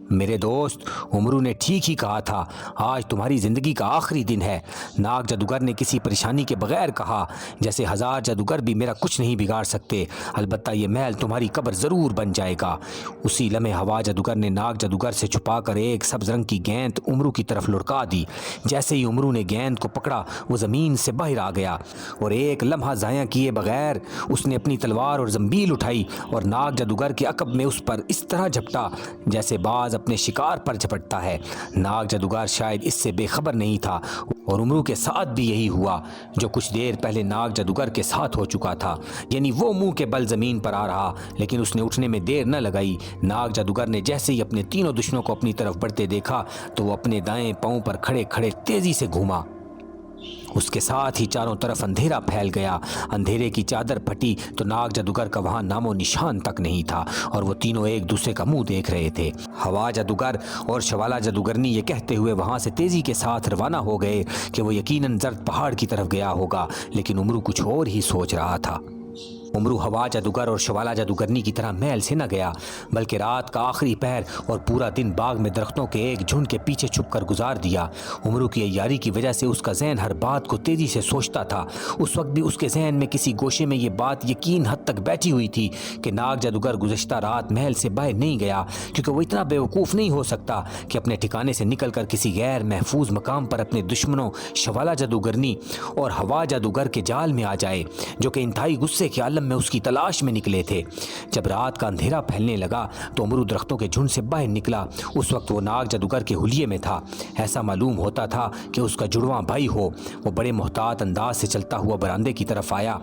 میرے دوست، عمرو نے ٹھیک ہی کہا تھا، آج تمہاری زندگی کا آخری دن ہے۔ ناگ جادوگر نے کسی پریشانی کے بغیر کہا، جیسے ہزار جادوگر بھی میرا کچھ نہیں بگاڑ سکتے، البتہ یہ محل تمہاری قبر ضرور بن جائے گا۔ اسی لمحے ہوا جادوگر نے ناگ جادوگر سے چھپا کر ایک سبز رنگ کی گیند عمرو کی طرف لڑکا دی۔ جیسے ہی عمرو نے گیند کو پکڑا، وہ زمین سے باہر آ گیا اور ایک لمحہ ضائع کیے بغیر اس نے اپنی تلوار اور زنبیل اٹھائی اور ناگ جادوگر کے عقب میں اس پر اس طرح جھپٹا جیسے باز اپنے شکار پر جھپٹتا ہے۔ ناگ جادوگر شاید اس سے بے خبر نہیں تھا اور عمرو کے ساتھ بھی یہی ہوا جو کچھ دیر پہلے ناگ جادوگر کے ساتھ ہو چکا تھا، یعنی وہ منہ کے بل زمین پر آ رہا، لیکن اس نے اٹھنے میں دیر نہ لگائی۔ ناگ جادوگر نے جیسے ہی اپنے تینوں دشمنوں کو اپنی طرف بڑھتے دیکھا تو وہ اپنے دائیں پاؤں پر کھڑے کھڑے تیزی سے گھوما۔ اس کے ساتھ ہی چاروں طرف اندھیرا پھیل گیا۔ اندھیرے کی چادر پھٹی تو ناگ جادوگر کا وہاں نام و نشان تک نہیں تھا اور وہ تینوں ایک دوسرے کا منہ دیکھ رہے تھے۔ ہوا جادوگر اور شوالا جادوگرنی یہ کہتے ہوئے وہاں سے تیزی کے ساتھ روانہ ہو گئے کہ وہ یقیناً زرد پہاڑ کی طرف گیا ہوگا، لیکن عمرو کچھ اور ہی سوچ رہا تھا۔ عمرو ہوا جادوگر اور شوالا جادوگرنی کی طرح محل سے نہ گیا، بلکہ رات کا آخری پہر اور پورا دن باغ میں درختوں کے ایک جھنڈ کے پیچھے چھپ کر گزار دیا۔ عمرو کی عیاری کی وجہ سے اس کا ذہن ہر بات کو تیزی سے سوچتا تھا۔ اس وقت بھی اس کے ذہن میں کسی گوشے میں یہ بات یقین حد تک بیٹھی ہوئی تھی کہ ناگ جادوگر گزشتہ رات محل سے باہر نہیں گیا، کیونکہ وہ اتنا بیوقوف نہیں ہو سکتا کہ اپنے ٹھکانے سے نکل کر کسی غیر محفوظ مقام پر اپنے دشمنوں شوالا جادوگرنی اور ہوا جادوگر کے جال میں آ جائے، جو کہ انتہائی غصے کے عالم میں اس کی تلاش میں نکلے تھے۔ جب رات کا اندھیرا پھیلنے لگا تو عمرو درختوں کے جھنڈ سے باہر نکلا۔ اس وقت وہ ناگ جادوگر کے حلیے میں تھا۔ ایسا معلوم ہوتا تھا کہ اس کا جڑواں بھائی ہو۔ وہ بڑے محتاط انداز سے چلتا ہوا برآمدے کی طرف آیا۔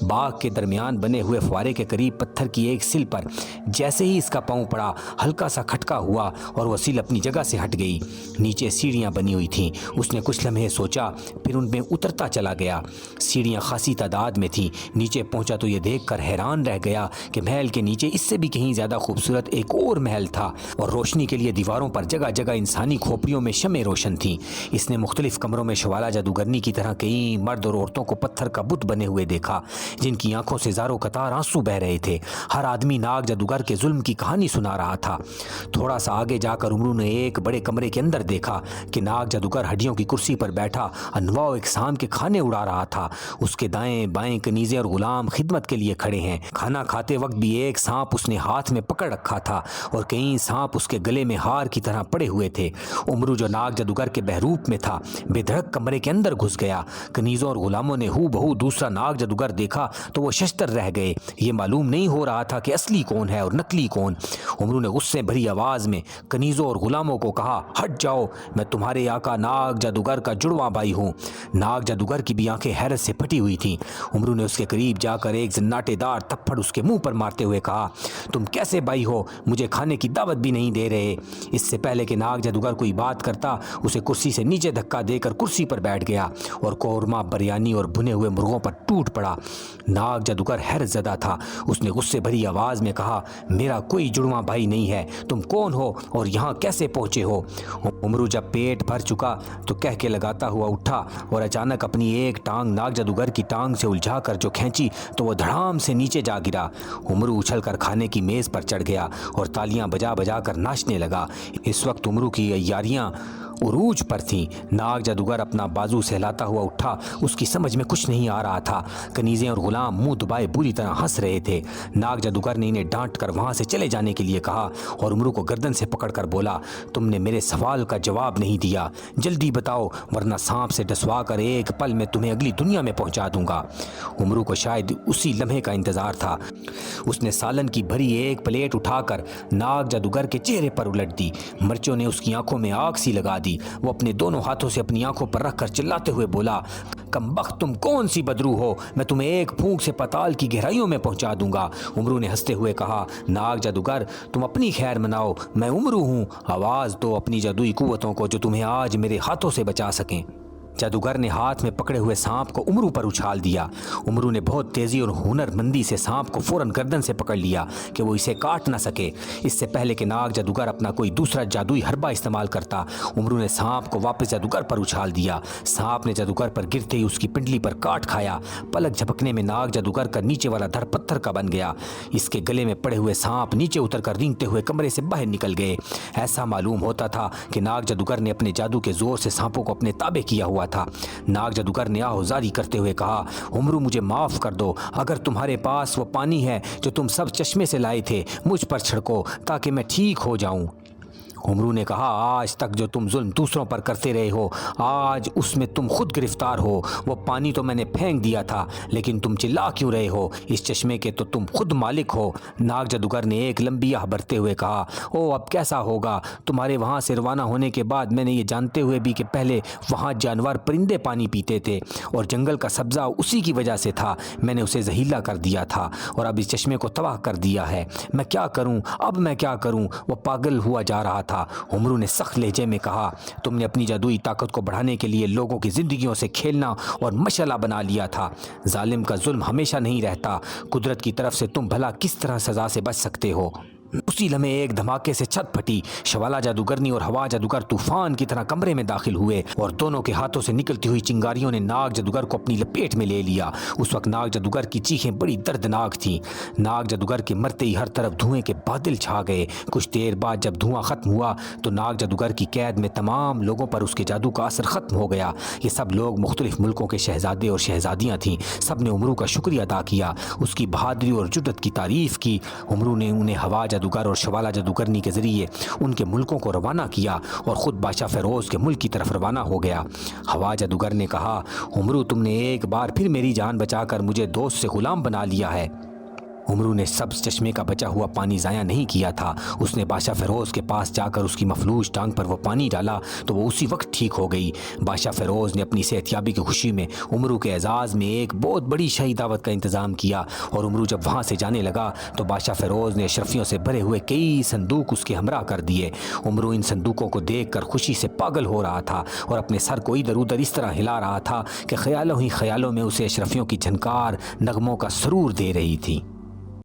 باغ کے درمیان بنے ہوئے فوارے کے قریب پتھر کی ایک سل پر جیسے ہی اس کا پاؤں پڑا، ہلکا سا کھٹکا ہوا اور وہ سل اپنی جگہ سے ہٹ گئی۔ نیچے سیڑھیاں بنی ہوئی تھیں۔ اس نے کچھ لمحے سوچا، پھر ان میں اترتا چلا گیا۔ سیڑھیاں خاصی تعداد میں تھیں۔ نیچے پہنچا تو یہ دیکھ کر حیران رہ گیا کہ محل کے نیچے اس سے بھی کہیں زیادہ خوبصورت ایک اور محل تھا اور روشنی کے لیے دیواروں پر جگہ جگہ انسانی کھوپڑیوں میں شمعیں روشن تھیں۔ اس نے مختلف کمروں میں شوالا جادوگرنی کی طرح کئی مرد اور عورتوں کو پتھر کا بت بنے ہوئے دیکھا، جن کی آنکھوں سے زاروں قطار آنسو بہ رہے تھے۔ ہر آدمی ناگ جادوگر کے ظلم کی کہانی سنا رہا تھا۔ تھوڑا سا آگے جا کر عمرو نے ایک بڑے کمرے کے اندر دیکھا کہ ناگ جادوگر ہڈیوں کی کرسی پر بیٹھا انواع و اقسام کے کھانے اڑا رہا تھا۔ اس کے دائیں بائیں کنیزیں اور غلام خدمت کے لیے کھڑے ہیں۔ کھانا کھاتے وقت بھی ایک سانپ اس نے ہاتھ میں پکڑ رکھا تھا اور کئی سانپ اس کے گلے میں ہار کی طرح پڑے ہوئے تھے۔ عمرو جو ناگ جادوگر کے بہروپ میں تھا، بے دھڑک کمرے کے اندر گھس گیا۔ کنیزوں اور غلاموں نے ہو بہو دوسرا ناگ جادوگر دیکھا تو وہ ششدر رہ گئے۔ یہ معلوم نہیں ہو رہا تھا کہ اصلی کون ہے اور نکلی کون۔ عمرو نے غصے بھری آواز میں کنیزوں اور غلاموں کو کہا، ہٹ جاؤ، میں تمہارے آقا ناگ جادوگر کا جڑواں بھائی ہوں۔ ناگ جادوگر کی بھی آنکھیں حیرت سے پھٹی ہوئی تھیں۔ عمرو نے اس کے قریب جا کر ایک زناٹے دار تھپڑ اس کے منہ پر مارتے ہوئے کہا، تم کیسے بھائی ہو، مجھے کھانے کی دعوت بھی نہیں دے رہے۔ اس سے پہلے کہ ناگ جادوگر کوئی بات کرتا، اسے کرسی سے نیچے دھکا دے کر کرسی پر بیٹھ گیا اور قورمہ، بریانی اور بھنے ہوئے مرغوں پر ٹوٹ پڑا۔ ناگ جادوگر حیرت زدہ تھا۔ اس نے غصے بھری آواز میں کہا، میرا کوئی جڑواں بھائی نہیں ہے، تم کون ہو اور یہاں کیسے پہنچے ہو؟ عمرو جب پیٹ بھر چکا تو کہہ کے لگاتا ہوا اٹھا اور اچانک اپنی ایک ٹانگ ناگ جادوگر کی ٹانگ سے الجھا کر جو کھینچی تو وہ دھڑام دھڑام سے نیچے جا گرا۔ عمرو اچھل کر کھانے کی میز پر چڑھ گیا اور تالیاں بجا بجا کر ناچنے لگا۔ اس وقت عمرو کی عیاریاں عروج پر تھیں۔ ناگ جادوگر اپنا بازو سہلاتا ہوا اٹھا۔ اس کی سمجھ میں کچھ نہیں آ رہا تھا۔ کنیزیں اور غلام منہ دبائے بری طرح ہنس رہے تھے۔ ناگ جادوگر نے انہیں ڈانٹ کر وہاں سے چلے جانے کے لیے کہا اور عمرو کو گردن سے پکڑ کر بولا، تم نے میرے سوال کا جواب نہیں دیا، جلدی بتاؤ ورنہ سانپ سے ڈسوا کر ایک پل میں تمہیں اگلی دنیا میں پہنچا دوں گا۔ عمرو کو شاید اسی لمحے کا انتظار تھا۔ اس نے سالن کی بھری ایک پلیٹ اٹھا کر ناگ جادوگر کے چہرے پر الٹ دی۔ مرچوں نے اس کی آنکھوں میں آگ سی لگا دی۔ وہ اپنے دونوں ہاتھوں سے اپنی آنکھوں پر رکھ کر چلاتے ہوئے بولا، کمبخت تم کون سی بدرو ہو، میں تمہیں ایک پھونک سے پتال کی گہرائیوں میں پہنچا دوں گا۔ عمرو نے ہنستے ہوئے کہا، ناگ جادوگر تم اپنی خیر مناؤ، میں عمرو ہوں، آواز دو اپنی جادوئی قوتوں کو جو تمہیں آج میرے ہاتھوں سے بچا سکیں۔ جادوگر نے ہاتھ میں پکڑے ہوئے سانپ کو عمرو پر اچھال دیا۔ عمرو نے بہت تیزی اور ہنر مندی سے سانپ کو فوراً گردن سے پکڑ لیا کہ وہ اسے کاٹ نہ سکے۔ اس سے پہلے کہ ناگ جادوگر اپنا کوئی دوسرا جادوئی حربہ استعمال کرتا، عمرو نے سانپ کو واپس جادوگر پر اچھال دیا۔ سانپ نے جادوگر پر گرتے ہی اس کی پنڈلی پر کاٹ کھایا۔ پلک جھپکنے میں ناگ جادوگر کا نیچے والا دھڑ پتھر کا بن گیا۔ اس کے گلے میں پڑے ہوئے سانپ نیچے اتر کر رینگتے ہوئے کمرے سے باہر نکل گئے۔ ایسا معلوم ہوتا تھا کہ ناگ جادوگر نے اپنے جادو کے زور سے سانپوں کو اپنے تابع کیا ہوا تھا۔ ناگ جادوگر نے آہوزاری کرتے ہوئے کہا، عمرو مجھے معاف کر دو، اگر تمہارے پاس وہ پانی ہے جو تم سب چشمے سے لائے تھے مجھ پر چھڑکو تاکہ میں ٹھیک ہو جاؤں۔ عمرو نے کہا، آج تک جو تم ظلم دوسروں پر کرتے رہے ہو آج اس میں تم خود گرفتار ہو۔ وہ پانی تو میں نے پھینک دیا تھا لیکن تم چلا کیوں رہے ہو؟ اس چشمے کے تو تم خود مالک ہو۔ ناگ جادوگر نے ایک لمبی آہ بھرتے ہوئے کہا، او اب کیسا ہوگا؟ تمہارے وہاں سے روانہ ہونے کے بعد میں نے یہ جانتے ہوئے بھی کہ پہلے وہاں جانور پرندے پانی پیتے تھے اور جنگل کا سبزہ اسی کی وجہ سے تھا، میں نے اسے زہریلا کر دیا تھا اور اب اس چشمے کو تباہ کر دیا ہے۔ میں کیا کروں؟ اب میں کیا کروں؟ وہ پاگل ہوا جا رہا تھا۔ عمرو نے سخت لہجے میں کہا، تم نے اپنی جادوئی طاقت کو بڑھانے کے لیے لوگوں کی زندگیوں سے کھیلنا اور مشعلہ بنا لیا تھا۔ ظالم کا ظلم ہمیشہ نہیں رہتا۔ قدرت کی طرف سے تم بھلا کس طرح سزا سے بچ سکتے ہو؟ اسی لمحے ایک دھماکے سے چھت پھٹی۔ شوالا جادوگرنی اور ہوا جادوگر طوفان کی طرح کمرے میں داخل ہوئے اور دونوں کے ہاتھوں سے نکلتی ہوئی چنگاریوں نے ناگ جادوگر کو اپنی لپیٹ میں لے لیا۔ اس وقت ناگ جادوگر کی چیخیں بڑی دردناک تھیں۔ ناگ جادوگر کے مرتے ہی ہر طرف دھوئیں کے بادل چھا گئے۔ کچھ دیر بعد جب دھواں ختم ہوا تو ناگ جادوگر کی قید میں تمام لوگوں پر اس کے جادو کا اثر ختم ہو گیا۔ یہ سب لوگ مختلف ملکوں کے شہزادے اور شہزادیاں تھیں۔ سب نے عمرو کا شکریہ ادا کیا، اس کی بہادری اور جرأت کی تعریف کی۔ عمرو نے انہیں ہوا جادوگر اور شوالا جادوگرنی کے ذریعے ان کے ملکوں کو روانہ کیا اور خود بادشاہ فیروز کے ملک کی طرف روانہ ہو گیا۔ ہوا جادوگر نے کہا، عمرو تم نے ایک بار پھر میری جان بچا کر مجھے دوست سے غلام بنا لیا ہے۔ عمرو نے سبز چشمے کا بچا ہوا پانی ضائع نہیں کیا تھا۔ اس نے بادشاہ فیروز کے پاس جا کر اس کی مفلوج ٹانگ پر وہ پانی ڈالا تو وہ اسی وقت ٹھیک ہو گئی۔ بادشاہ فیروز نے اپنی صحت یابی کی خوشی میں عمرو کے اعزاز میں ایک بہت بڑی شاہی دعوت کا انتظام کیا اور عمرو جب وہاں سے جانے لگا تو بادشاہ فیروز نے اشرفیوں سے بھرے ہوئے کئی صندوق اس کے ہمراہ کر دیے۔ عمرو ان صندوقوں کو دیکھ کر خوشی سے پاگل ہو رہا تھا اور اپنے سر کو ادھر ادھر اس طرح ہلا رہا تھا کہ خیالوں ہی خیالوں میں اسے اشرفیوں کی جھنکار نغموں کا سرور دے رہی تھی۔